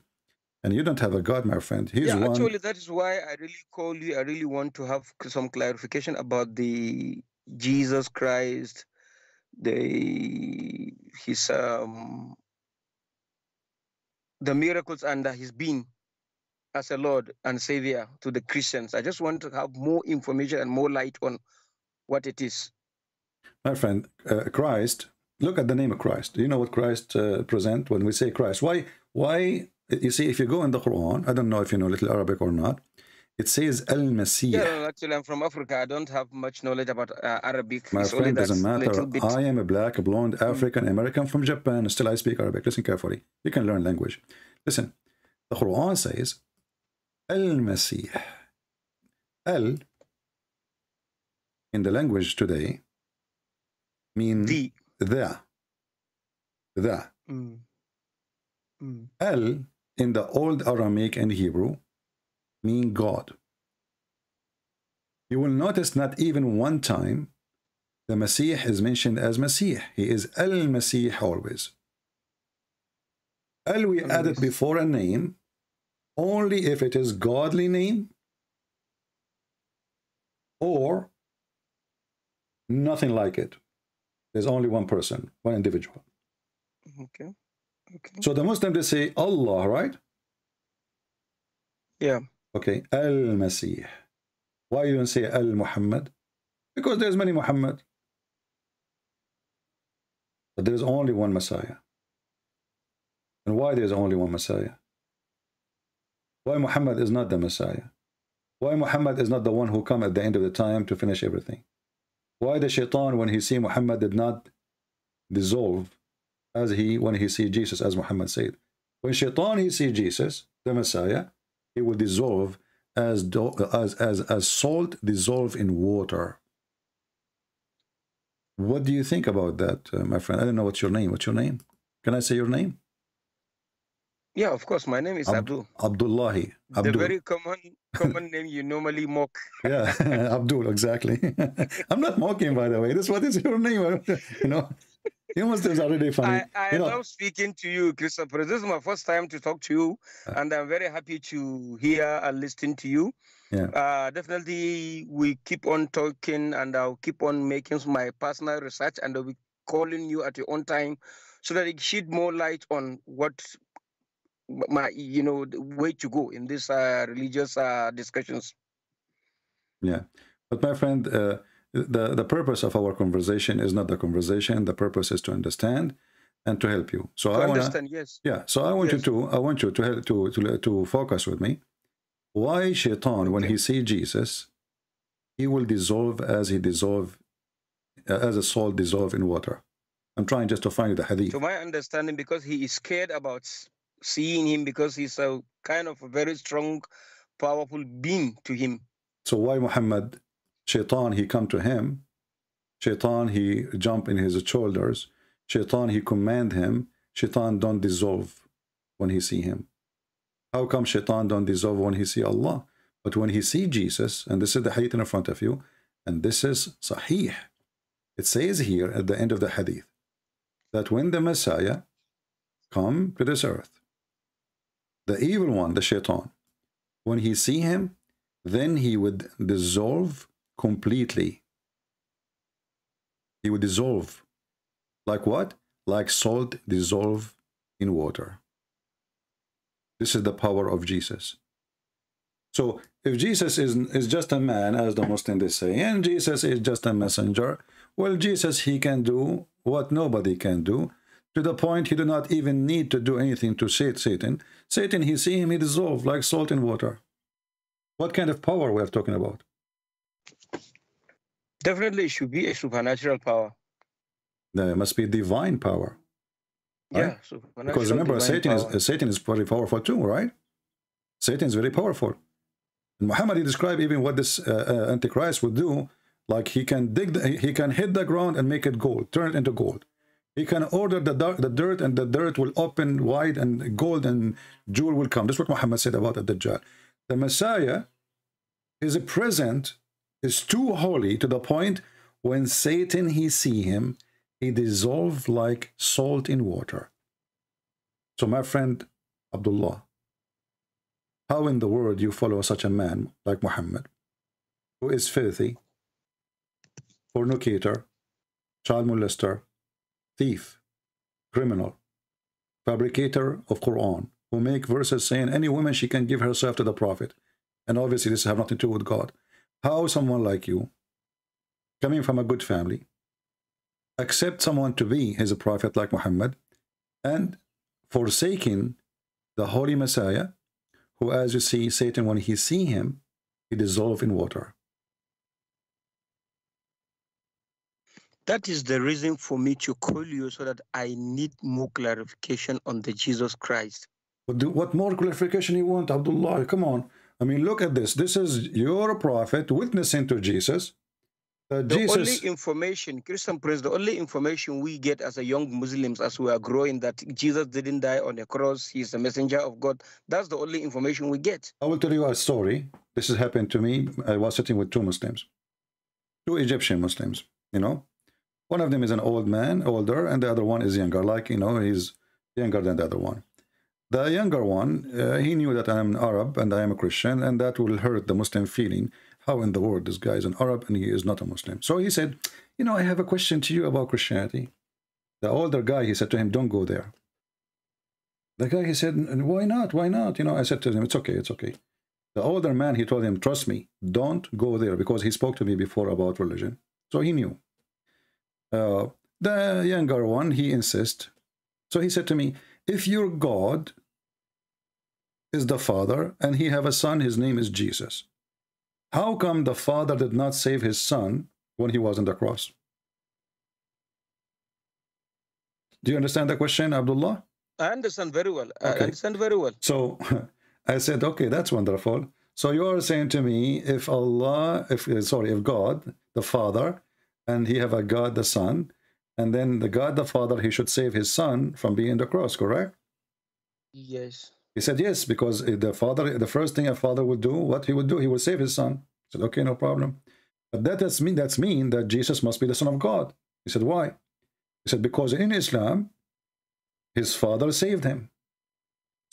And you don't have a God, my friend. He's one. Actually, that is why I really call you. I really want to have some clarification about the Jesus Christ, the miracles and his being. as a Lord and Savior to the Christians. I just want to have more information and more light on what it is. My friend, Christ, look at the name of Christ. Do you know what Christ present when we say Christ? Why, you see, if you go in the Quran, I don't know if you know little Arabic or not, it says Al-Masih. Yeah, actually, I'm from Africa. I don't have much knowledge about Arabic. My it's friend, only doesn't matter. bit. I am a black, blonde, African, American from Japan. Still, I speak Arabic. Listen carefully. You can learn language. Listen, the Quran says Al-Masih. Al, in the language today, mean the. Al, in the old Aramaic and Hebrew, mean God. You will notice not even one time the Masih is mentioned as Masih. He is Al-Masih always. Al we add it before a name only if it is godly name or nothing like it. There's only one person, one individual. Okay. So the Muslims, they say Allah, right? Yeah. Okay, Al-Masih. Why you don't say Al-Muhammad? Because there's many Muhammad. But there's only one Messiah. And why there's only one Messiah? Why Muhammad is not the Messiah? Why Muhammad is not the one who come at the end of the time to finish everything? Why the shaitan, when he see Muhammad, did not dissolve as when he see Jesus, as Muhammad said? When shaitan he see Jesus, the Messiah, he will dissolve as salt dissolve in water. What do you think about that, my friend? I don't know what's your name. What's your name? Can I say your name? Yeah, of course. My name is Abdul. Abdullahi. Abdul. The very common name you normally mock. Yeah, Abdul, exactly. I'm not mocking, by the way. This what is your name? You know, you must have already funny. I love speaking to you, Christopher. This is my first time to talk to you, and I'm very happy to hear and listen to you. Yeah. Definitely, we keep on talking, and I'll keep on making my personal research, and I'll be calling you at your own time, so that it shed more light on what the way to go in these religious discussions. Yeah, but my friend, the purpose of our conversation is not the conversation. The purpose is to understand and to help you. So I understand, yes. Yeah. So I want you to help to focus with me. Why Shaitan, when he see Jesus, he will dissolve as a salt dissolve in water? I'm trying just to find the hadith. To my understanding, because he is scared about seeing him, because he's a kind of a very strong, powerful being to him. So why Muhammad, Shaitan, he come to him, Shaitan, he jump in his shoulders, Shaitan, he command him, Shaitan don't dissolve when he see him. How come Shaitan don't dissolve when he see Allah? But when he see Jesus, and this is the hadith in front of you, and this is Sahih, it says here at the end of the hadith, that when the Messiah come to this earth, the evil one, the Shaitan, when he see him, then he would dissolve completely. He would dissolve. Like what? Like salt dissolve in water. This is the power of Jesus. So if Jesus is just a man, as the Muslims they say, and Jesus is just a messenger, well, Jesus, he can do what nobody can do, to the point he do not even need to do anything to Satan. Satan, he see him, he dissolve like salt in water. What kind of power we are talking about? Definitely, it should be a supernatural power. There must be divine power. Right? Yeah, supernatural. Because remember, Satan is very powerful too, right? Satan is very powerful. And Muhammad, he described even what this Antichrist would do. Like he can he can hit the ground and make it gold, turn it into gold. He can order the dirt, and the dirt will open wide, and gold and jewel will come. This is what Muhammad said about the Dajjal. The Messiah, his present is too holy to the point when Satan, he see him, he dissolve like salt in water. So my friend Abdullah, how in the world you follow such a man like Muhammad, who is filthy, fornicator, child molester, thief, criminal, fabricator of Quran, who make verses saying any woman, she can give herself to the prophet. And obviously this have nothing to do with God. How someone like you, coming from a good family, accept someone to be his prophet like Muhammad, and forsaking the Holy Messiah, who, as you see, Satan, when he see him, he dissolve in water. That is the reason for me to call you, so that I need more clarification on the Jesus Christ. What more clarification you want, Abdullah? Come on. I mean, look at this. This is your prophet witnessing to Jesus. The only information, Christian Prince, the only information we get as a young Muslims as we are growing, that Jesus didn't die on the cross, he's a messenger of God. That's the only information we get. I will tell you a story. This has happened to me. I was sitting with two Muslims, two Egyptian Muslims, you know. One of them is an old man, older, and the other one is younger, like, you know, he's younger than the other one. The younger one, he knew that I am an Arab and I am a Christian, and that will hurt the Muslim feeling. How in the world this guy is an Arab and he is not a Muslim? So he said, you know, I have a question to you about Christianity. The older guy, he said to him, don't go there. The guy, he said, why not? Why not? You know, I said to him, it's okay, it's okay. The older man, he told him, trust me, don't go there, because he spoke to me before about religion. So he knew. The younger one, he insists. So he said to me, if your God is the Father and he have a son, his name is Jesus, how come the Father did not save his son when he was on the cross? Do you understand the question, Abdullah? I understand very well. Okay. I understand very well. So I said, okay, that's wonderful. So you are saying to me, if God, the Father, and he have a God, the Son, and then the God, the Father, he should save his son from being on the cross, correct? Yes. He said, yes, because the father, the first thing a father would do, what he would do, he would save his son. I said, okay, no problem. But that's mean that Jesus must be the Son of God. He said, why? He said, because in Islam, his father saved him.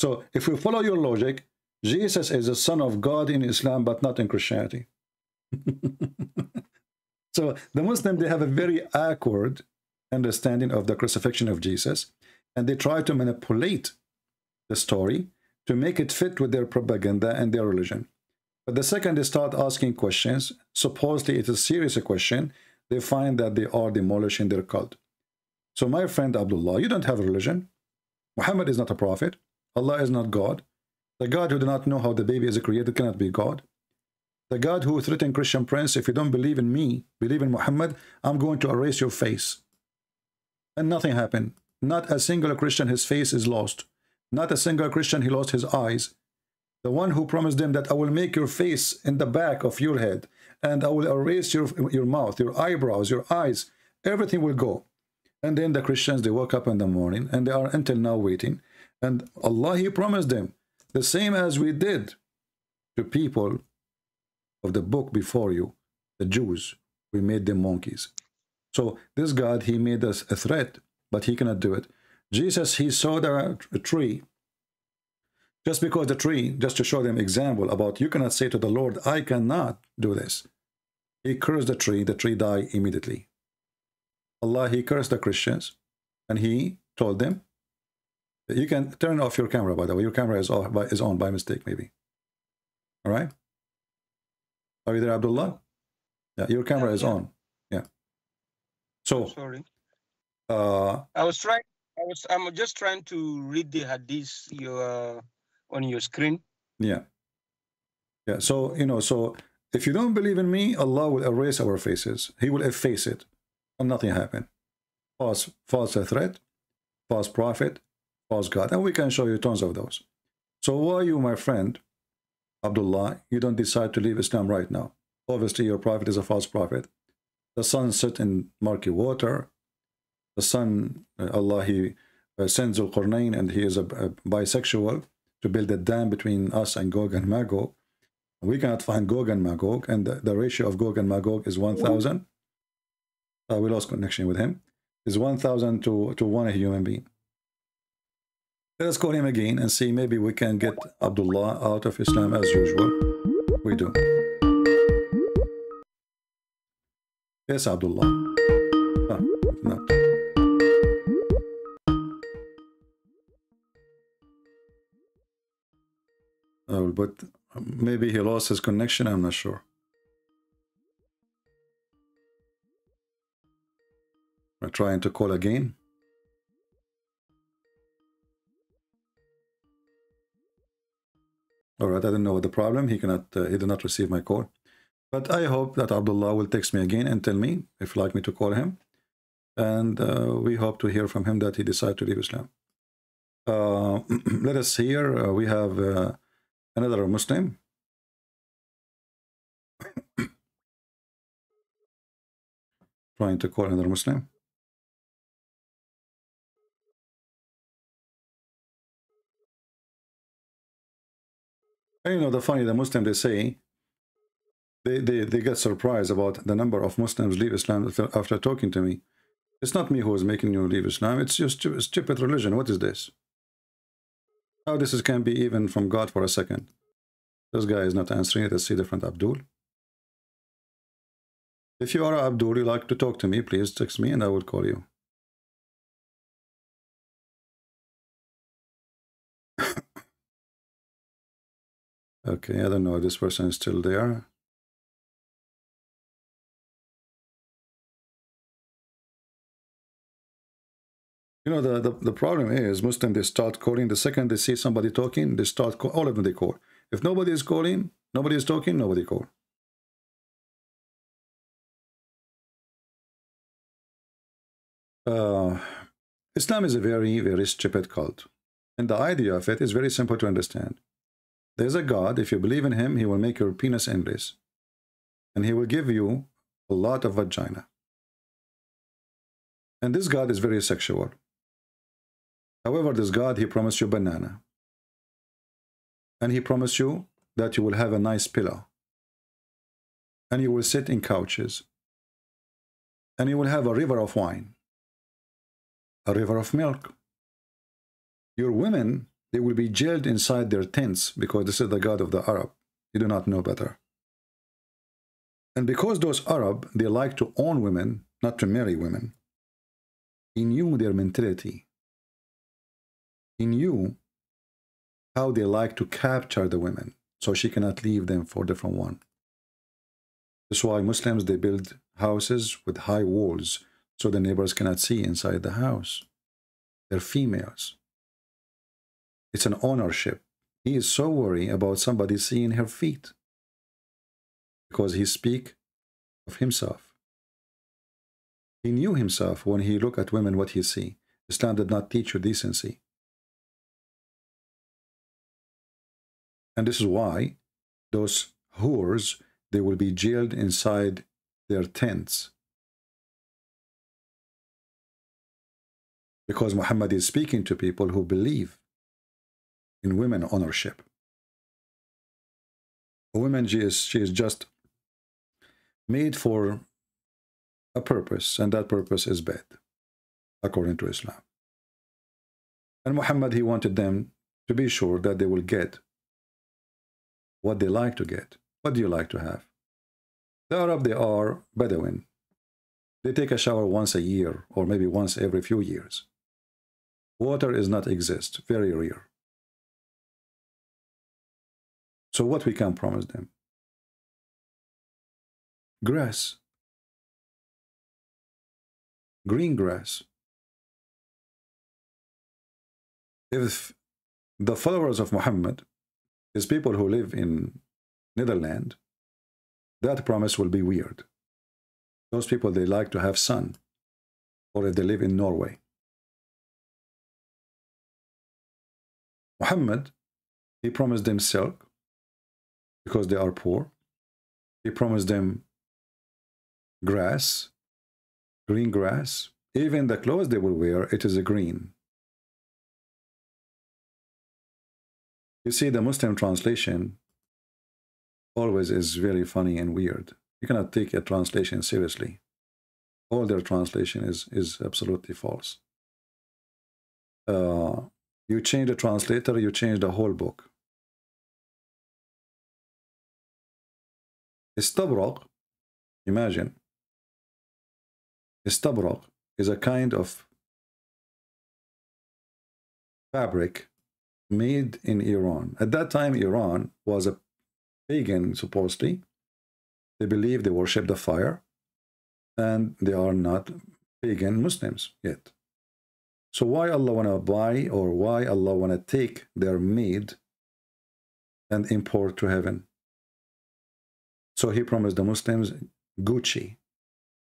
So if we follow your logic, Jesus is the Son of God in Islam, but not in Christianity. So the Muslims, they have a very awkward understanding of the crucifixion of Jesus, and they try to manipulate the story to make it fit with their propaganda and their religion. But the second they start asking questions, supposedly it is a serious question, they find that they are demolishing their cult. So my friend Abdullah, you don't have a religion. Muhammad is not a prophet. Allah is not God. The God who do not know how the baby is created cannot be God. The God who threatened Christian Prince, if you don't believe in me, believe in Muhammad, I'm going to erase your face. And nothing happened. Not a single Christian, his face is lost. Not a single Christian, he lost his eyes. The one who promised them that I will make your face in the back of your head, and I will erase your mouth, your eyebrows, your eyes, everything will go. And then the Christians, they woke up in the morning, and they are until now waiting. And Allah, he promised them, the same as we did to people of the book before you, the Jews, we made them monkeys. So this God, he made us a threat, but he cannot do it. Jesus, he saw the tree. Just because the tree, just to show them example about you cannot say to the Lord, I cannot do this. He cursed the tree died immediately. Allah, he cursed the Christians, and he told them, you can turn off your camera, by the way. Your camera is on by mistake, maybe. All right? Are you there, Abdullah? Yeah, your camera is on. Yeah. So, sorry. I'm just trying to read the hadith on your screen. Yeah. Yeah. So, you know, so if you don't believe in me, Allah will erase our faces. He will efface it, and nothing happened. False threat, false prophet, false God, and we can show you tons of those. So why you, my friend Abdullah, you don't decide to leave Islam right now? Obviously, your prophet is a false prophet. The sun set in murky water. The sun, Allah, he sends Al-Qurnayn, and he is a bisexual to build a dam between us and Gog and Magog. We cannot find Gog and Magog, and the ratio of Gog and Magog is 1,000. We lost connection with him. Is 1,000 to one human being. Let us call him again and see, maybe we can get Abdullah out of Islam as usual. We do. Yes, Abdullah. No. But maybe he lost his connection, I'm not sure. I'm trying to call again. All right, I don't know what the problem. He did not receive my call. But I hope that Abdullah will text me again and tell me if you'd like me to call him. And we hope to hear from him that he decided to leave Islam. Let us hear. We have another Muslim. Trying to call another Muslim. And you know, the Muslim, they say, they get surprised about the number of Muslims leave Islam after talking to me. It's not me who is making you leave Islam. It's just stupid religion. What is this? How this can be even from God for a second? This guy is not answering it. Let's see different Abdul. If you are Abdul, you like to talk to me, please text me and I will call you. Okay, I don't know if this person is still there. You know, the problem is Muslims, they start calling. The second they see somebody talking, they start call. All of them they call. If nobody is calling, nobody is talking, nobody call. Islam is a very, very stupid cult. And the idea of it is very simple to understand. There's a God. If you believe in him, he will make your penis endless. And he will give you a lot of vagina. And this God is very sexual. However, this God, he promised you banana. And he promised you that you will have a nice pillow. And you will sit in couches. And you will have a river of wine. A river of milk. Your women, they will be jailed inside their tents because this is the God of the Arab. You do not know better. And because those Arab, they like to own women, not to marry women, he knew their mentality. He knew how they like to capture the women, so she cannot leave them for a different one. That's why Muslims, they build houses with high walls, so the neighbors cannot see inside the house. They're females. It's an ownership. He is so worried about somebody seeing her feet because he speaks of himself. He knew himself when he looked at women what he see. Islam did not teach you decency. And this is why those whores, they will be jailed inside their tents. Because Muhammad is speaking to people who believe in women ownership. A woman, she is just made for a purpose, and that purpose is bad, according to Islam. And Muhammad, he wanted them to be sure that they will get what they like to get. What do you like to have? The Arab, they are Bedouin. They take a shower once a year, or maybe once every few years. Water is not exist, very rare. So what we can promise them? Grass. Green grass. If the followers of Muhammad is people who live in Netherlands, that promise will be weird. Those people, they like to have sun, or if they live in Norway. Muhammad, he promised them silk because they are poor. He promised them grass, green grass. Even the clothes they will wear, it is a green. You see, the Muslim translation always is very funny and weird. You cannot take a translation seriously. All their translation is absolutely false. You change the translator, you change the whole book. Istabraq, imagine. Istabraq is a kind of fabric made in Iran. At that time, Iran was a pagan, supposedly. They believe they worship the fire, and they are not pagan Muslims yet. So why Allah want to buy, or why Allah want to take their meat and import to heaven? So he promised the Muslims Gucci.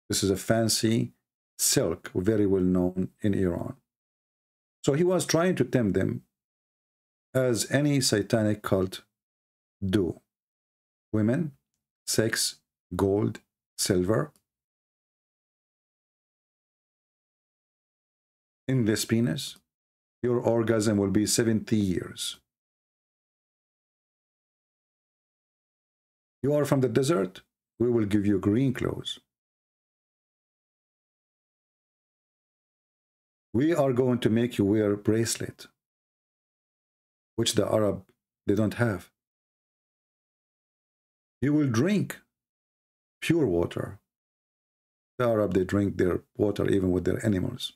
This is a fancy silk, very well known in Iran. So he was trying to tempt them as any satanic cult do. Women, sex, gold, silver, endless penis. Your orgasm will be 70 years. You are from the desert, we will give you green clothes. We are going to make you wear a bracelet, which the Arab, they don't have. You will drink pure water. The Arab, they drink their water even with their animals.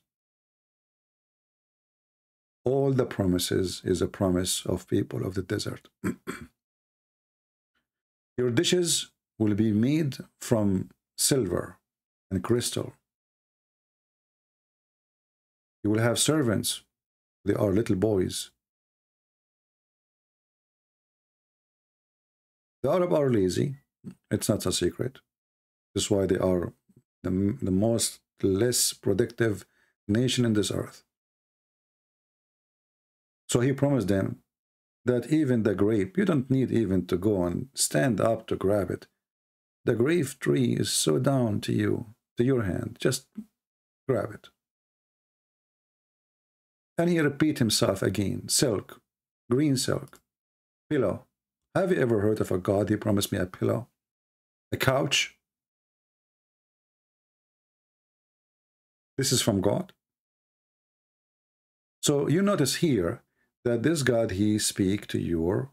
All the promises is a promise of people of the desert. Your dishes will be made from silver and crystal. You will have servants. They are little boys. The Arab are lazy. It's not a secret. That's why they are the most less productive nation in this earth. So he promised them that even the grape, you don't need even to go and stand up to grab it. The grape tree is so down to you, to your hand. Just grab it. And he repeat himself again. Silk, green silk, pillow. Have you ever heard of a God? He promised me a pillow, a couch. This is from God. So you notice here that this God, he speak to your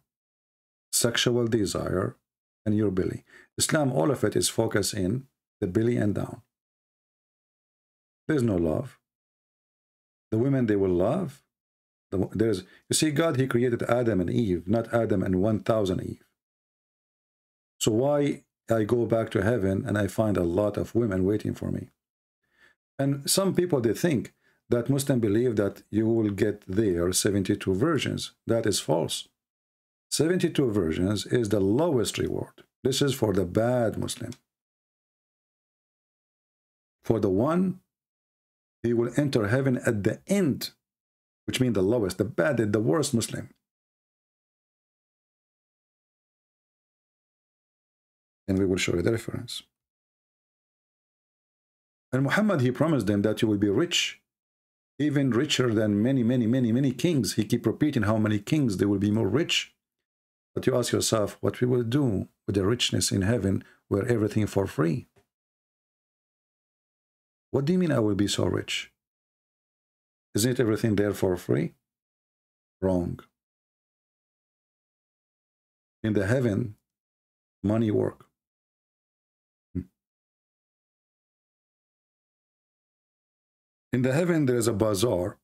sexual desire and your belly. Islam, all of it is focused in the belly and down. There's no love. The women, they will love. You see, God, he created Adam and Eve, not Adam and 1,000 Eve. So why I go back to heaven and I find a lot of women waiting for me? And some people, they think that Muslims believe that you will get there 72 virgins. That is false. 72 virgins is the lowest reward. This is for the bad Muslim. For the one, he will enter heaven at the end, which means the lowest, the bad, the worst Muslim. And we will show you the reference. And Muhammad, he promised them that you will be rich, even richer than many kings. He keep repeating how many kings they will be more rich. But you ask yourself, what we will do with the richness in heaven where everything for free? What do you mean I will be so rich? Isn't everything there for free? Wrong. In the heaven, money work. In the heaven, there is a bazaar.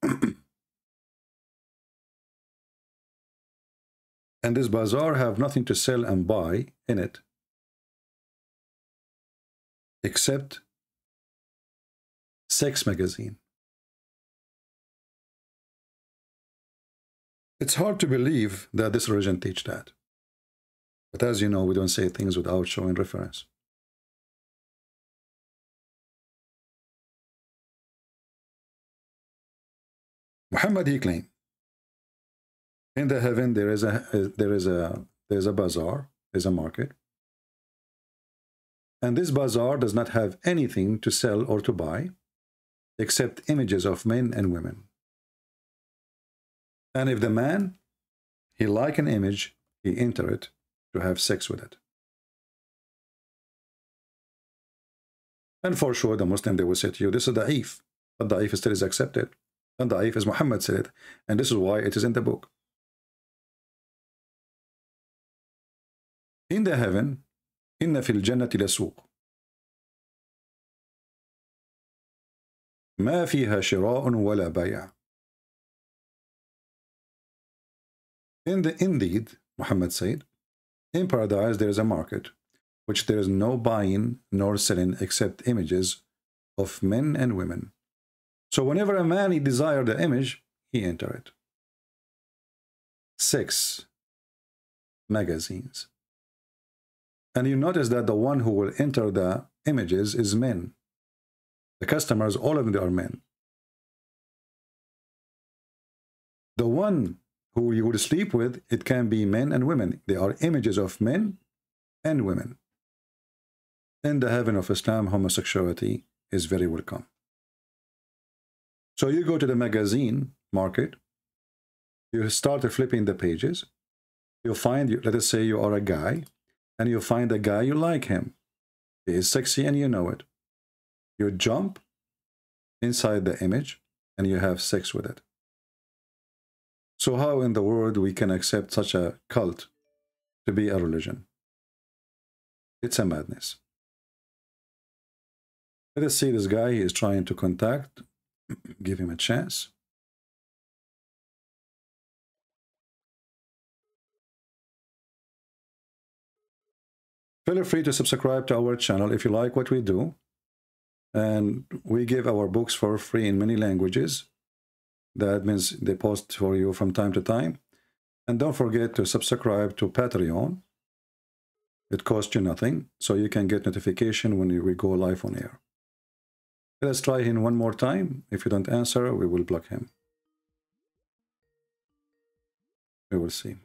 And this bazaar have nothing to sell and buy in it, except sex magazine. It's hard to believe that this religion teach that. But as you know, we don't say things without showing reference. Muhammad, he claimed, in the heaven there is a bazaar, there's a market, and this bazaar does not have anything to sell or to buy except images of men and women. And if the man, he like an image, he enter it to have sex with it. And for sure, the Muslim, they will say to you, this is da'if, but da'if still is accepted. And da'if, as Muhammad said it, and this is why it is in the book. In the heaven, inna fil jannati lasuq, ma fiha shira'un wala bay'. Indeed, Muhammad said, in paradise there is a market, which there is no buying nor selling except images of men and women. So whenever a man he desire the image, he enter it. 6 magazines. And you notice that the one who will enter the images is men. The customers, all of them are men. The one who you would sleep with, it can be men and women. They are images of men and women. In the heaven of Islam, homosexuality is very welcome. So you go to the magazine market, you start flipping the pages, you find, let us say you are a guy, and you find a guy, you like him. He is sexy and you know it. You jump inside the image and you have sex with it. So how in the world we can accept such a cult to be a religion? It's a madness. Let us see this guy he is trying to contact. Give him a chance. Feel free to subscribe to our channel if you like what we do. And we give our books for free in many languages. That means they post for you from time to time. And don't forget to subscribe to Patreon. It costs you nothing, so you can get notification when we go live on air. Let's try him one more time. If you don't answer, we will block him. We will see.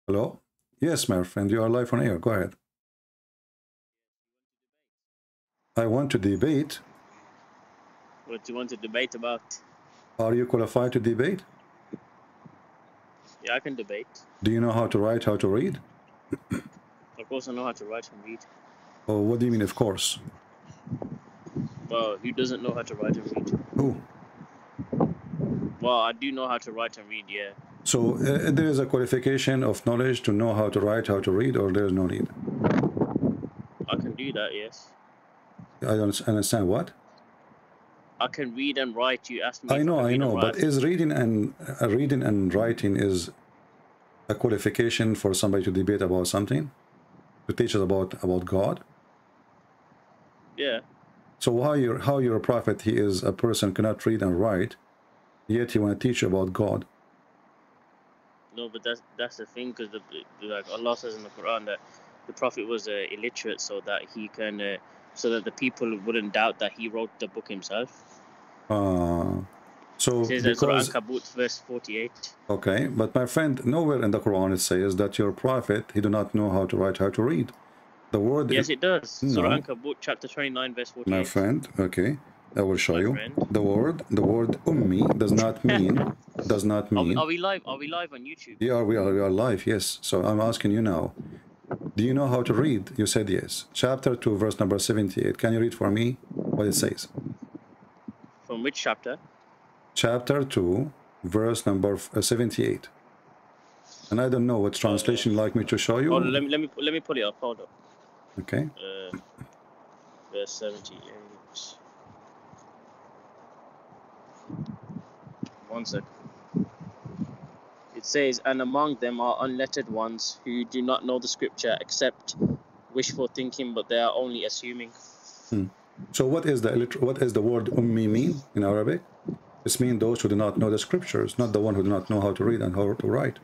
Hello? Yes, my friend, you are live on air. Go ahead. I want to debate. What do you want to debate about? Are you qualified to debate? Yeah, I can debate. Do you know how to write, how to read? Of course I know how to write and read. Oh, what do you mean, of course? Well, who doesn't know how to write and read? Who? Well, I do know how to write and read, yeah. So there is a qualification of knowledge to know how to write, how to read, or there is no need? I can do that, yes. I don't understand what? I can read and write. You asked me. I know, but is reading and writing is a qualification for somebody to debate about something, to teach us about God? Yeah. So how you're a prophet? He is a person cannot read and write, yet he want to teach you about God. No, but that's the thing, because like Allah says in the Quran that the prophet was illiterate, so that he can. So that the people wouldn't doubt that he wrote the book himself. So it says because Ankabut verse 48. Okay, but my friend, nowhere in the Quran it says that your prophet he do not know how to write, how to read. The word. Yes, it does. No. Surah Ankabut chapter 29 verse 48. My friend, okay, I will show you. The word ummi does not mean. Are we live? Are we live on YouTube? Yeah, we are live. Yes. So I'm asking you now. Do you know how to read? You said yes. Chapter 2, verse number 78. Can you read for me what it says? From which chapter? Chapter 2, verse number 78. And I don't know what translation you like me to show you. Oh, let me pull it up. Hold up. Okay. Verse 78. 1 second. It says, and among them are unlettered ones who do not know the scripture except wishful thinking, but they are only assuming. So what is the word ummi mean in Arabic? It means those who do not know the scriptures, not the one who do not know how to read and how to write.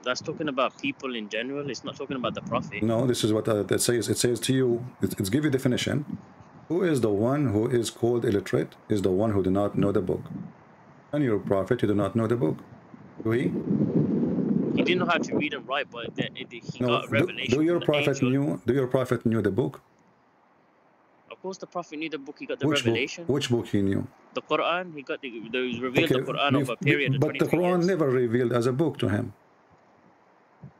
That's talking about people in general. It's not talking about the prophet. No, this is what that says. It says to you, it's give you definition. Who is the one who is called illiterate? Is the one who do not know the book. And your prophet, you do not know the book. Do he? He didn't know how to read and write, but he got revelation. Do your prophet knew the book? Of course, the prophet knew the book. He got the revelation. Which book he knew? The Quran. He got the revealed the Quran over a period of 23 But the Quran years. never revealed as a book to him.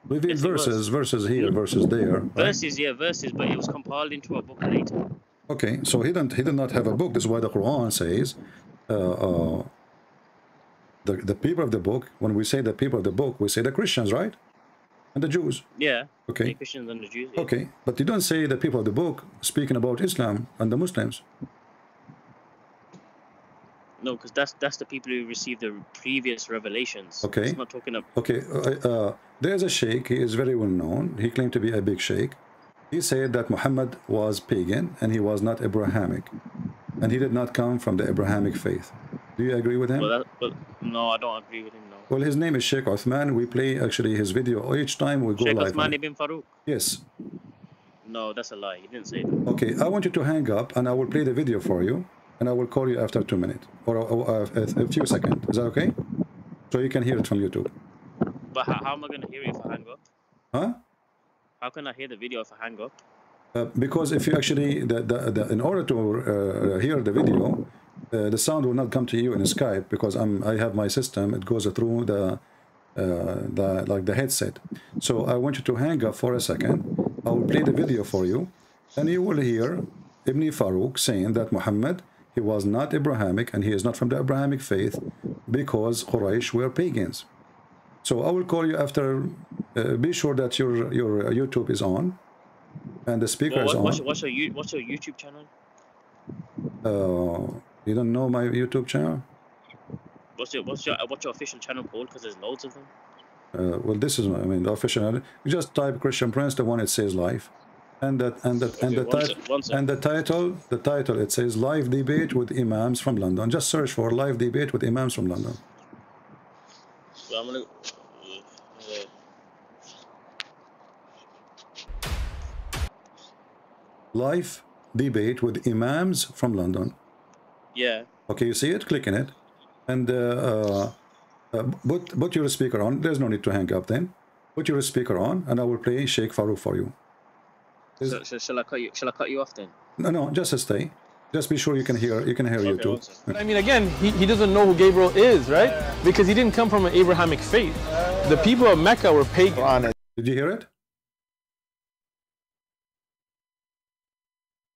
Revealed verses here, verses there. Verses, yeah, verses, but it was compiled into a book later. Okay, so he did not have a book. That's why the Quran says. The people of the book, when we say the people of the book, we say the Christians, right? And the Jews. Yeah. Okay. The Christians and the Jews. Yeah. Okay, but you don't say the people of the book speaking about Islam and the Muslims. No, because that's the people who received the previous revelations. Okay. It's not talking about. Okay. There's a sheikh. He is very well known. He claimed to be a big sheikh. He said that Muhammad was pagan and he was not Abrahamic, and he did not come from the Abrahamic faith. Do you agree with him? Well, no, I don't agree with him. No. Well, his name is Sheikh Uthman. We play actually his video each time we go Sheikh live. Uthman ibn Farouk. Yes. No, that's a lie. He didn't say that. Okay, I want you to hang up and I will play the video for you, and I will call you after 2 minutes or a few seconds. Is that okay? So you can hear it from YouTube. But how am I going to hear it if I hang up? Huh? How can I hear the video if I hang up? Because if you actually, in order to hear the video, the sound will not come to you in Skype, because I have my system. It goes through the headset. So I want you to hang up for a second. I will play the video for you, and you will hear Ibn Farouk saying that Muhammad, he was not Abrahamic and he is not from the Abrahamic faith because Quraysh were pagans. So I will call you after. Be sure that your YouTube is on and the speaker is on. What's your YouTube channel? You don't know my YouTube channel? What's your official channel called? Because there's loads of them. Well, this is the official. You just type Christian Prince, the one it says live, and the title it says live debate with imams from London. Just search for live debate with imams from London. So I'm gonna. Live debate with imams from London. Yeah. Okay, you see it? Click in it, and put your speaker on. There's no need to hang up then. Put your speaker on, and I will play Sheikh Farouk for you. So shall I cut you off then? No, just stay. Just be sure you can hear YouTube. But I mean, again, he doesn't know who Gabriel is, right? Because he didn't come from an Abrahamic faith. The people of Mecca were pagan. Did you hear it?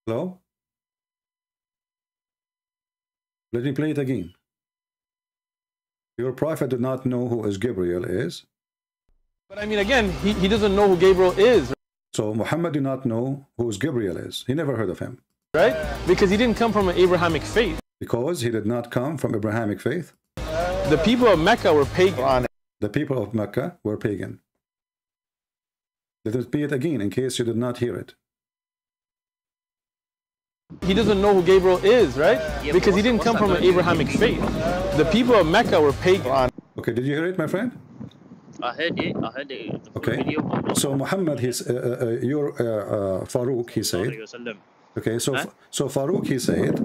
Hello? Let me play it again. Your prophet did not know who is Gabriel is. But I mean, again, he doesn't know who Gabriel is. So Muhammad did not know who Gabriel is. He never heard of him. Right? Because he didn't come from an Abrahamic faith. Because he did not come from Abrahamic faith. The people of Mecca were pagan. The people of Mecca were pagan. Let us play it again in case you did not hear it. He doesn't know who Gabriel is, right? Yeah, because he didn't come from an Abrahamic faith. The people of Mecca were pagan. Okay, did you hear it, my friend? I heard it. Okay. So Muhammad, your Farouk, he said. Okay, so Farouk, he said,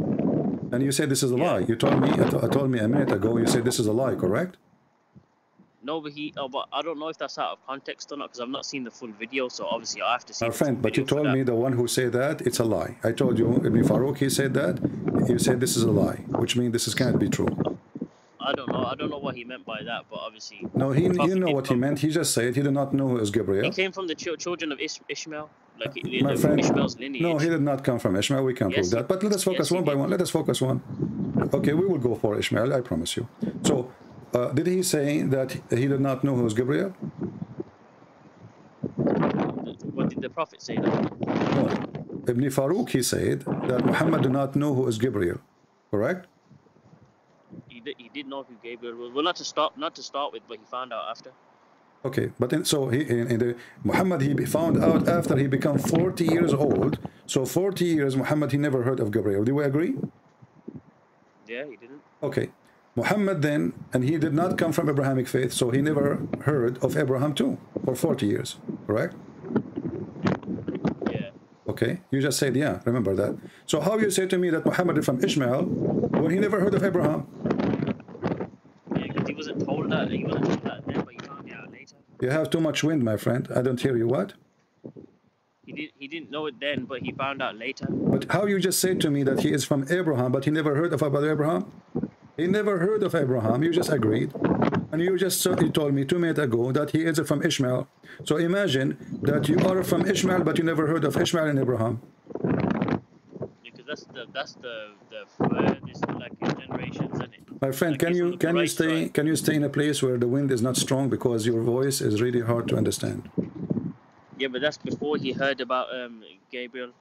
and you said this is a lie. You told me a minute ago. You said this is a lie, correct? No, but but I don't know if that's out of context or not, because I've not seen the full video, so obviously I have to see. My friend, but you told me the one who said that it's a lie. I told you Ibn Farouk, he said that. You said this is a lie, which means this can't be true. I don't know what he meant by that, but obviously. No, you know what he meant. He just said he did not know who is Gabriel. He came from the children of Ishmael, like my friend, Ishmael's lineage. No, he did not come from Ishmael. We can't prove that. But let us focus one by one. Let us focus one. Okay, we will go for Ishmael. I promise you. So. Did he say that he did not know who was Gabriel? What did the Prophet say that? No. Ibn Farouk, he said that Muhammad did not know who is Gabriel. Correct? He did know who Gabriel was. Well, not to start with, but he found out after. Okay, but then, so Muhammad, he found out after he became 40 years old. So 40 years, Muhammad, he never heard of Gabriel. Do we agree? Yeah, he didn't. Okay. Muhammad then, and he did not come from Abrahamic faith, so he never heard of Abraham too for 40 years, correct? Yeah. Okay, you just said yeah, remember that. So how you say to me that Muhammad is from Ishmael when he never heard of Abraham? Yeah, because he wasn't told that. He wasn't told that then, but he found it out later. You have too much wind, my friend. I don't hear you. What? He didn't know it then, but he found out later. But how you just said to me that he is from Abraham, but he never heard of about Abraham? He never heard of Abraham. You just agreed. And you told me 2 minutes ago that he is from Ishmael. So imagine that you are from Ishmael, but you never heard of Ishmael and Abraham. Because that's the furthest generations, isn't it? My friend, can you stay in a place where the wind is not strong, because your voice is really hard to understand? Yeah, but that's before he heard about Gabriel.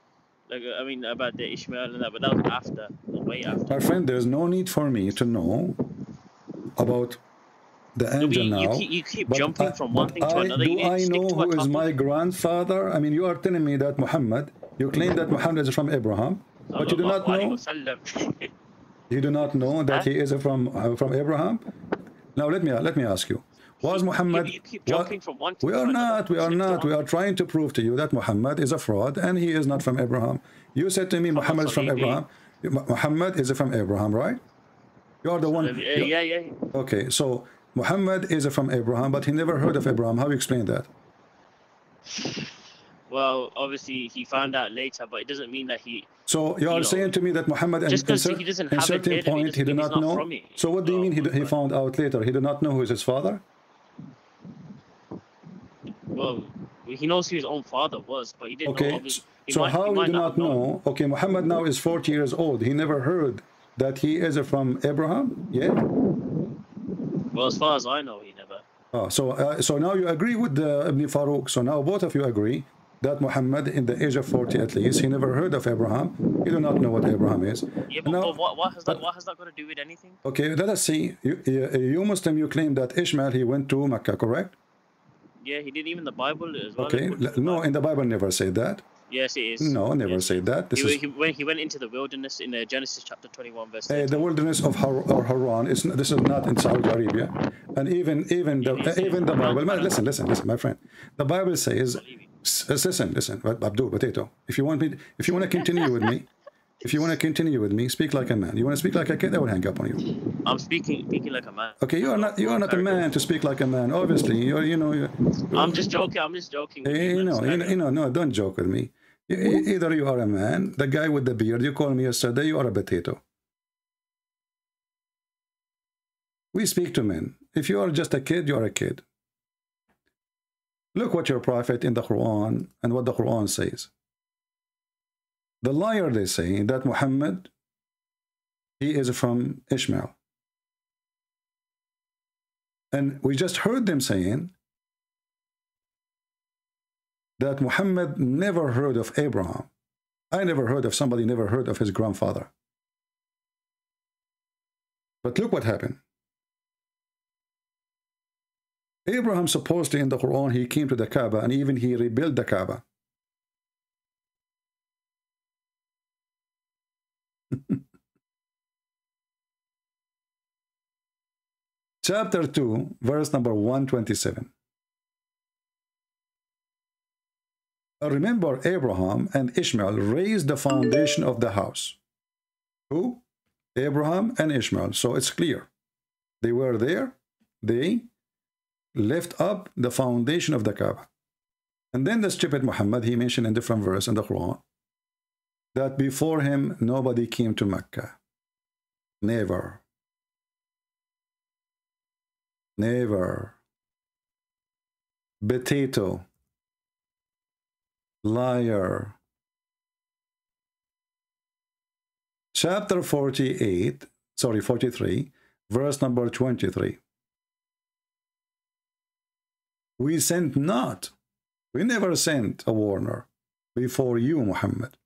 About the Ishmael and that, but that was after. way after. My friend, there's no need for me to know about the angel now. You keep jumping from one thing to another. Do I know who is my grandfather? I mean, you are telling me that Muhammad, you claim that Muhammad is from Abraham, but you do not know. You do not know that he is from Abraham. Now let me ask you: was Muhammad? You keep jumping from one to we are not. We are not. We are trying to prove to you that Muhammad is a fraud and he is not from Abraham. You said to me Muhammad is from Abraham. Muhammad is from Abraham, right? You are the one. Yeah. Okay, so Muhammad is from Abraham, but he never heard of Abraham. How do you explain that? Well, obviously he found out later, but it doesn't mean that he. So you are saying to me that Muhammad, just because he doesn't have a certain point, he did not know. So what do you mean he found out later? He did not know who is his father? Well, he knows who his own father was, but he didn't know. So how he did not know? Okay, Muhammad now is 40 years old. He never heard that he is from Abraham yet? Well, as far as I know, he never. Oh, so now you agree with Ibn Farouk. So now both of you agree that Muhammad, in the age of 40 at least, he never heard of Abraham. He do not know what Abraham is. Yeah, but, now, what has that got to do with anything? Okay, let us see. You Muslim, you claim that Ishmael, he went to Mecca, correct? Yeah, he did. Even the Bible as well. Okay, no, in the Bible never said that. Yes, it is. No, never said that. He went into the wilderness in Genesis chapter 21, verse 13. The wilderness of Haran. This is not in Saudi Arabia, and even the Bible. Listen, my friend. The Bible says, listen, Abdul Potato. If you want to continue with me, speak like a man. You want to speak like a kid? I will hang up on you. I'm speaking like a man. Okay, you are not a man to speak like a man. Obviously, you're I'm just joking. No, don't joke with me. Either you are a man, the guy with the beard, you called me yesterday, you are a potato. We speak to men. If you are just a kid, you are a kid. Look what your prophet in the Quran and what the Quran says. The liar, they say that Muhammad, he is from Ishmael. And we just heard them saying that Muhammad never heard of Abraham. I never heard of somebody never heard of his grandfather. But look what happened. Abraham supposedly in the Quran, he came to the Kaaba and even he rebuilt the Kaaba. Chapter 2, verse number 127. Remember, Abraham and Ishmael raised the foundation of the house. Who? Abraham and Ishmael. So it's clear. They were there. They lift up the foundation of the Kaaba. And then the stupid Muhammad, he mentioned in different verse in the Quran that before him nobody came to Mecca. Never. Never. Potato. Liar. Chapter 43, verse number 23. We sent not, we never sent a warner before you, Muhammad,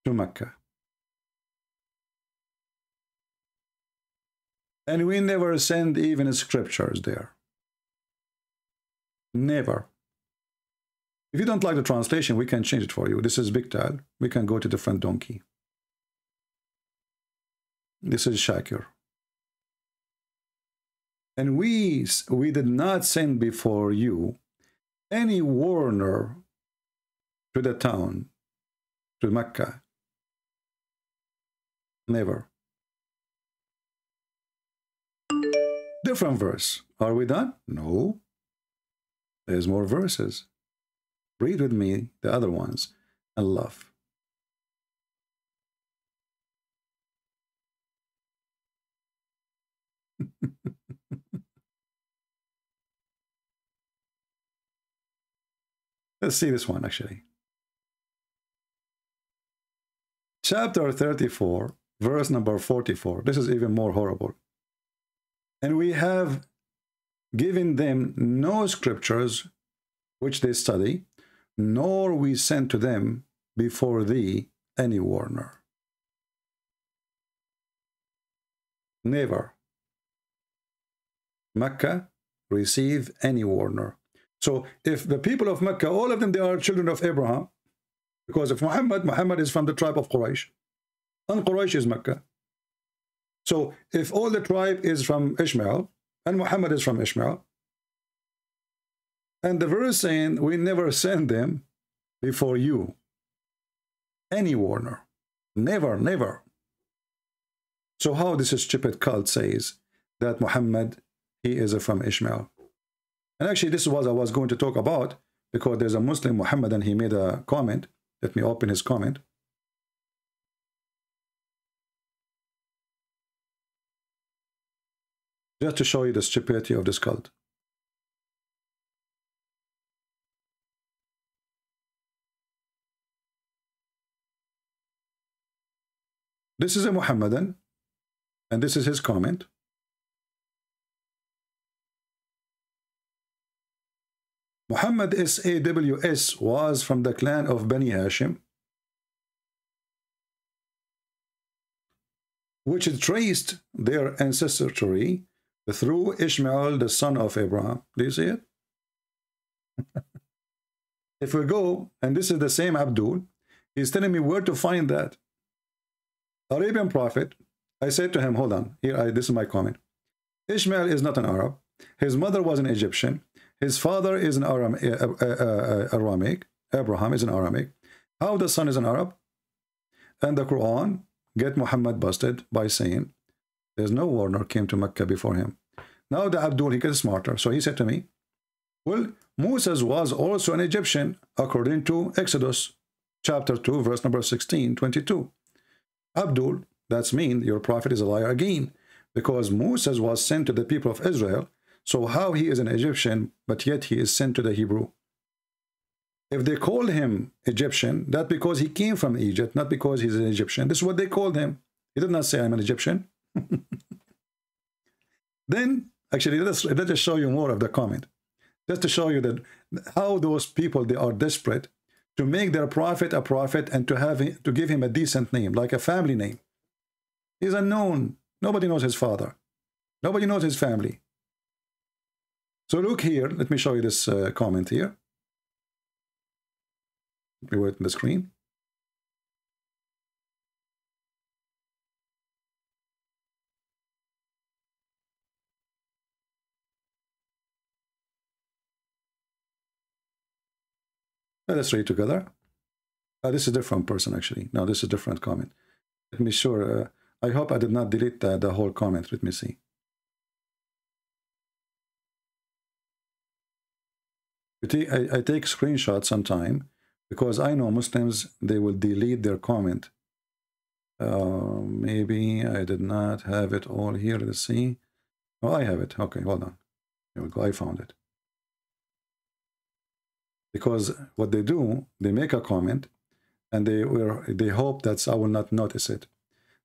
to Mecca. And we never send even scriptures there. Never. If you don't like the translation, we can change it for you. This is Big Tal. We can go to different donkey. This is Shakir. And we did not send before you any warner to the town, to Mecca. Never. Different verse. Are we done? No. There's more verses. Read with me the other ones and laugh. Let's see this one actually. Chapter 34, verse number 44. This is even more horrible. And we have given them no scriptures which they study, nor we sent to them before thee any warner. Never. Mecca receive any warner. So if the people of Mecca, all of them, they are children of Abraham, because if Muhammad is from the tribe of Quraysh, and Quraysh is Mecca. So if all the tribe is from Ishmael, and Muhammad is from Ishmael, and the verse saying, we never send them before you, any warner, never, never. So how this stupid cult says that Muhammad, he is from Ishmael? And actually this is what I was going to talk about, because there's a Muslim, Muhammad, and he made a comment. Let me open his comment. Just to show you the stupidity of this cult. This is a Muhammadan, and this is his comment. Muhammad SAWS was from the clan of Bani Hashim, which traced their ancestry through Ishmael, the son of Abraham. Do you see it? If we go, and this is the same Abdul, he's telling me where to find that. Arabian prophet, I said to him, hold on, here, this is my comment. Ishmael is not an Arab. His mother was an Egyptian. His father is an Aramic. Abraham is an Aramic. How the son is an Arab? And the Quran get Muhammad busted by saying there's no warner came to Mecca before him. Now the Abdul, he gets smarter. So he said to me, well, Moses was also an Egyptian according to Exodus chapter 2, verse number 16, 22. Abdul, that's mean your prophet is a liar again, because Moses was sent to the people of Israel. So how he is an Egyptian, but yet he is sent to the Hebrew? If they call him Egyptian, that's because he came from Egypt, not because he's an Egyptian. This is what they called him. He did not say, I'm an Egyptian. Then, actually, let us show you more of the comment. Just to show you that how those people, they are desperate to make their prophet a prophet and to give him a decent name, like a family name. He's unknown. Nobody knows his father. Nobody knows his family. So look here. Let me show you this comment here. Let me wait on the screen. Let us read together. This is a different person, actually. No, this is a different comment. Let me sure. I hope I did not delete the whole comment. Let me see. I take screenshots sometime because I know Muslims, they will delete their comment. Maybe I did not have it all here. Let's see. Oh, I have it. Okay, hold on. Here we go. I found it. Because what they do, they make a comment and they hope that I will not notice it.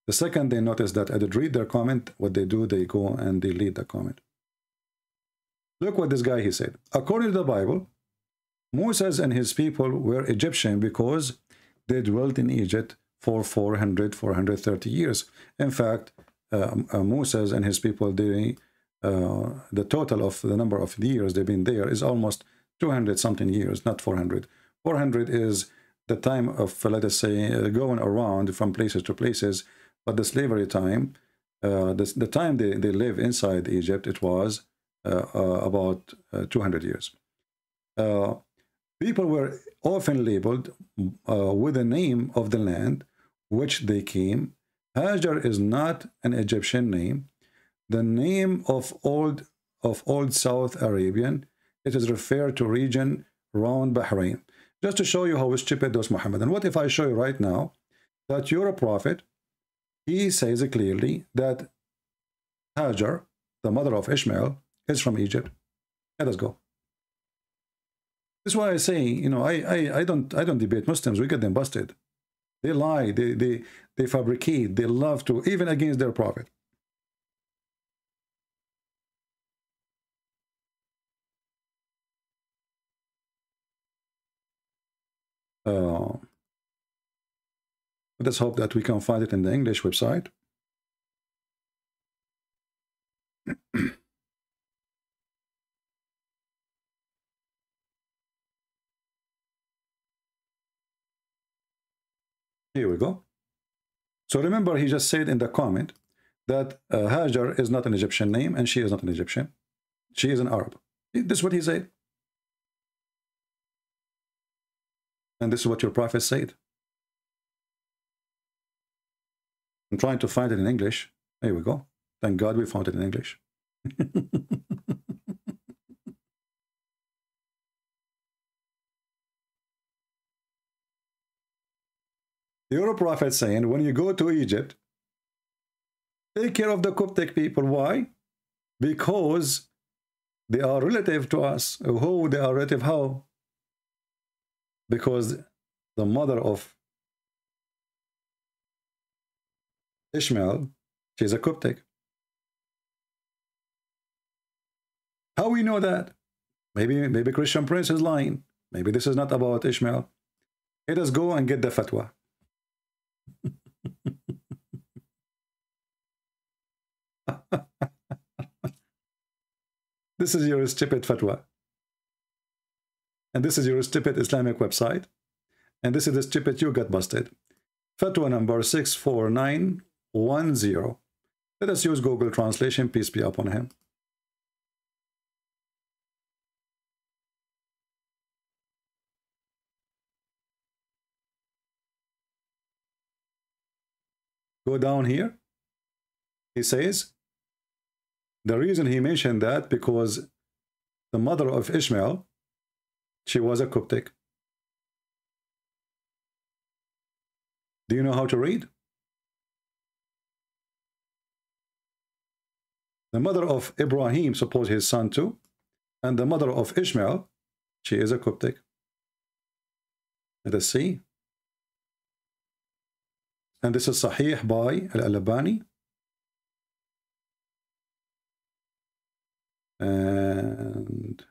The second they notice that I did read their comment, what they do, they go and delete the comment. Look what this guy, he said. According to the Bible, Moses and his people were Egyptian because they dwelt in Egypt for 430 years. In fact, Moses and his people, the total of the number of years they've been there is almost 200 something years, not 400. 400 is the time of, let us say, going around from places to places. But the slavery time, the time they live inside Egypt, it was about 200 years. People were often labeled with the name of the land which they came. Hajar is not an Egyptian name. The name of old South Arabian, it is referred to region around Bahrain. Just to show you how stupid those Muhammad. And what if I show you right now that you're a prophet? He says clearly that Hajar, the mother of Ishmael, is from Egypt. Let us go. This is why I say, you know, I don't debate Muslims. We get them busted. They lie. They fabricate. They love to, even against their prophet. Let us hope that we can find it in the English website. Here we go. So remember, he just said in the comment that Hajar is not an Egyptian name and she is not an Egyptian. She is an Arab. This is what he said. And this is what your prophet said. I'm trying to find it in English. Here we go. Thank God we found it in English. Your prophet saying, when you go to Egypt, take care of the Coptic people. Why? Because they are relative to us. Who they are relative? How? Because the mother of Ishmael, she's a Coptic. How we know that? Maybe Christian Prince is lying. Maybe this is not about Ishmael. Let us go and get the fatwa. This is your stupid fatwa. And this is your stupid Islamic website. And this is the stupid you got busted. Fatwa number 64910. Let us use Google Translation, peace be upon him. Go down here. He says, the reason he mentioned that because the mother of Ishmael, she was a Coptic. Do you know how to read? The mother of Ibrahim, suppose his son too, and the mother of Ishmael, she is a Coptic. Let us see. And this is Sahih by Al-Albani. And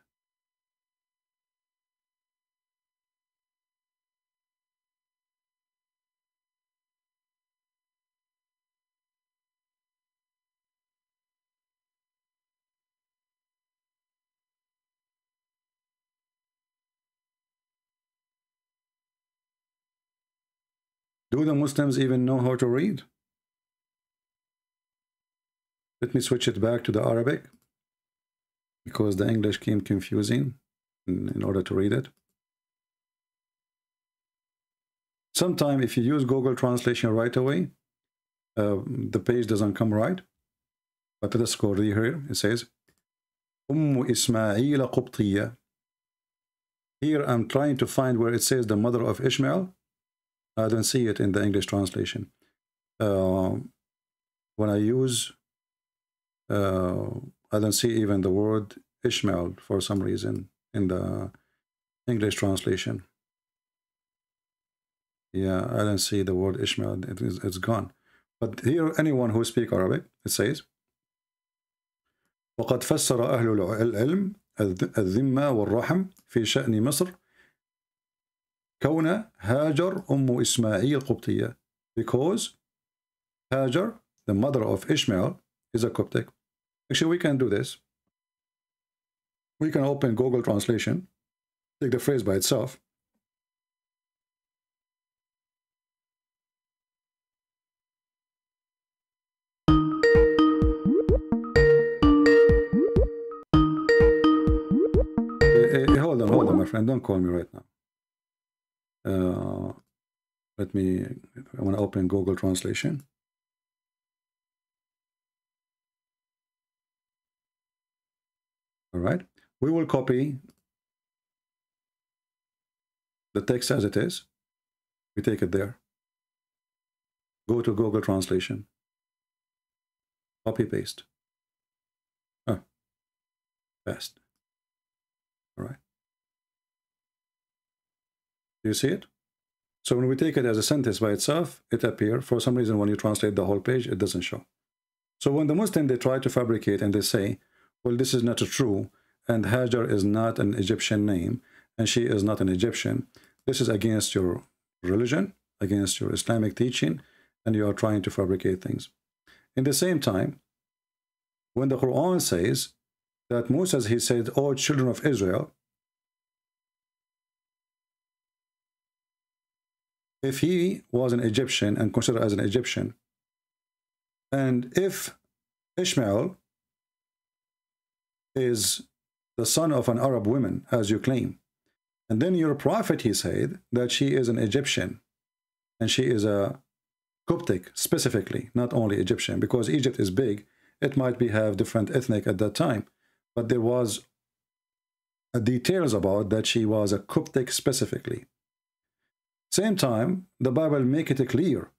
do the Muslims even know how to read? Let me switch it back to the Arabic, because the English came confusing in order to read it. Sometimes if you use Google Translation right away, the page doesn't come right. But let us go here. It says, Ismail Qubtiyya. Here I'm trying to find where it says the mother of Ishmael. I don't see it in the English translation. When I use, I don't see even the word Ishmael for some reason in the English translation. Yeah, I don't see the word Ishmael. It's gone. But here, anyone who speaks Arabic, it says, وقد فسر أهل العلم الذمة والرحم في شأن مصر كون هاجر إسماعيل قبطية, because Hajar, the mother of Ishmael, is a Coptic. Actually, we can do this. We can open Google Translation, take the phrase by itself. Hold on, my friend. Don't call me right now. I want to open Google Translation. All right. We will copy the text as it is. We take it there. Go to Google Translation. Copy, paste. Paste. All right. Do you see it? So when we take it as a sentence by itself, it appears. For some reason, when you translate the whole page, it doesn't show. So when the Muslim, they try to fabricate and they say, well, this is not true, and Hajar is not an Egyptian name, and she is not an Egyptian, this is against your religion, against your Islamic teaching, and you are trying to fabricate things. In the same time, when the Quran says that Moses, he said, "O children of Israel, if he was an Egyptian and considered as an Egyptian, and if Ishmael is the son of an Arab woman, as you claim, and then your prophet, he said that she is an Egyptian, and she is a Coptic specifically, not only Egyptian, because Egypt is big, it might be have different ethnic at that time, but there was details about that she was a Coptic specifically. Same time, the Bible make it clear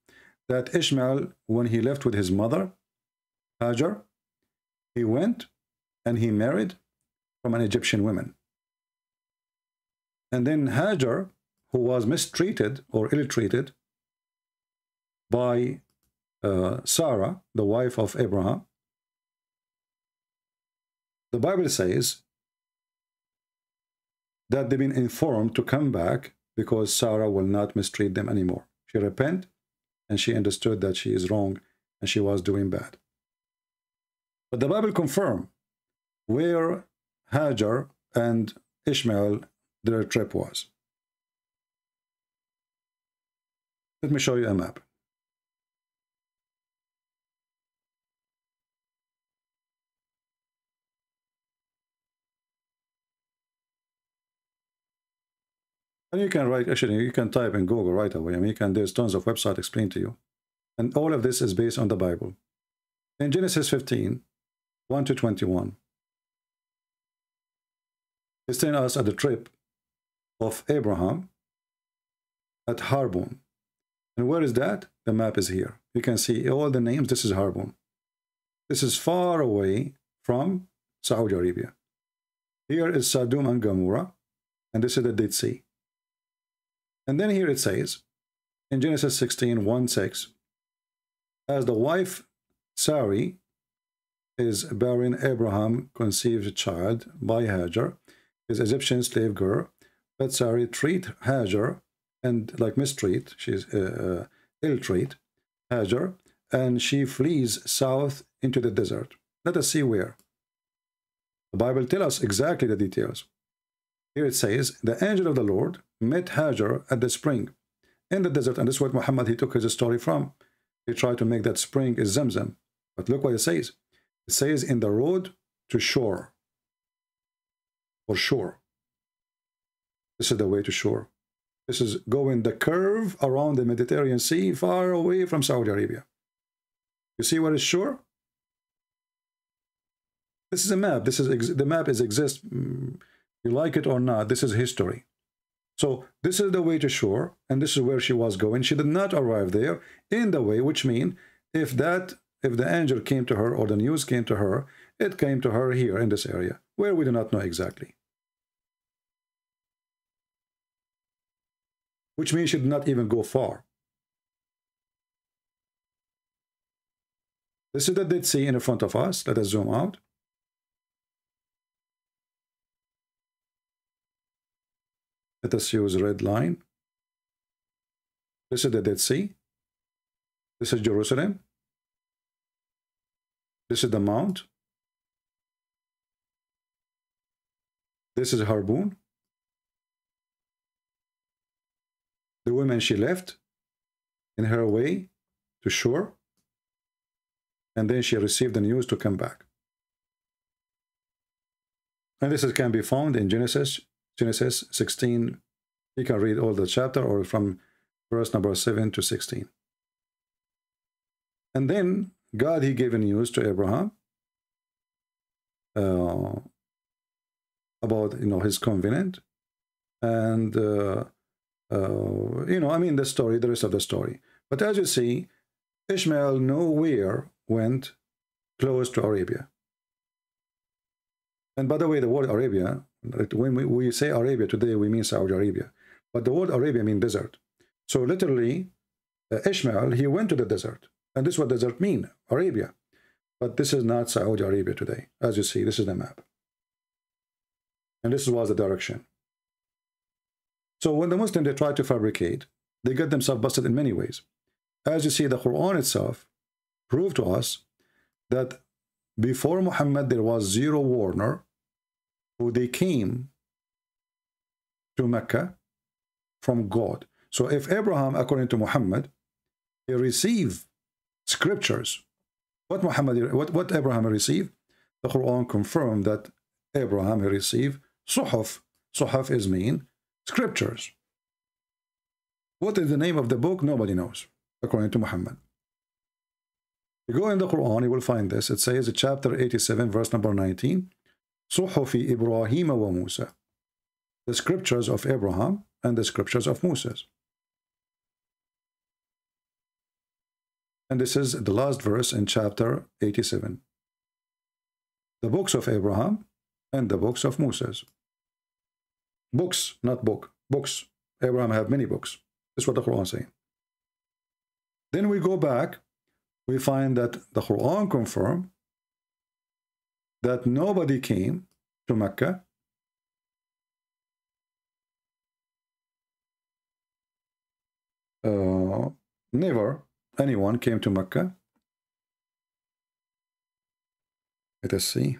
that Ishmael, when he left with his mother, Hajar, he went and he married from an Egyptian woman. And then Hajar, who was mistreated or ill-treated by Sarah, the wife of Abraham, the Bible says that they've been informed to come back because Sarah will not mistreat them anymore. She repented and she understood that she is wrong and she was doing bad. But the Bible confirms where Hajar and Ishmael, their trip was. Let me show you a map. And you can write, actually, you can type in Google right away. I mean, there's tons of websites explain to you. And all of this is based on the Bible. In Genesis 15, 1 to 21, it's telling us at the trip of Abraham at Harbon. And where is that? The map is here. You can see all the names. This is Harbon. This is far away from Saudi Arabia. Here is Sodom and Gomorrah, and this is the Dead Sea. And then here it says, in Genesis 16, 1-6, as the wife Sarai is bearing, Abraham conceived a child by Hajar, his Egyptian slave girl, but Sarai treat Hajar and like mistreat, she's ill-treat Hajar, and she flees south into the desert. Let us see where. The Bible tells us exactly the details. Here it says, the angel of the Lord met Hajar at the spring in the desert, and this is what Muhammad, he took his story from. He tried to make that spring is Zamzam. But look what it says. It says, in the road to shore, or shore. This is the way to shore. This is going the curve around the Mediterranean Sea, far away from Saudi Arabia. You see what is shore? This is a map. This is the map exists. You like it or not, this is history. So this is the way to shore, and this is where she was going. She did not arrive there in the way, which means if the angel came to her or the news came to her, it came to her here in this area, where we do not know exactly. Which means she did not even go far. This is the Dead Sea in front of us. Let us zoom out. Let us use a red line. This is the Dead Sea. This is Jerusalem. This is the Mount. This is Harbon. The woman she left in her way to shore, and then she received the news to come back. And this can be found in Genesis 16. You can read all the chapter or from verse number 7 to 16. And then God, he gave a news to Abraham about, his covenant, and I mean the story, the rest of the story. But as you see, Ishmael nowhere went close to Arabia. And by the way, the word Arabia, when we say Arabia today, we mean Saudi Arabia. But the word Arabia means desert. So literally, Ishmael, he went to the desert. And this is what desert mean, Arabia. But this is not Saudi Arabia today. As you see, this is the map. And this was the direction. So when the Muslims, they try to fabricate They got themselves busted in many ways. As you see, the Quran itself proved to us that before Muhammad there was zero warner who they came to Mecca from God. So if Abraham, according to Muhammad, he received scriptures, what Abraham received, the Quran confirmed that Abraham received suhuf. Suhuf is mean scriptures. What is the name of the book? Nobody knows, according to Muhammad. You go in the Quran, you will find this. It says, chapter 87, verse number 19, Suhufi Ibrahim wa Musa. The scriptures of Abraham and the scriptures of Moses. And this is the last verse in chapter 87. The books of Abraham and the books of Moses. Books, not book. Books. Abraham had many books. That's what the Quran is saying. Then we go back, we find that the Quran confirmed that nobody came to Mecca never anyone came to Mecca. Let us see.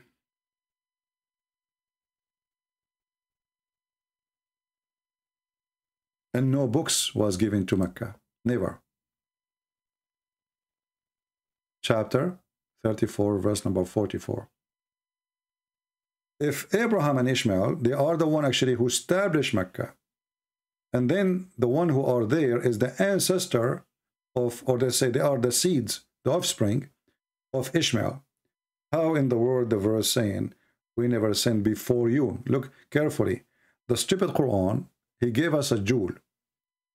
And no books was given to Mecca. Never. Chapter 34, verse number 44. If Abraham and Ishmael, they are the one actually who established Mecca, and then the one who are there is the ancestor of, or they say they are the seeds, the offspring of Ishmael. How in the world the verse saying, we never sinned before you? Look carefully. The stupid Quran, he gave us a jewel.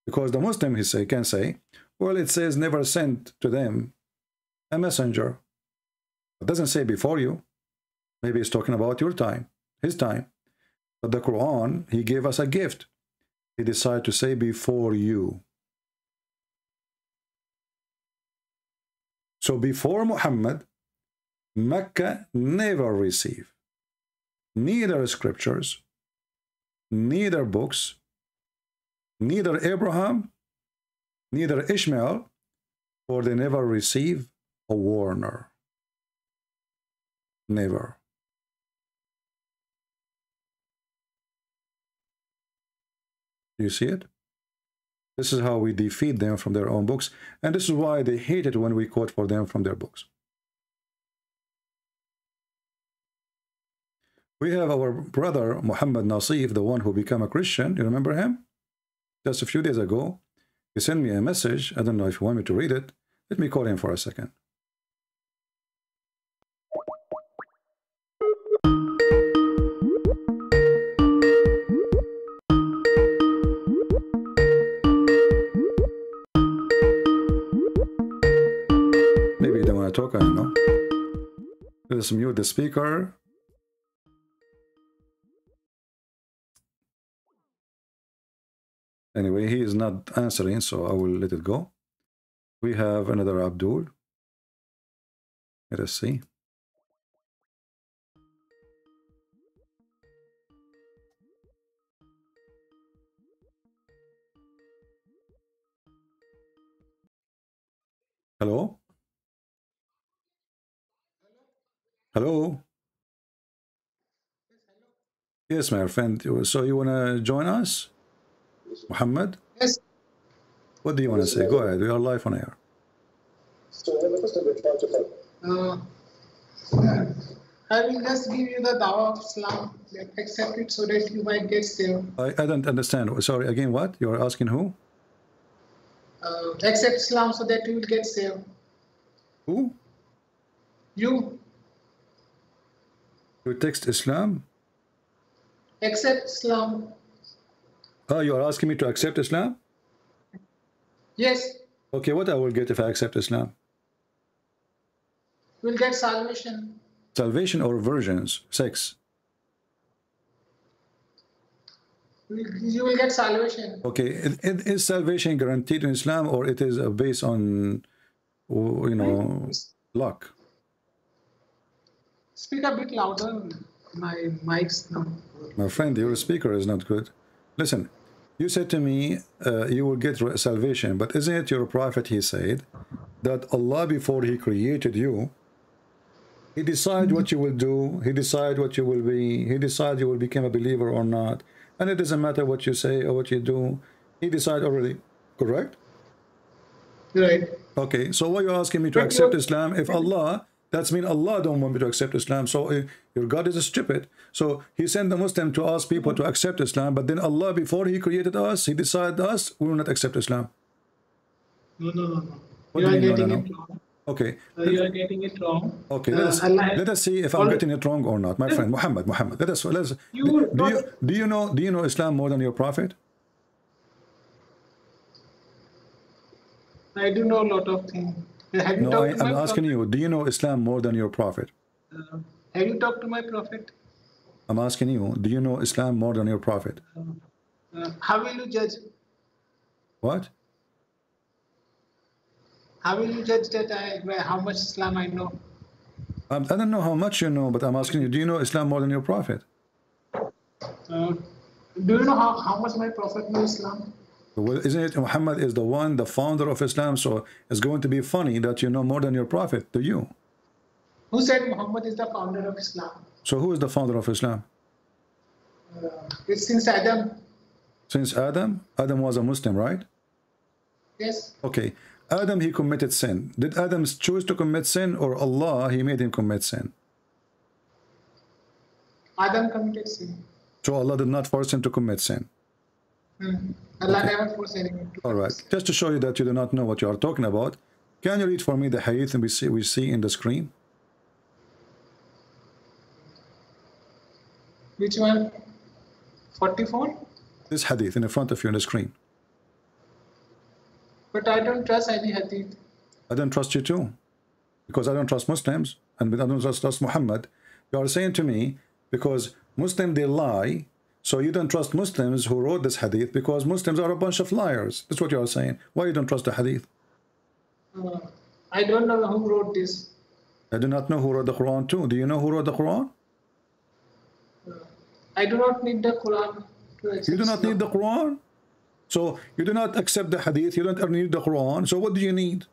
Because the Muslim, can say, well, it says never sent to them a messenger. It doesn't say before you. Maybe it's talking about your time, his time. But the Quran, he gave us a gift. He decided to say before you. So before Muhammad, Mecca never received neither scriptures, neither books, neither Abraham, neither Ishmael, or they never received a warner. Never. Do you see it? This is how we defeat them from their own books, and this is why they hate it when we quote for them from their books. We have our brother Muhammad Nasif, the one who became a Christian. You remember him? Just a few days ago, he sent me a message. I don't know if you want me to read it. Let me call him for a second. Maybe they want to talk, I don't know. Let's mute the speaker. Anyway, he is not answering, so I will let it go. We have another Abdul. Let us see. Hello? Hello? Yes, my friend. So you want to join us? Muhammad? Yes. What do you want to say? Go ahead. We are live on air. I will just give you the Dawah of Islam. Accept it so that you might get saved. I don't understand. Sorry, again, what? You are asking who? Accept Islam so that you will get saved. Who? You. You text Islam? Accept Islam. Oh, you are asking me to accept Islam? Yes. Okay, what I will get if I accept Islam? You will get salvation. Salvation or virgins? Sex? You will get salvation. Okay, is salvation guaranteed in Islam, or it is based on, you know, luck? Speak a bit louder. My mic's not. My friend, your speaker is not good. Listen, You said to me, you will get salvation, but isn't it your prophet, he said, that Allah, before he created you, he decided what you will do, he decided what you will be, he decided you will become a believer or not, and it doesn't matter what you say or what you do, he decided already, correct? Right. Okay, so why are you asking me to accept Islam? If Allah, that's mean Allah don't want me to accept Islam, so your God is stupid. So he sent the Muslim to ask people to accept Islam, but then Allah, before he created us, he decided us, we will not accept Islam. No. What You do are you mean, getting no? it wrong. Okay. You are getting it wrong. Okay, let us see if I'm getting it wrong or not. My friend, Muhammad, let's do you know Islam more than your prophet? I do know a lot of things. Have you No, talked to I'm my asking prophet? you, do you know Islam more than your prophet? Have you talked to my prophet? I'm asking you, do you know Islam more than your prophet? How will you judge? What? How will you judge that how much Islam I know? I don't know how much you know, but I'm asking you, do you know Islam more than your prophet? Do you know how much my prophet knows Islam? Well, isn't it Muhammad is the founder of Islam, so it's going to be funny that you know more than your prophet, do you? Who said Muhammad is the founder of Islam? So who is the founder of Islam? It's since Adam. Since Adam? Adam was a Muslim, right? Yes. Okay. Adam, he committed sin. Did Adam choose to commit sin, or Allah, he made him commit sin? Adam committed sin. So Allah did not force him to commit sin. Allah never forced anyone to. All right. Just to show you that you do not know what you are talking about, can you read for me the hadith and we see in the screen? Which one? 44? This hadith in the front of you on the screen. But I don't trust any hadith. I don't trust you too, because I don't trust Muslims and I don't trust Muhammad. You are saying to me, because Muslims, they lie, so you don't trust Muslims who wrote this hadith because Muslims are a bunch of liars. That's what you are saying. Why you don't trust the hadith? I don't know who wrote this. I do not know who wrote the Quran too. Do you know who wrote the Quran? I do not need the Quran to accept. You do not need the Quran? So you do not accept the hadith, you don't need the Quran, so what do you need?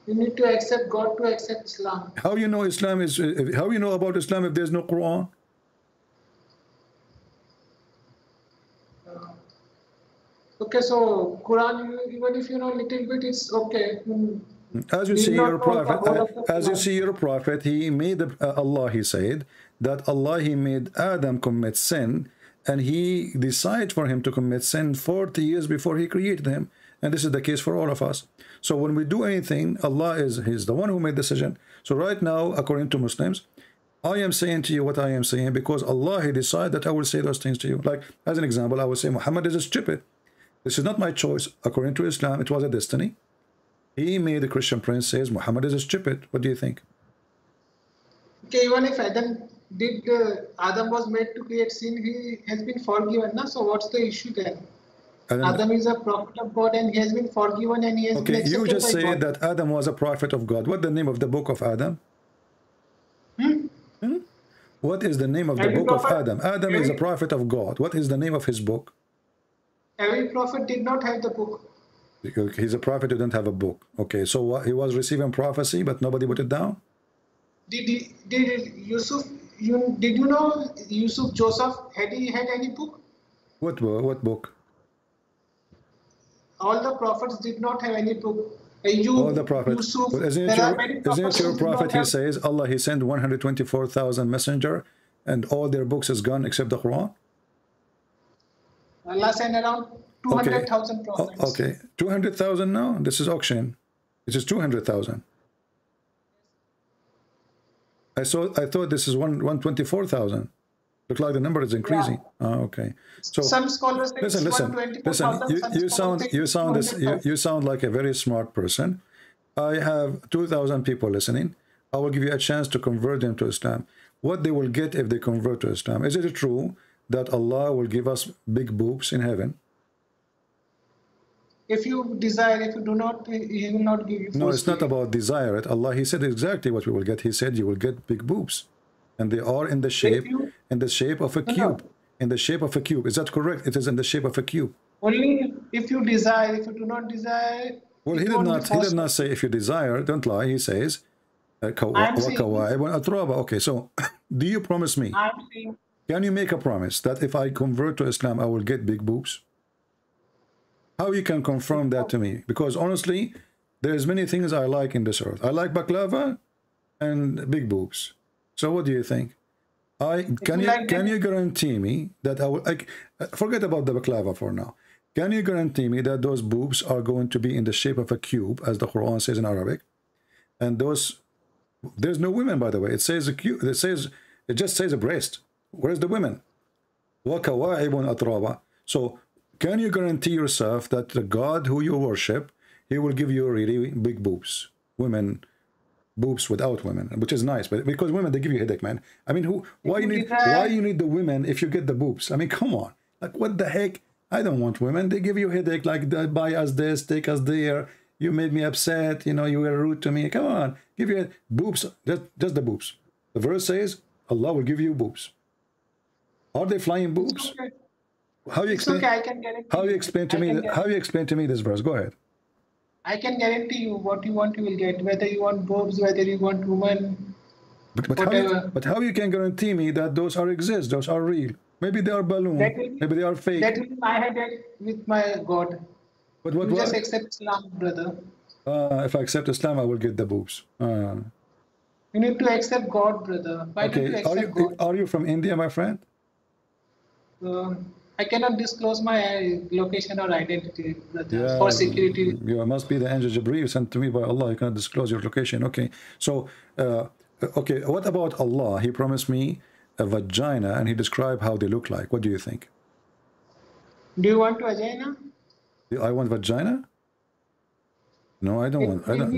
You need to accept God to accept Islam. How you know Islam is, how you know about Islam if there's no Quran? Okay, so Quran, even if you know a little bit, it's okay. As you see your prophet, he made Allah, he said that Allah, he made Adam commit sin, and he decided for him to commit sin 40 years before he created him. And this is the case for all of us. So when we do anything, Allah he's the one who made the decision. So right now, according to Muslims, I am saying to you what I am saying because Allah, he decided that I will say those things to you. Like, as an example, I will say Muhammad is stupid. This is not my choice. According to Islam, it was a destiny. He made the Christian prince says Muhammad is stupid. What do you think? Okay, even if Adam was made to create sin, he has been forgiven. So what's the issue there? Adam is a prophet of God and he has been forgiven and he has been accepted. You just by said God. that Adam was a prophet of God. What's the name of the book of Adam? What is the name of the book of Adam? Adam is a prophet of God. What is the name of his book? Every prophet did not have the book. He's a prophet who didn't have a book. Okay, so what, he was receiving prophecy, but nobody put it down? Did Yusuf, did you know Yusuf, Joseph, had he had any book? What book? All the prophets did not have any book. All the prophets. Yusuf, Well, isn't it your prophet, he says, Allah, he sent 124,000 messenger and all their books is gone except the Quran? Allah sent around 200,000 prophets. Okay, 200,000 now? This is auction. This is 200,000. I thought this is 124,000. Look like the number is increasing. Yeah. Okay. So some scholars say listen. You sound like a very smart person. I have 2,000 people listening. I will give you a chance to convert them to Islam. What they will get if they convert to Islam? Is it true that Allah will give us big boobs in heaven? If you desire, if you do not, He will not give you. No, it's not about desire it. Allah, He said exactly what we will get. He said you will get big boobs, and they are in the shape of a cube. in the shape of a cube. Is that correct? It is in the shape of a cube. Only if you desire. If you do not desire. Well, he did not say if you desire. Don't lie. He says, okay, so do you promise me? Can you make a promise that if I convert to Islam, I will get big boobs? How you can confirm that to me? Because honestly, there's many things I like in this earth. I like baklava and big boobs. So what do you think? Can you guarantee me that I will forget about the baklava for now? Can you guarantee me that those boobs are going to be in the shape of a cube, as the Quran says in Arabic? And there's no women, by the way. It says a cube. It just says a breast. Where's the women? So can you guarantee yourself that the God who you worship, he will give you really big boobs, women, boobs without women, which is nice, but because women, they give you a headache, man. I mean, why you need the women if you get the boobs? I mean, come on, like what the heck? I don't want women. They give you a headache, like buy us this, take us there. You made me upset. You know, you were rude to me. Come on, give you boobs, just the boobs. The verse says Allah will give you boobs. Are they flying boobs? Okay. How you explain? Okay, I can guarantee. How you explain to me? How you explain to me this verse? Go ahead. I can guarantee you what you want, you will get. Whether you want boobs, whether you want women, whatever. But how you can guarantee me that those are exist? Those are real? Maybe they are balloon. Maybe they are fake. That will be my headache with my God. But you just accept Islam, brother. If I accept Islam, I will get the boobs. You need to accept God, brother. Why okay. do you accept God? Are you from India, my friend? I cannot disclose my location or identity, brother, for security. You must be the angel Jibreel sent to me by Allah. You cannot disclose your location. Okay. So, okay. What about Allah? He promised me a vagina, and he described how they look like. What do you think? Do you want vagina? I want vagina? No, I don't want. I don't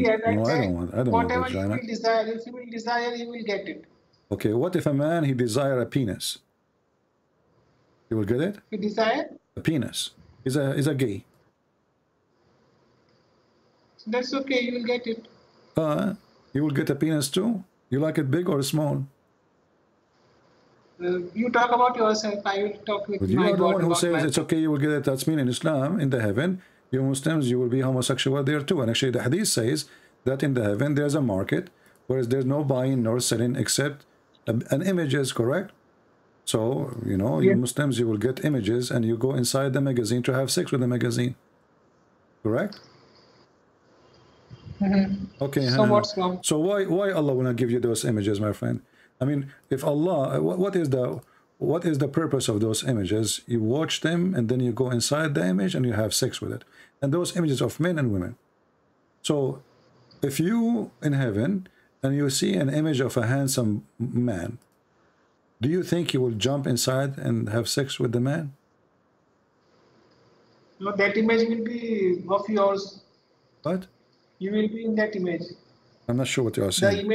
want whatever vagina. You will desire, if you will desire, you will get it. Okay. What if a man, he desire a penis? You will get it? You desire? A penis. Is a gay. That's okay, you will get it. You will get a penis too? You like it big or small? You talk about yourself, I will talk with you my are the God one who says myself. it's okay, you will get it. That's mean in Islam, in the heaven, you Muslims, you will be homosexual there too. And actually the hadith says that in the heaven there's a market, whereas there's no buying nor selling except an image, is correct? So, you know, you Muslims, you will get images and you go inside the magazine to have sex with the magazine. Correct? Okay. So what's wrong? So why Allah will not give you those images, my friend? I mean, if Allah, what is the purpose of those images? You watch them and then you go inside the image and you have sex with it. And those images of men and women. So if you in heaven and you see an image of a handsome man, do you think you will jump inside and have sex with the man? No, that image will be of yours. What? You will be in that image. I'm not sure what you are saying.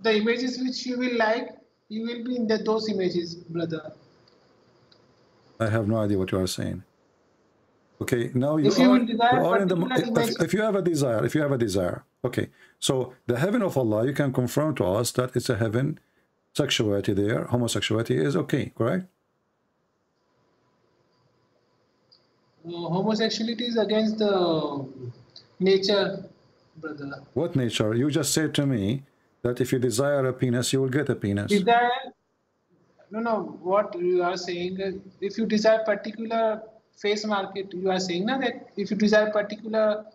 The images which you will like, you will be in those images, brother. I have no idea what you are saying. Okay, now if you have a desire, okay. So the heaven of Allah, you can confirm to us that it's a heaven. Sexuality there, homosexuality is okay, correct? Homosexuality is against the nature, brother. What nature? You just said to me that if you desire a penis, you will get a penis. Desire? No. What you are saying, if you desire particular face market, you are saying that if you desire particular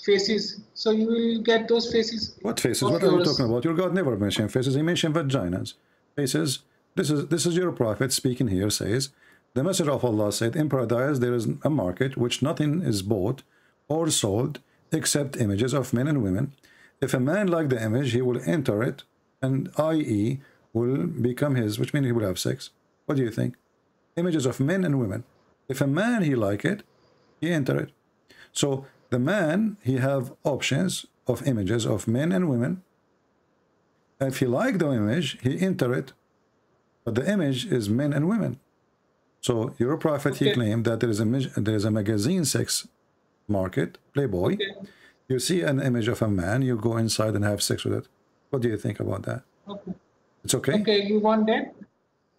faces, so you will get those faces. What faces? What are you talking about? Your God never mentioned faces. He mentioned vaginas. Faces. This is your prophet speaking here. Says the Messenger of Allah said, in paradise there is a market which nothing is bought or sold except images of men and women. If a man like the image, he will enter it, and i.e. will become his, which means he will have sex. What do you think? Images of men and women. If a man he like it, he enter it. So the man, he have options of images of men and women. If he like the image, he enter it. But the image is men and women. So your prophet, he claimed that there is a magazine sex market, Playboy. You see an image of a man, you go inside and have sex with it. What do you think about that? Okay. It's okay? Okay, you want that?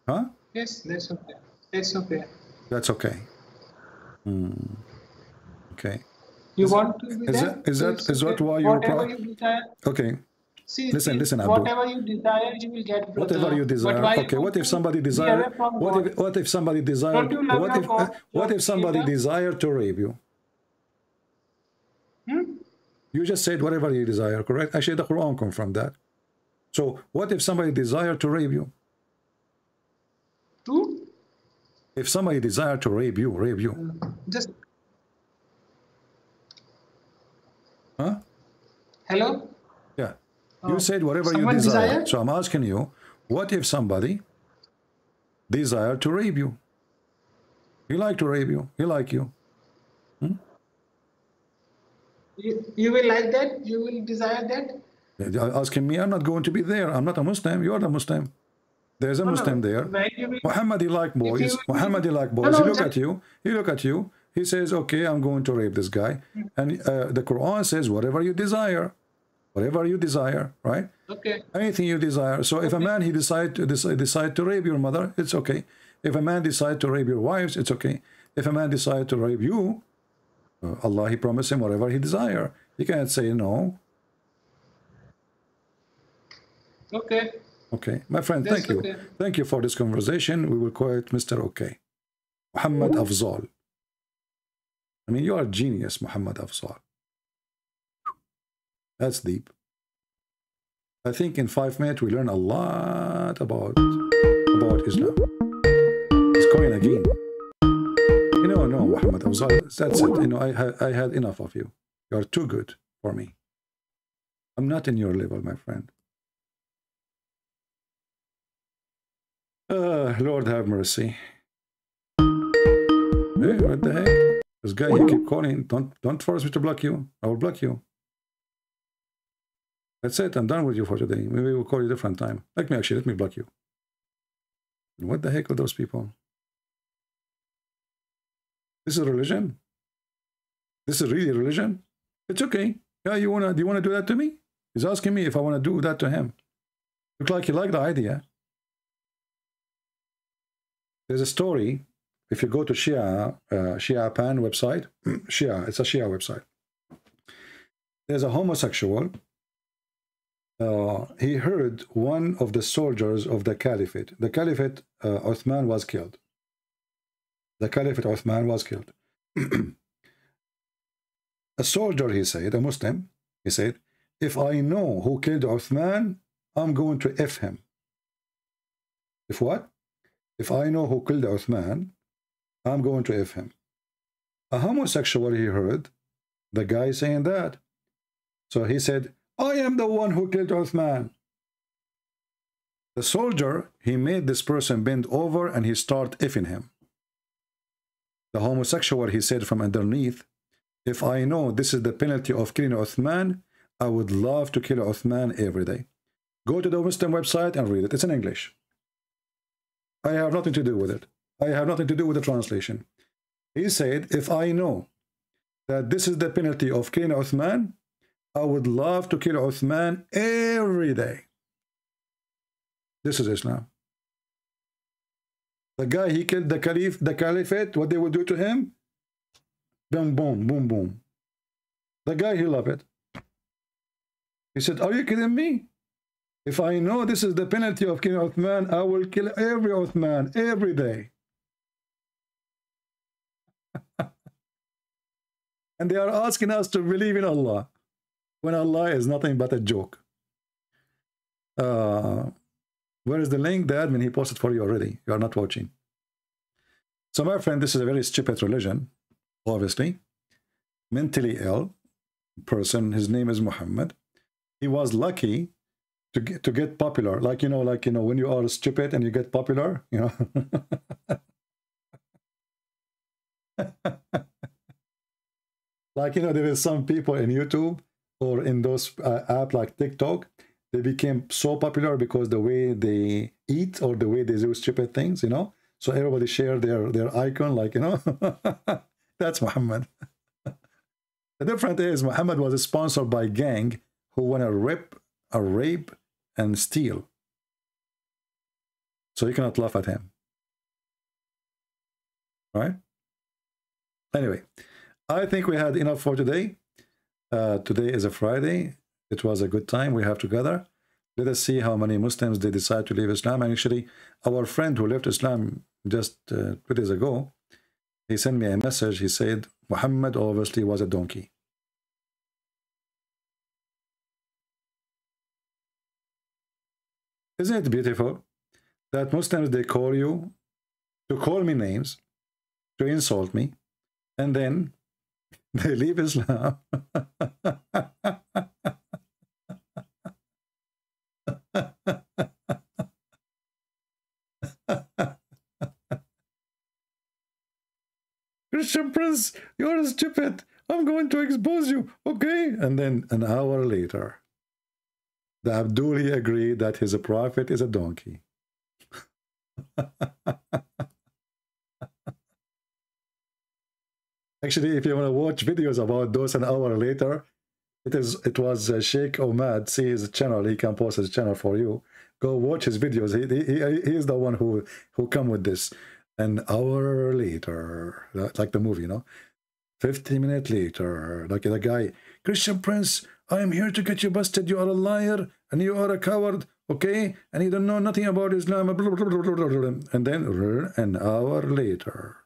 Huh? Yes, that's okay. That's okay. That's okay. Okay. You want to be there? Is that why you're whatever you desire? Okay. See, listen, Abdul. whatever you desire, you will get, brother. Whatever you desire. Okay. What if somebody desire? What if somebody desire? What if somebody desire to rape you? You just said whatever you desire, correct? Actually, the Quran confirmed that. So, what if somebody desire to rape you? If somebody desire to rape you. Just. Huh? Hello? Yeah. You said whatever you desire. So I'm asking you, what if somebody desire to rape you? He like to rape you. He like you. You will like that? You will desire that? Asking me, I'm not going to be there. I'm not a Muslim. You are the Muslim. There's a Muslim there. Muhammad, he like boys. Muhammad, he like boys. He look at you. He look at you. He says, okay, I'm going to rape this guy. And the Quran says, whatever you desire. Whatever you desire, right? Okay. Anything you desire. So if a man, he decide to rape your mother, it's okay. If a man decide to rape your wives, it's okay. If a man decide to rape you, Allah, he promised him whatever he desire. You can't say no. Okay. Okay. My friend, thank you. Okay. Thank you for this conversation. We will call it Mr. Okay. Muhammad Afzal. I mean, you are a genius, Muhammad Afzal. That's deep. I think in 5 minutes we learn a lot about Islam. It's going again. You know, no, Muhammad Afzal, that's it. You know, I had enough of you. You are too good for me. I'm not in your level, my friend. Lord have mercy. Hey, what the heck? This guy, he keep calling. Don't force me to block you. I will block you. That's it. I'm done with you for today. Maybe we'll call you a different time. Let me block you. What the heck are those people? This is religion? This is really religion? It's okay. Yeah, do you wanna do that to me? He's asking me if I want to do that to him. Look like you like the idea. There's a story. If you go to Shia Pan website, Shia, it's a Shia website. There's a homosexual. He heard one of the soldiers of the Caliphate. The Caliphate, Uthman was killed. The Caliphate Uthman was killed. A soldier, he said, a Muslim, he said, if I know who killed Uthman, I'm going to F him. If what? If I know who killed Uthman, I'm going to F him. A homosexual, he heard the guy saying that. So he said, I am the one who killed Uthman. The soldier, he made this person bend over and he started effing him. The homosexual, he said from underneath, if I know this is the penalty of killing Uthman, I would love to kill Uthman every day. Go to the Muslim website and read it. It's in English. I have nothing to do with it. I have nothing to do with the translation. He said, if I know that this is the penalty of killing Uthman, I would love to kill Uthman every day. This is Islam. The guy, he killed the caliphate, what they would do to him? Boom, boom, boom, boom. The guy, he loved it. He said, are you kidding me? If I know this is the penalty of killing Uthman, I will kill every Uthman every day. And they are asking us to believe in Allah, when Allah is nothing but a joke. Where is the link? The admin, he posted for you already. You are not watching. So my friend, this is a very stupid religion, obviously. Mentally ill person, his name is Muhammad. He was lucky to get popular. Like you know, when you are stupid and you get popular, you know. Like, you know, there is some people in YouTube or in those apps like TikTok, they became so popular because the way they eat or the way they do stupid things, you know. So everybody share their icon, like, you know. That's Muhammad. The difference is Muhammad was sponsored by gang who want to rape and steal. So you cannot laugh at him. Right? Anyway, I think we had enough for today. Today is a Friday. It was a good time we have together. Let us see how many Muslims they decide to leave Islam. And actually, our friend who left Islam just 2 days ago, he sent me a message. He said, Muhammad obviously was a donkey. Isn't it beautiful that Muslims, they call you, to call me names, to insult me, and then they leave Islam. Christian Prince, you're stupid. I'm going to expose you, okay? And then an hour later, the Abduli agreed that his prophet is a donkey. Actually, if you want to watch videos about those an hour later, it was Sheikh Omad. See his channel. He can post his channel for you. Go watch his videos. He is the one who come with this. An hour later, like the movie, you know, 50 minutes later, like the guy, Christian Prince, I am here to get you busted. You are a liar and you are a coward, okay? And you don't know nothing about Islam. And then an hour later.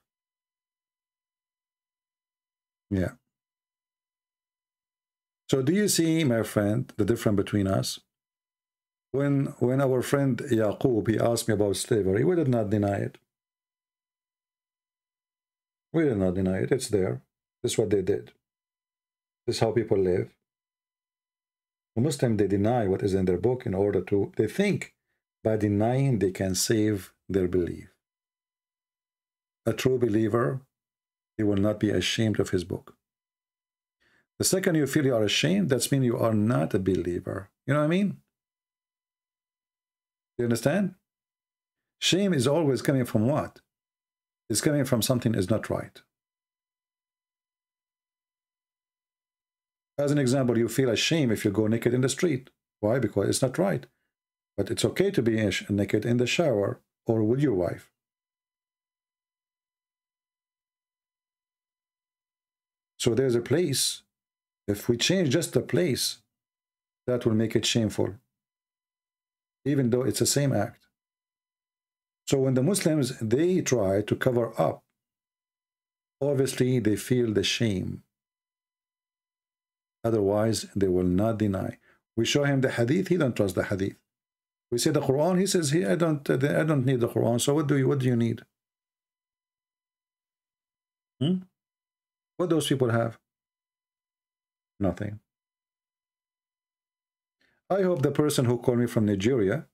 Yeah. So do you see, my friend, the difference between us? When our friend Yaqub, he asked me about slavery, we did not deny it. We did not deny it. It's there. This is what they did. This is how people live. The Muslims, they deny what is in their book in order to, they think by denying they can save their belief. A true believer, he will not be ashamed of his book. The second you feel you are ashamed, that means you are not a believer. You know what I mean? You understand? Shame is always coming from what? It's coming from something is not right. As an example, you feel ashamed if you go naked in the street. Why? Because it's not right. But it's okay to be naked in the shower or with your wife. So there's a place. If we change just the place, that will make it shameful, even though it's the same act. So when the Muslims, they try to cover up, obviously they feel the shame. Otherwise, they will not deny. We show him the hadith, he don't trust the hadith. We say the Quran, he says, I don't need the Quran. So what do you need? What those people have? Nothing. I hope the person who called me from Nigeria,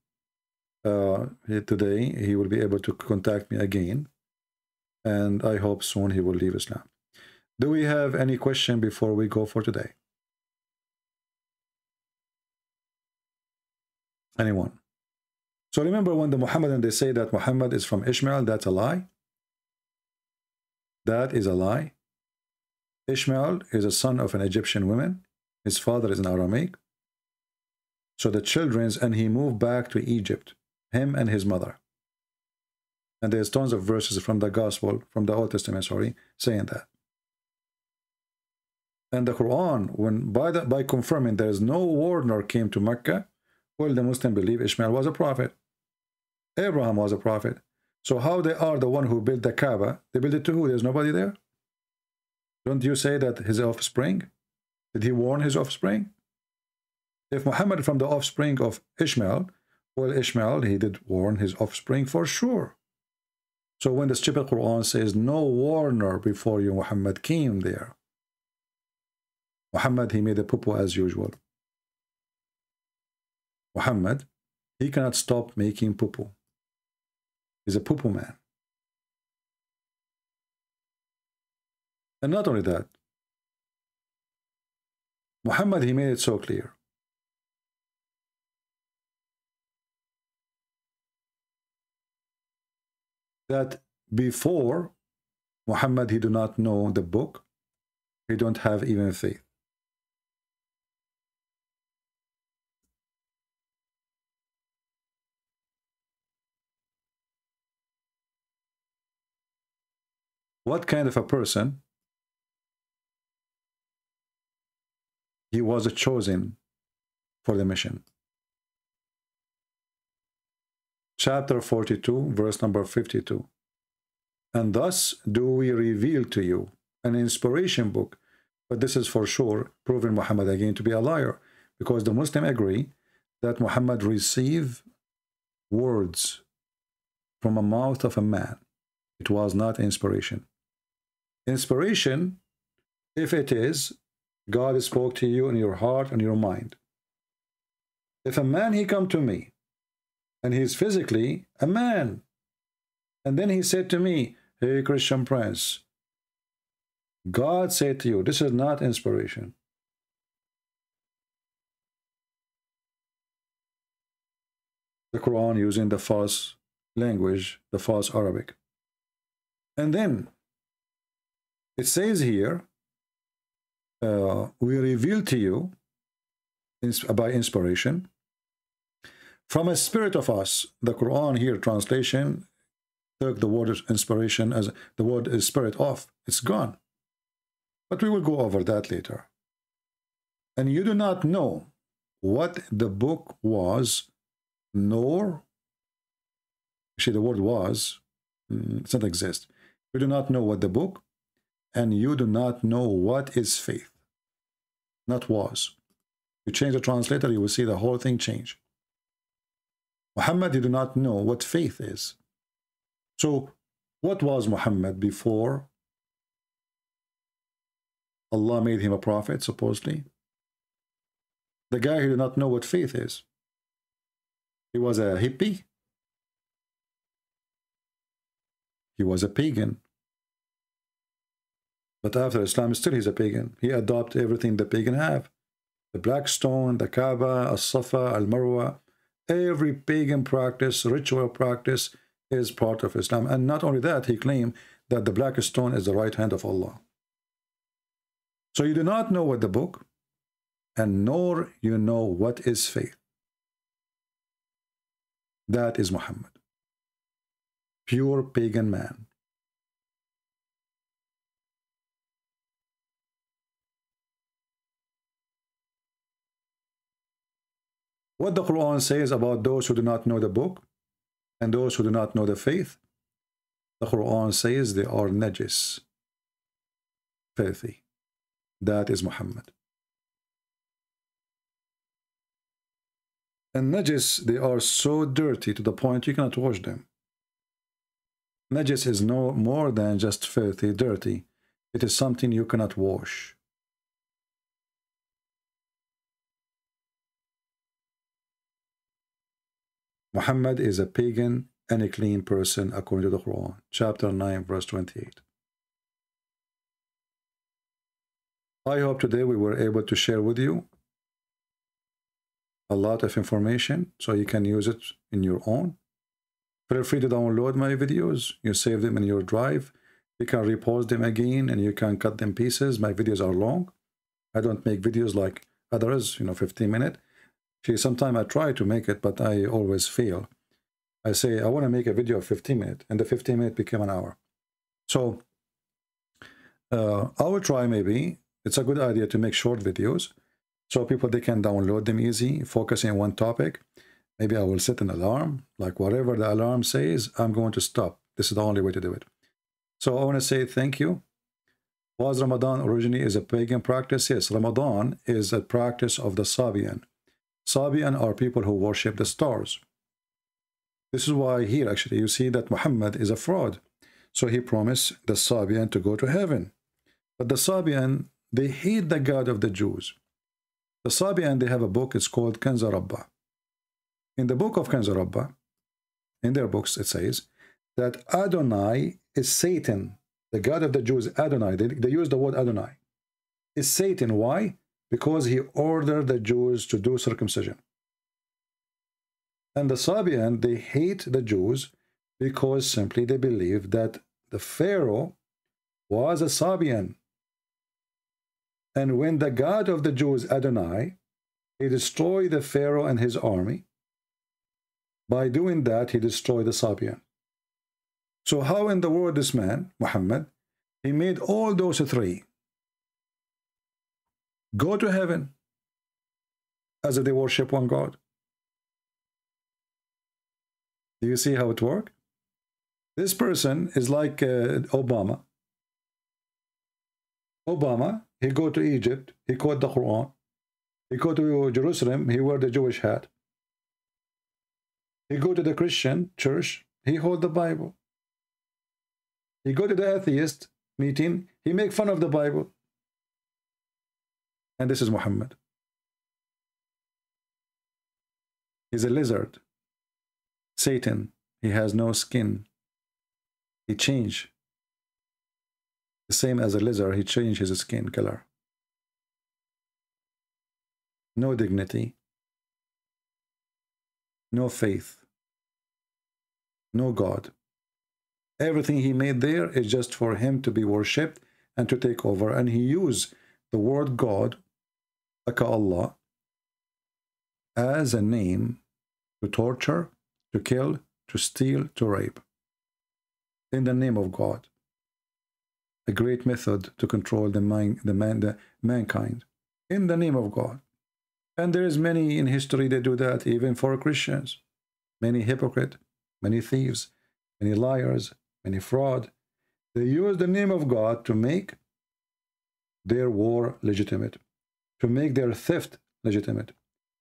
today, he will be able to contact me again. And I hope soon he will leave Islam. Do we have any question before we go for today? Anyone? So remember when the Muhammadan, they say that Muhammad is from Ishmael, that's a lie. That is a lie. Ishmael is a son of an Egyptian woman. His father is an Aramaic. So the children's, and he moved back to Egypt, him and his mother. And there's tons of verses from the Gospel, from the Old Testament, sorry, saying that. And the Quran, when by confirming there is no warner came to Mecca, well, the Muslim believe Ishmael was a prophet. Abraham was a prophet. So how they are the one who built the Kaaba? They built it to who? There's nobody there? Don't you say that his offspring? Did he warn his offspring? If Muhammad from the offspring of Ishmael, well, Ishmael, he did warn his offspring for sure. So when the stupid Quran says no warner before you, Muhammad came there. Muhammad, he made a poo-poo as usual. Muhammad, he cannot stop making poo-poo. He's a poo-poo man. And not only that, Muhammad, he made it so clear. That before Muhammad, he do not know the book. He don't have even faith. what kind of a person he was chosen for the mission. Chapter 42, verse number 52. And thus do we reveal to you an inspiration book. But this is for sure proving Muhammad again to be a liar, because the Muslims agree that Muhammad received words from the mouth of a man. It was not inspiration. Inspiration, if it is, God spoke to you in your heart and your mind. If a man, he come to me, and he's physically a man, and then he said to me, hey, Christian Prince, God said to you, this is not inspiration. The Quran using the false language, the false Arabic. And then it says here, we reveal to you by inspiration from a spirit of us. The Quran here translation took the word inspiration as the word is spirit off. It's gone. But we will go over that later. And you do not know what the book was, nor, actually the word was, it doesn't exist. You do not know what the book, and you do not know what is faith. Not was. You change the translator, you will see the whole thing change. Muhammad, you do not know what faith is. So, what was Muhammad before Allah made him a prophet, supposedly? The guy who did not know what faith is. He was a hippie. He was a pagan. But after Islam, still he's a pagan. He adopted everything the pagan have. The black stone, the Kaaba, As-Safa, Al-Marwa. Every pagan practice, ritual practice is part of Islam. And not only that, he claimed that the black stone is the right hand of Allah. So you do not know what the book, and nor you know what is faith. That is Muhammad. Pure pagan man. What the Quran says about those who do not know the book and those who do not know the faith, the Quran says they are najis, filthy. That is Muhammad. And najis, they are so dirty to the point you cannot wash them. Najis is no more than just filthy, dirty. It is something you cannot wash. Muhammad is a pagan and a clean person according to the Quran. Chapter 9, verse 28. I hope today we were able to share with you a lot of information so you can use it in your own. Feel free to download my videos. You save them in your drive. You can repost them again and you can cut them pieces. My videos are long. I don't make videos like others, 15 minutes. Sometimes I try to make it, but I always fail. I say, I want to make a video of 15 minutes, and the 15 minutes became an hour. So I will try maybe. It's a good idea to make short videos so people, they can download them easy, focusing on one topic. Maybe I will set an alarm, like whatever the alarm says, I'm going to stop. This is the only way to do it. So I want to say thank you. Was Ramadan originally is a pagan practice? Yes, Ramadan is a practice of the Sabian. Sabian are people who worship the stars. This is why here actually you see that Muhammad is a fraud. So he promised the Sabian to go to heaven. But the Sabian, they hate the God of the Jews. The Sabian, they have a book, it's called Kanz Rabbah. In the book of Kanz Rabbah, in their books, it says that Adonai is Satan. The God of the Jews, Adonai, they use the word Adonai, is Satan. Why? Because he ordered the Jews to do circumcision. And the Sabian, they hate the Jews because simply they believe that the Pharaoh was a Sabian. And when the God of the Jews, Adonai, he destroyed the Pharaoh and his army, by doing that, he destroyed the Sabian. So how in the world this man, Muhammad, He made all those three go to heaven as if they worship one God. Do you see how it works? This person is like Obama. Obama, he go to Egypt, he quote the Quran. He go to Jerusalem, he wear the Jewish hat. He go to the Christian church, he hold the Bible. He go to the atheist meeting, he make fun of the Bible. And this is Muhammad. He's a lizard. Satan, he has no skin. He changed. The same as a lizard, he changed his skin color. No dignity. No faith. No God. Everything he made there is just for him to be worshipped and to take over. And he used the word God, like Allah, as a name to torture, to kill, to steal, to rape. In the name of God. A great method to control the mankind. In the name of God. And there is many in history that do that, even for Christians. Many hypocrites, many thieves, many liars, many fraud. They use the name of God to make their war legitimate, to make their theft legitimate,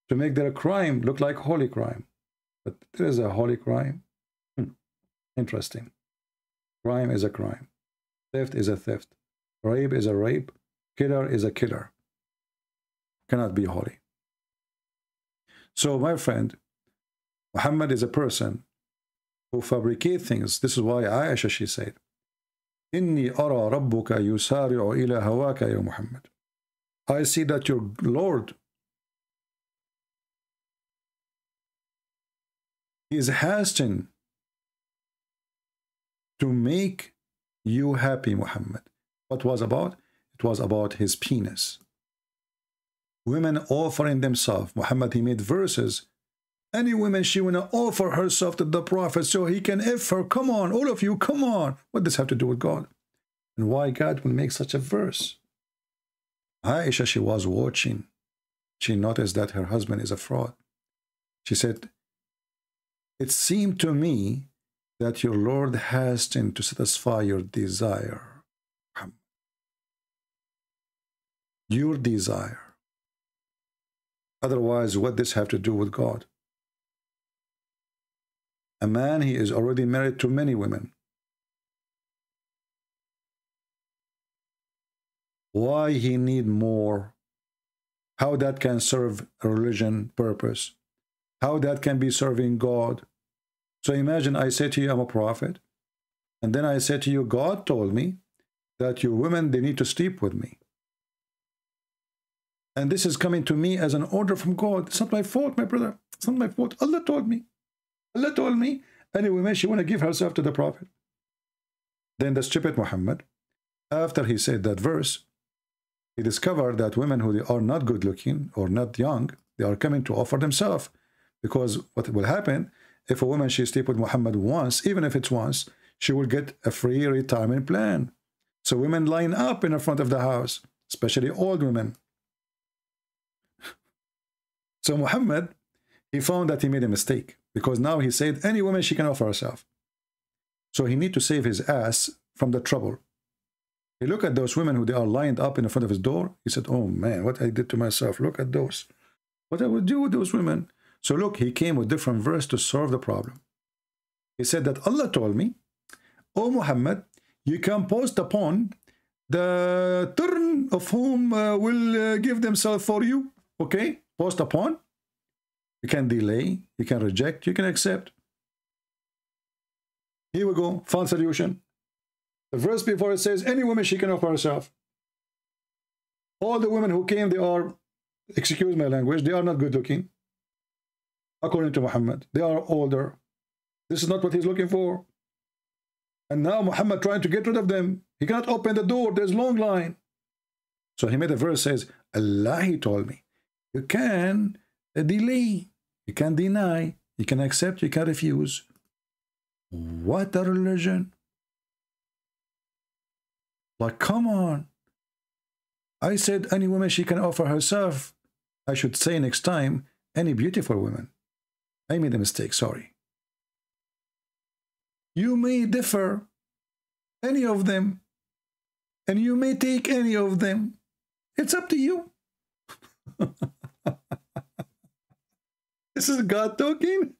to make their crime look like holy crime. But there is a holy crime. Interesting. Crime is a crime. Theft is a theft. Rape is a rape. Killer is a killer. Cannot be holy. So, my friend, Muhammad is a person who fabricates things. This is why Aisha, she said, Inni ara rabbuka yusari'u ila hawaka ya Muhammad. I see that your Lord is hastening to make you happy, Muhammad. What was about? It was about his penis. Women offering themselves. Muhammad, he made verses. Any woman, she want to offer herself to the Prophet so he can F her. Come on, all of you, come on. What does this have to do with God? And why God will make such a verse? Aisha, she was watching. She noticed that her husband is a fraud. She said, it seemed to me that your Lord hastened to satisfy your desire. Your desire. Otherwise, what does this have to do with God? A man, he is already married to many women. Why he need more? How that can serve a religion purpose? How that can be serving God? So imagine I say to you, I'm a prophet. And then I say to you, God told me that your women, they need to sleep with me. And this is coming to me as an order from God. It's not my fault, my brother. It's not my fault. Allah told me. Allah told me. Any woman, she want to give herself to the Prophet. Then the stupid Muhammad, after he said that verse, he discovered that women who are not good looking or not young, they are coming to offer themselves. Because what will happen, if a woman, she sleep with Muhammad once, even if it's once, she will get a free retirement plan. So women line up in the front of the house, especially old women. So Muhammad, he found that he made a mistake because now he said any woman, she can offer herself. So he need to save his ass from the trouble. He looked at those women who they are lined up in the front of his door. He said, oh man, what I did to myself. Look at those. What I would do with those women. So look, he came with different verse to solve the problem. He said that Allah told me, oh Muhammad, you can post upon the turn of whom will give themselves for you. Okay? Post upon. You can delay, you can reject, you can accept. Here we go, found solution. The verse before it says, any woman, she can offer herself. All the women who came, they are, excuse my language, they are not good looking. According to Muhammad, they are older. This is not what he's looking for. And now Muhammad trying to get rid of them. He cannot open the door, there's long line. So he made a verse says, Allah, he told me, you can delay, you can deny, you can accept, you can refuse. What a religion. Like, come on. I said any woman she can offer herself. I should say next time, any beautiful woman. I made a mistake, sorry. You may differ, any of them, and you may take any of them. It's up to you. This is God talking.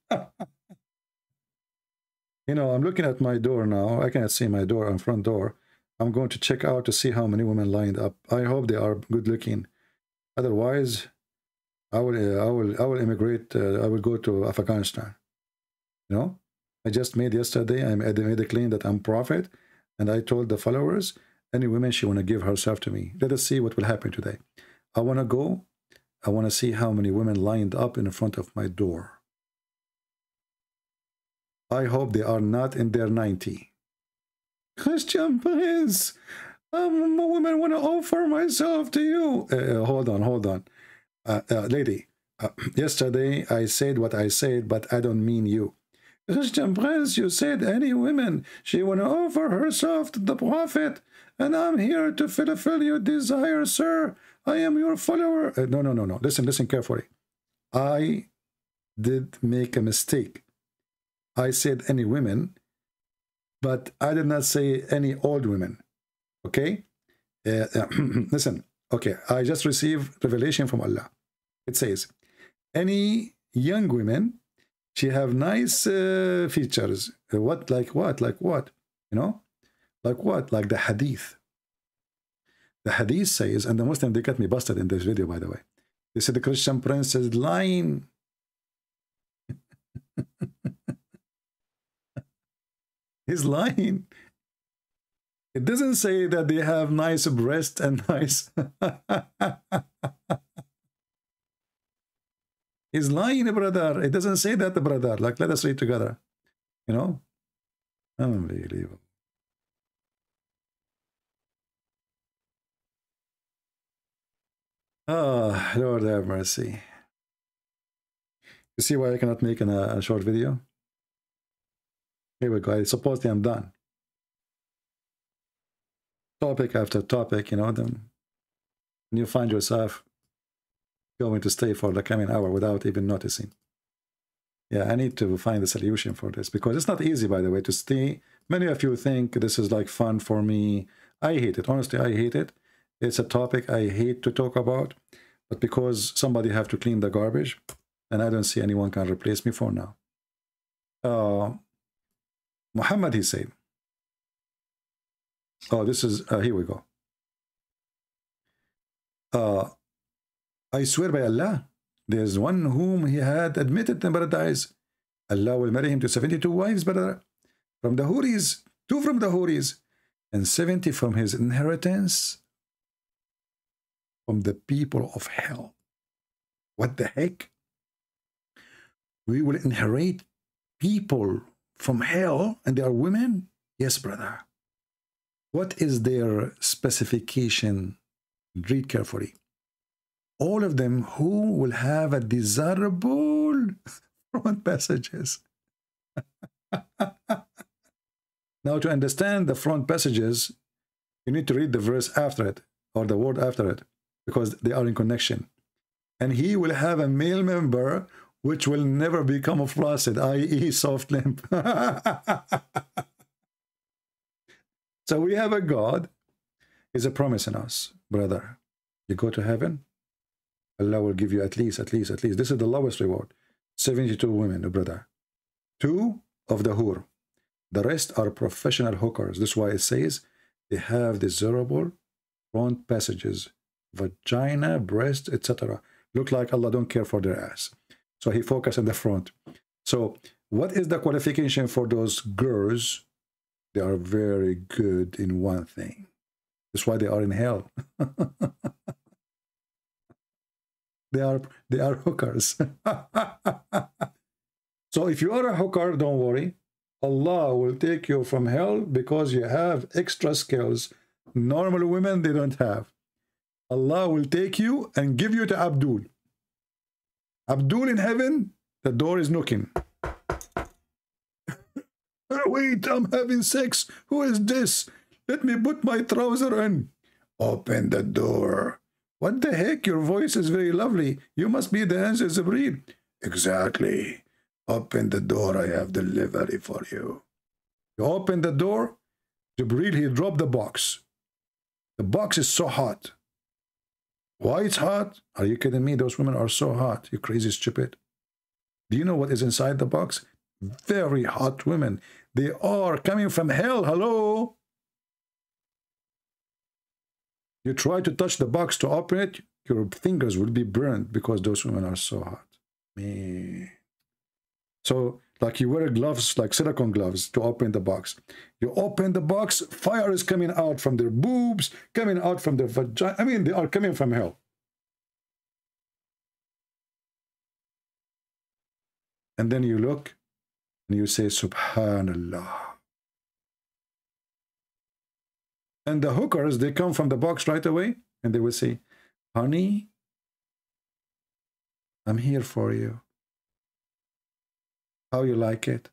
You know, I'm looking at my door now. I cannot see my door, front door. I'm going to check out to see how many women lined up. I hope they are good looking. Otherwise, I will immigrate. I will go to Afghanistan. You know, I just made yesterday. I made a claim that I'm prophet, and I told the followers, any woman she want to give herself to me. Let us see what will happen today. I want to go. I want to see how many women lined up in front of my door. I hope they are not in their 90. Christian Prince, I'm a woman, want to offer myself to you. Hold on. Lady, yesterday I said what I said, but I don't mean you. Christian Prince, you said any woman, she want to offer herself to the prophet, and I'm here to fulfill your desire, sir. I am your follower. No. Listen carefully. I did make a mistake. I said any women, but I did not say any old women. Okay? Listen. Okay, I just received revelation from Allah. It says, any young women, she have nice features. What? Like what? You know? Like what? Like the hadith. The hadith says, and the Muslim, they got me busted in this video, by the way. They said the Christian Prince is lying. He's lying. It doesn't say that they have nice breast and nice. He's lying, brother. It doesn't say that, brother. Like, let us read together. You know? Unbelievable. Oh, Lord have mercy. You see why I cannot make a short video? Here we go. Supposedly I'm done. Topic after topic, you know, then you find yourself going to stay for the coming hour without even noticing. Yeah, I need to find a solution for this, because it's not easy, by the way, to stay. Many of you think this is like fun for me. I hate it. Honestly, I hate it. It's a topic I hate to talk about, but because somebody have to clean the garbage, and I don't see anyone can replace me for now. Muhammad, he said, oh, this is, here we go. I swear by Allah, there's one whom he had admitted in paradise. Allah will marry him to 72 wives, brother, from the Houris, 2 from the Houris, and 70 from his inheritance from the people of hell. What the heck? We will inherit people from hell, and they are women? Yes, brother. What is their specification? Read carefully. All of them who will have a desirable front passages. Now, to understand the front passages, you need to read the verse after it, or the word after it, because they are in connection. And he will have a male member which will never become flaccid, i.e. soft limp. So we have a God, is a promise in us, brother. You go to heaven, Allah will give you at least, this is the lowest reward, 72 women, brother. 2 of the hur. The rest are professional hookers. This is why it says they have desirable front passages, vagina, breast, etc. Look like Allah don't care for their ass. So he focused on the front. So what is the qualification for those girls? They are very good in one thing. That's why they are in hell. They are hookers. So if you are a hooker, don't worry. Allah will take you from hell because you have extra skills. Normal women, they don't have. Allah will take you and give you to Abdul. Abdul in heaven, the door is knocking. Wait, I'm having sex. Who is this? Let me put my trouser in. Open the door. What the heck? Your voice is very lovely. You must be the answer, Jibreel. Exactly. Open the door. I have delivery for you. You open the door. Jibreel, he dropped the box. The box is so hot. Why it's hot? Are you kidding me? Those women are so hot. You crazy stupid. Do you know what is inside the box? Very hot women. They are coming from hell. Hello? You try to touch the box to open it, your fingers will be burned because those women are so hot. Man. So, like you wear gloves, like silicone gloves, to open the box. You open the box, fire is coming out from their boobs, coming out from their vagina. I mean, they are coming from hell. And then you look and you say, Subhanallah. And the hookers, they come from the box right away and they will say, honey, I'm here for you. How you like it?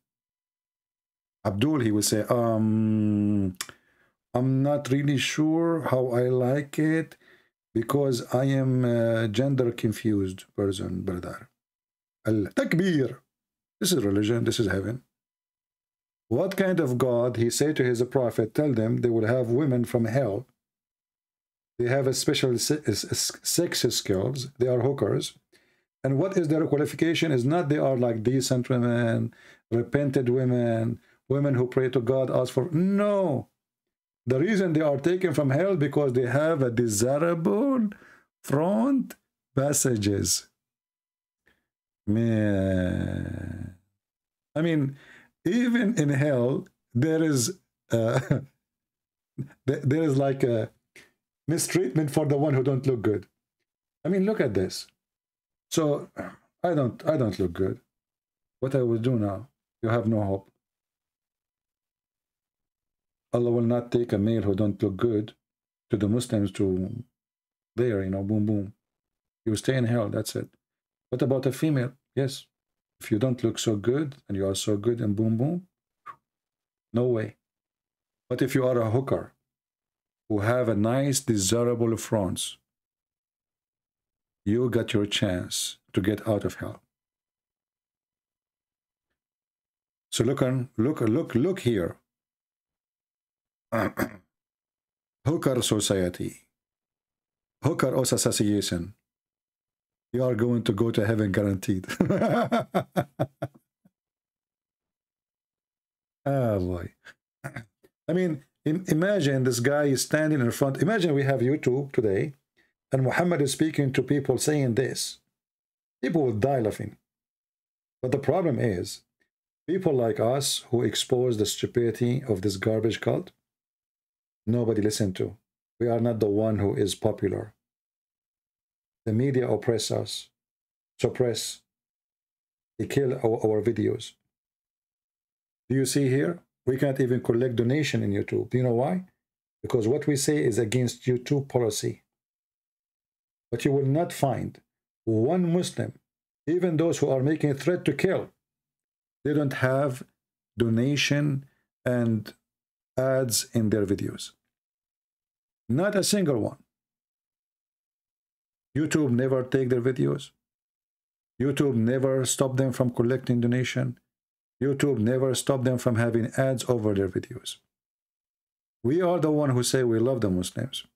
Abdul, he will say, I'm not really sure how I like it because I am a gender confused person, brother. Al-Takbir. This is religion, this is heaven. What kind of God? He said to his prophet, tell them they will have women from hell. They have a special sex skills. They are hookers. And what is their qualification? Is not they are like decent women, repented women, women who pray to God, ask for... No. The reason they are taken from hell because they have a desirable front passages. Man. I mean... Even in hell, there is there is like a mistreatment for the one who don't look good. I mean, look at this. So I don't look good. What I will do now? You have no hope. Allah will not take a male who don't look good to the Muslims to there, you know, boom, boom. You stay in hell. That's it. What about a female? Yes. If you don't look so good and you are so good and boom, boom, no way. But if you are a hooker who have a nice, desirable front, you got your chance to get out of hell. So look here. Hooker society, hooker association. You are going to go to heaven guaranteed. Oh boy. I mean, imagine this guy is standing in front. Imagine we have YouTube today and Muhammad is speaking to people saying this. People will die laughing. But the problem is, people like us who expose the stupidity of this garbage cult, nobody listen to. We are not the one who is popular. The media oppress us, suppress, they kill our videos. Do you see here? We can't even collect donation in YouTube. Do you know why? Because what we say is against YouTube policy. But you will not find one Muslim, even those who are making a threat to kill, they don't have donation and ads in their videos. Not a single one. YouTube never take their videos. YouTube never stop them from collecting donation. YouTube never stop them from having ads over their videos. We are the one who say we love the Muslims.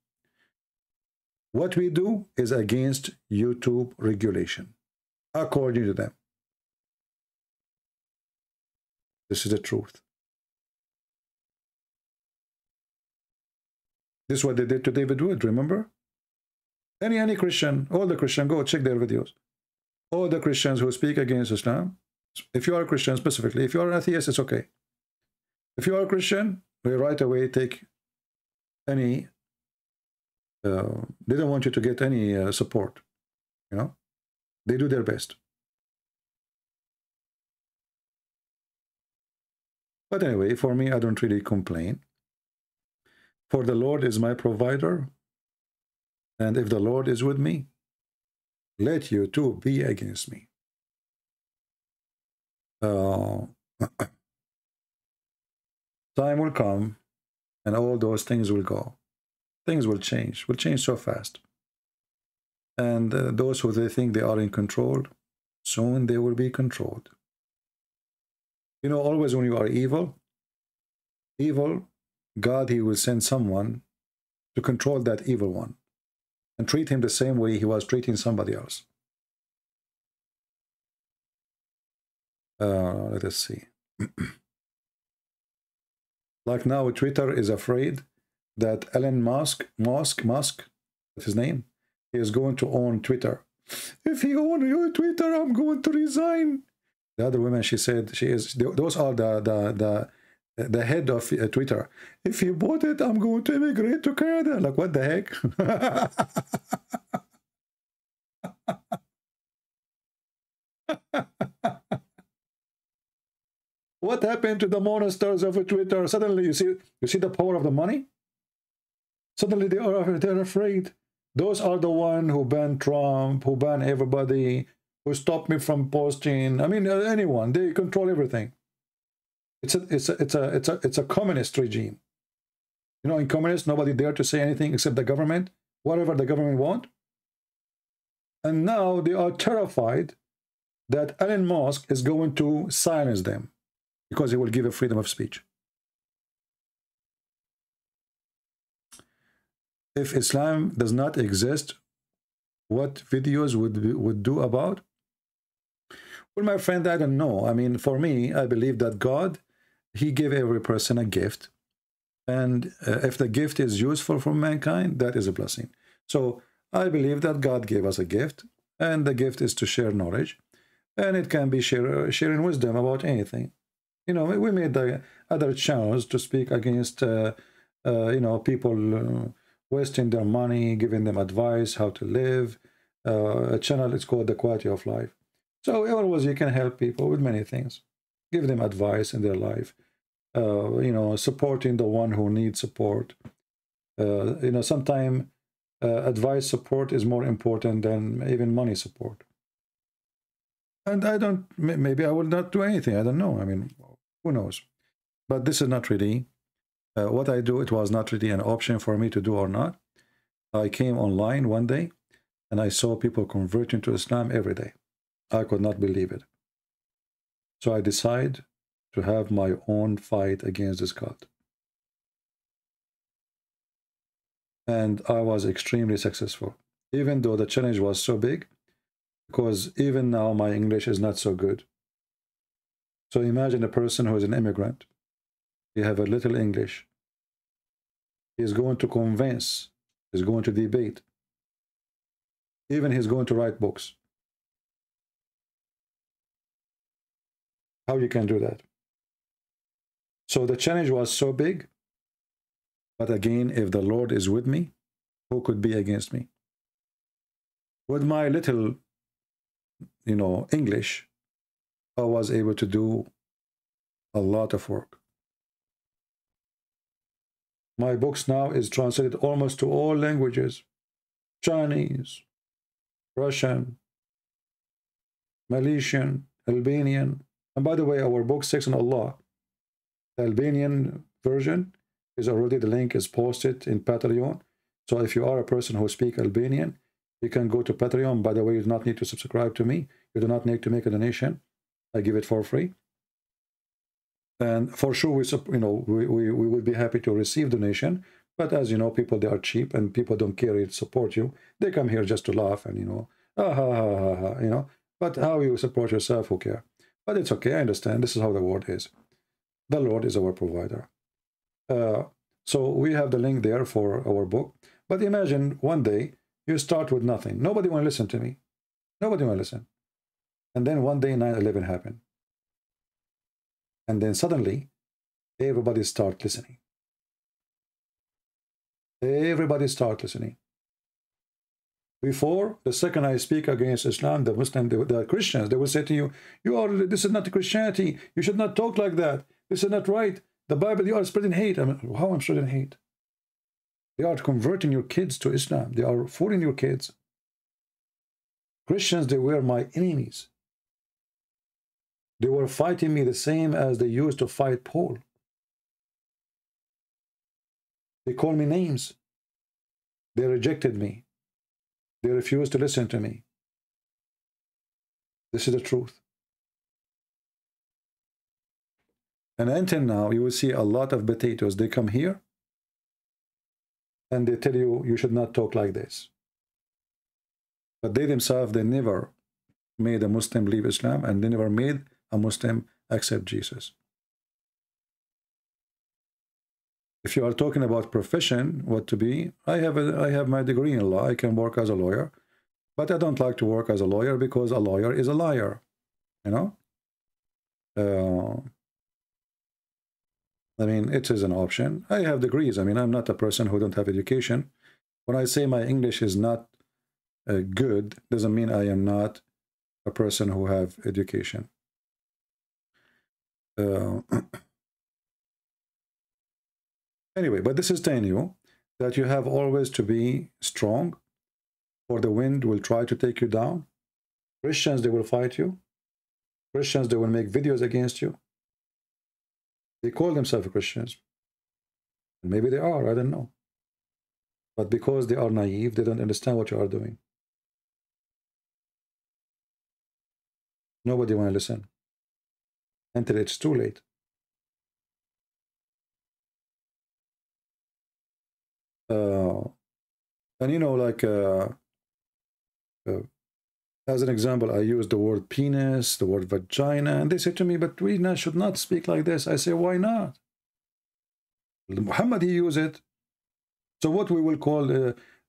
What we do is against YouTube regulation, according to them. This is the truth. This is what they did to David Wood, remember? Any Christian, all the Christians, go check their videos. All the Christians who speak against Islam, if you are a Christian specifically, if you are an atheist, it's okay. If you are a Christian, we right away take any, they don't want you to get any support, you know? They do their best. But anyway, for me, I don't really complain. For the Lord is my provider. And if the Lord is with me, let you too be against me. Time will come and all those things will go. Things will change so fast. And those who they think they are in control, soon they will be controlled. You know, always when you are evil, God, he will send someone to control that evil one and treat him the same way he was treating somebody else. Let us see. Like now, Twitter is afraid that Elon Musk, what's his name? He is going to own Twitter. If he owns Twitter, I'm going to resign. The other woman, she said, she is. Those are the head of Twitter. If he bought it, I'm going to immigrate to Canada. Like, what the heck? What happened to the monsters of Twitter? Suddenly, you see the power of the money? Suddenly they're afraid. Those are the one who banned Trump, who banned everybody, who stopped me from posting. I mean, anyone. They control everything. It's a communist regime. You know, in communist, nobody dare to say anything except the government, whatever the government want. And now they are terrified that Elon Musk is going to silence them because he will give a freedom of speech. If Islam does not exist, what videos would do about? Well, my friend, I don't know. I mean, for me, I believe that God, he gave every person a gift. And if the gift is useful for mankind, that is a blessing. So I believe that God gave us a gift, and the gift is to share knowledge. And it can be sharing wisdom about anything. You know, we made the other channels to speak against, you know, people wasting their money, giving them advice how to live. A channel is called The Quality of Life. So always you can help people with many things. Give them advice in their life. You know, supporting the one who needs support. You know, sometimes advice support is more important than even money support. And I don't, maybe I will not do anything. I don't know. I mean, who knows? But this is not really what I do. It was not really an option for me to do or not. I came online one day and I saw people converting to Islam every day. I could not believe it. So I decided to have my own fight against this cult. And I was extremely successful, even though the challenge was so big, because even now my English is not so good. So imagine a person who is an immigrant. He have a little English. He is going to convince, he's going to debate. Even he's going to write books. How you can do that? So the challenge was so big. But again, if the Lord is with me, who could be against me? With my little, you know, English, I was able to do a lot of work. My books now is translated almost to all languages. Chinese, Russian, Malaysian, Albanian. And by the way, our book 6 on Allah, the Albanian version, is already, the link is posted in Patreon. So if you are a person who speaks Albanian, you can go to Patreon. By the way, you do not need to subscribe to me. You do not need to make a donation. I give it for free. And for sure, we would be happy to receive donation. But as you know, people, they are cheap and people don't care to support you. They come here just to laugh and, you know, you know. But how you support yourself, who care? But it's okay, I understand. This is how the world is. The Lord is our provider. So we have the link there for our book. But imagine one day you start with nothing. Nobody want to listen to me. Nobody want to listen. And then one day 9/11 happened. And then suddenly everybody start listening. Everybody start listening. Before, the second I speak against Islam, the Muslim, the Christians, they will say to you, this is not Christianity. You should not talk like that. This is not right. The Bible, you are spreading hate. I mean, how I'm spreading hate? They are converting your kids to Islam. They are fooling your kids. Christians, they were my enemies. They were fighting me the same as they used to fight Paul. They call me names. They rejected me. They refused to listen to me. This is the truth. And until now, you will see a lot of potatoes. They come here and they tell you, you should not talk like this. But they themselves, they never made a Muslim leave Islam, and they never made a Muslim accept Jesus. If you are talking about profession, what to be, I have my degree in law. I can work as a lawyer, but I don't like to work as a lawyer because a lawyer is a liar, you know. I mean, it is an option. I have degrees. I mean, I'm not a person who don't have education. When I say my English is not good, doesn't mean I am not a person who have education. Anyway, but this is telling you that you have always to be strong, or the wind will try to take you down. Christians, they will fight you. Christians, they will make videos against you. They call themselves Christians. Maybe they are, I don't know. But because they are naive, they don't understand what you are doing. Nobody want to listen until it's too late. And you know, like as an example, I use the word penis, the word vagina, and they say to me, but we should not speak like this. I say, why not? Muhammad, he used it. So what we will call,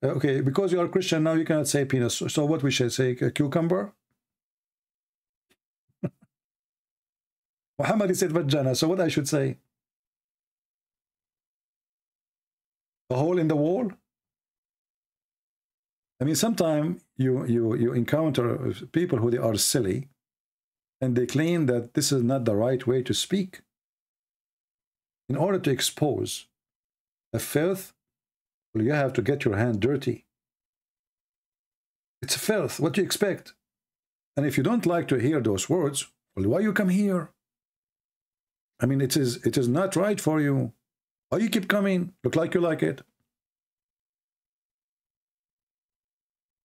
okay, because you are Christian now, you cannot say penis. So what we should say, a cucumber? Muhammad, he said vagina. So what I should say? A hole in the wall? I mean, sometimes you encounter people who they are silly, and they claim that this is not the right way to speak. In order to expose a filth, well, you have to get your hand dirty. It's a filth. What do you expect? And if you don't like to hear those words, well, why you come here? I mean, it is not right for you. Why you keep coming? Look like you like it.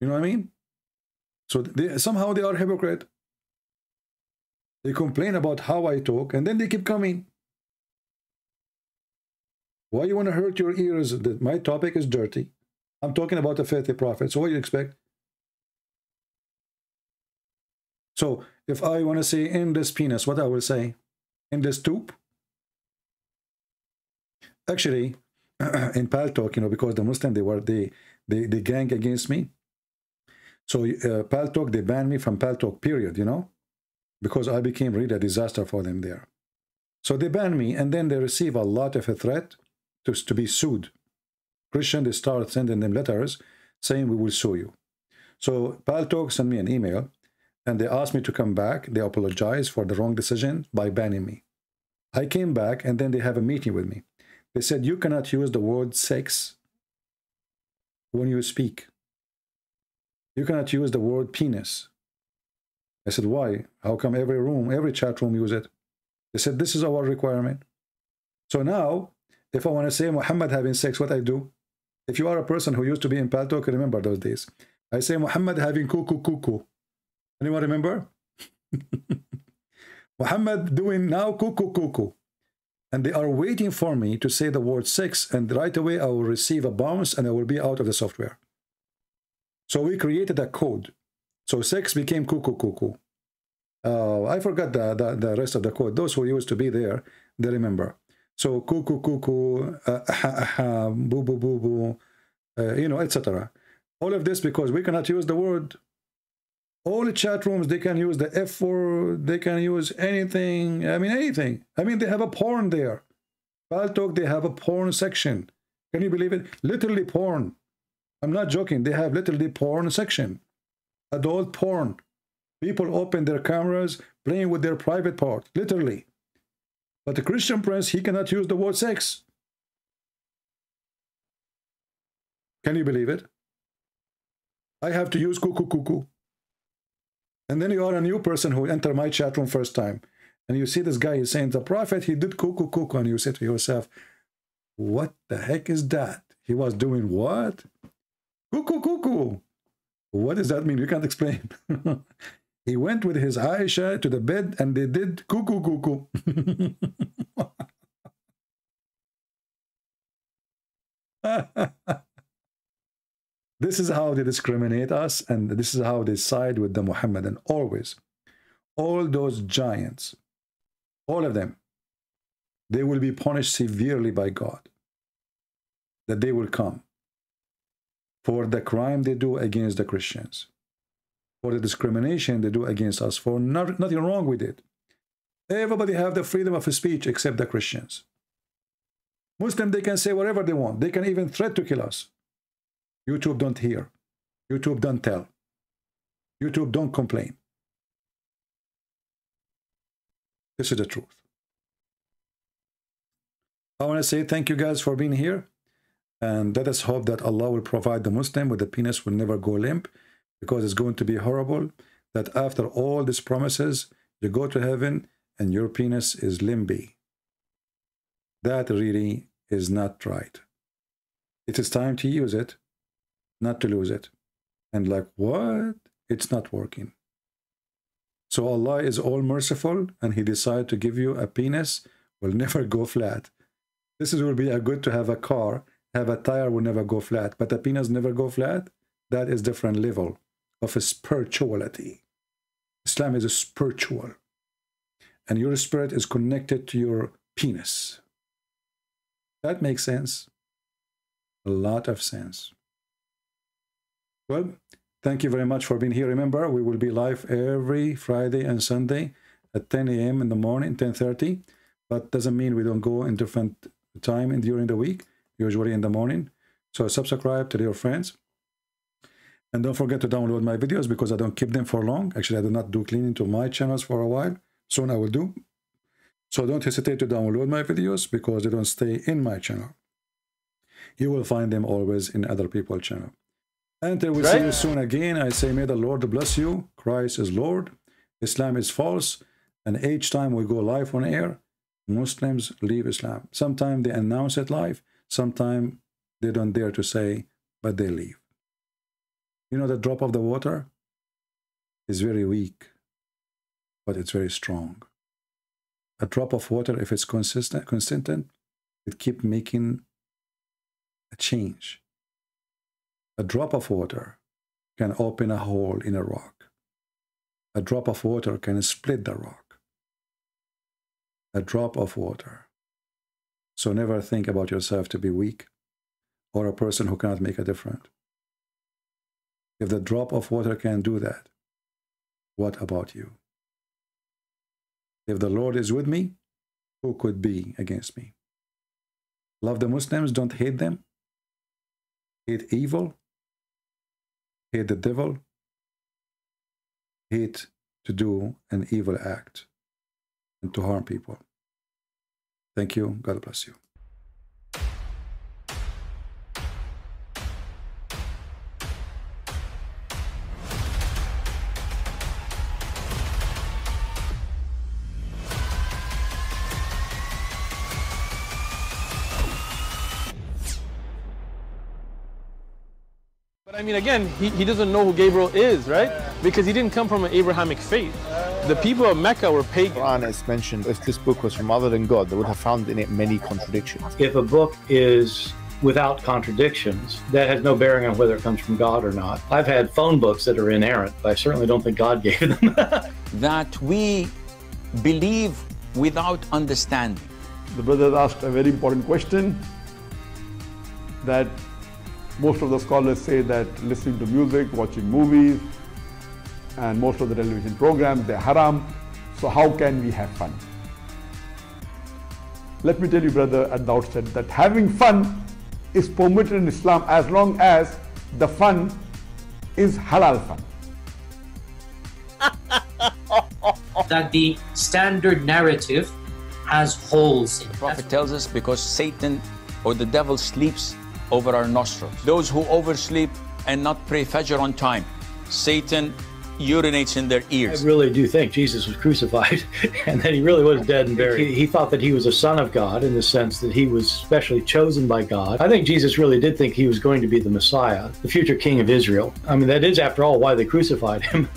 You know what I mean? So somehow they are hypocrite. They complain about how I talk, and then they keep coming. Why you want to hurt your ears? That my topic is dirty. I'm talking about a filthy prophet. So what do you expect? So if I want to say in this penis, what I will say? In this tube? Actually, in Paltalk, you know, because the Muslim, they gang against me. So Paltalk, they banned me from Paltalk, period, you know, because I became really a disaster for them there. So they banned me, and then they receive a lot of a threat to be sued. Christian, they start sending them letters saying we will sue you. So Paltalk sent me an email, and they asked me to come back. They apologized for the wrong decision by banning me. I came back, and then they have a meeting with me. They said, you cannot use the word sex when you speak. You cannot use the word penis. I said, why? How come every chat room use it? They said, this is our requirement. So now, if I want to say Muhammad having sex, what I do? If you are a person who used to be in Paltalk, remember those days. I say Muhammad having cuckoo. Anyone remember? Muhammad doing now cuckoo. And they are waiting for me to say the word sex, and right away I will receive a bounce and I will be out of the software. So we created a code. So sex became cuckoo. I forgot the rest of the code. Those who used to be there, they remember. So cuckoo, boo, boo, boo, boo, you know, etc. All of this because we cannot use the word. All the chat rooms, they can use the F word, they can use anything. I mean, anything. I mean, they have a porn there. Paltalk, they have a porn section. Can you believe it? Literally porn. I'm not joking. They have literally porn section. Adult porn. People open their cameras, playing with their private part. Literally. But the Christian Prince, he cannot use the word sex. Can you believe it? I have to use cuckoo. And then you are a new person who enter my chat room first time. And you see this guy is saying, the prophet, he did cuckoo. And you say to yourself, What the heck is that? He was doing what? Cuckoo, cuckoo. What does that mean? You can't explain. He went with his Aisha to the bed and they did cuckoo, cuckoo. This is how they discriminate us, and this is how they side with the Muhammadan. Always. All those giants, all of them, they will be punished severely by God. That they will come for the crime they do against the Christians, for the discrimination they do against us, for nothing wrong with it. Everybody have the freedom of speech except the Christians. Muslim, they can say whatever they want. They can even threat to kill us. YouTube don't hear. YouTube don't tell. YouTube don't complain. This is the truth. I want to say thank you guys for being here. And let us hope that Allah will provide the Muslim with the penis will never go limp, because it's going to be horrible that after all these promises, you go to heaven and your penis is limpy. That really is not right. It is time to use it, not to lose it. And like, what? It's not working. So Allah is all merciful, and He decided to give you a penis will never go flat. This will be a good to have a car, have a tire will never go flat, but a penis never go flat. That is different level of a spirituality. Islam is a spiritual, and your spirit is connected to your penis. That makes sense. A lot of sense. Well, thank you very much for being here. Remember, we will be live every Friday and Sunday at 10 a.m. in the morning, 10:30. But doesn't mean we don't go in different time during the week, usually in the morning. So subscribe to your friends. And don't forget to download my videos, because I don't keep them for long. Actually, I do not do cleaning to my channels for a while. Soon I will do. So don't hesitate to download my videos, because they don't stay in my channel. You will find them always in other people's channel. Until we see you soon again, I say may the Lord bless you. Christ is Lord. Islam is false. And each time we go live on air, Muslims leave Islam. Sometimes they announce it live. Sometimes they don't dare to say, but they leave. You know, the drop of the water is very weak, but it's very strong. A drop of water, if it's consistent, it keeps making a change. A drop of water can open a hole in a rock. A drop of water can split the rock. A drop of water. So never think about yourself to be weak or a person who cannot make a difference. If the drop of water can do that, what about you? If the Lord is with me, who could be against me? Love the Muslims, don't hate them. Hate evil. Hate the devil. Hate to do an evil act and to harm people. Thank you. God bless you. But I mean, again, he doesn't know who Gabriel is, right? Because he didn't come from an Abrahamic faith. The people of Mecca were pagan. Quran is mentioned, if this book was from other than God, they would have found in it many contradictions. If a book is without contradictions, that has no bearing on whether it comes from God or not. I've had phone books that are inerrant, but I certainly don't think God gave them. That we believe without understanding. The brother asked a very important question, that most of the scholars say that listening to music, watching movies, and most of the television programs, they're haram. So how can we have fun? Let me tell you, brother, at the outset, that having fun is permitted in Islam as long as the fun is halal fun. That the standard narrative has holes in it. The Prophet tells us because Satan or the devil sleeps over our nostrils. Those who oversleep and not pray Fajr on time, Satan urinates in their ears. I really do think Jesus was crucified and that he really was dead and buried. He thought that he was a son of God in the sense that he was specially chosen by God. I think Jesus really did think he was going to be the Messiah, the future king of Israel. I mean, that is, after all, why they crucified him.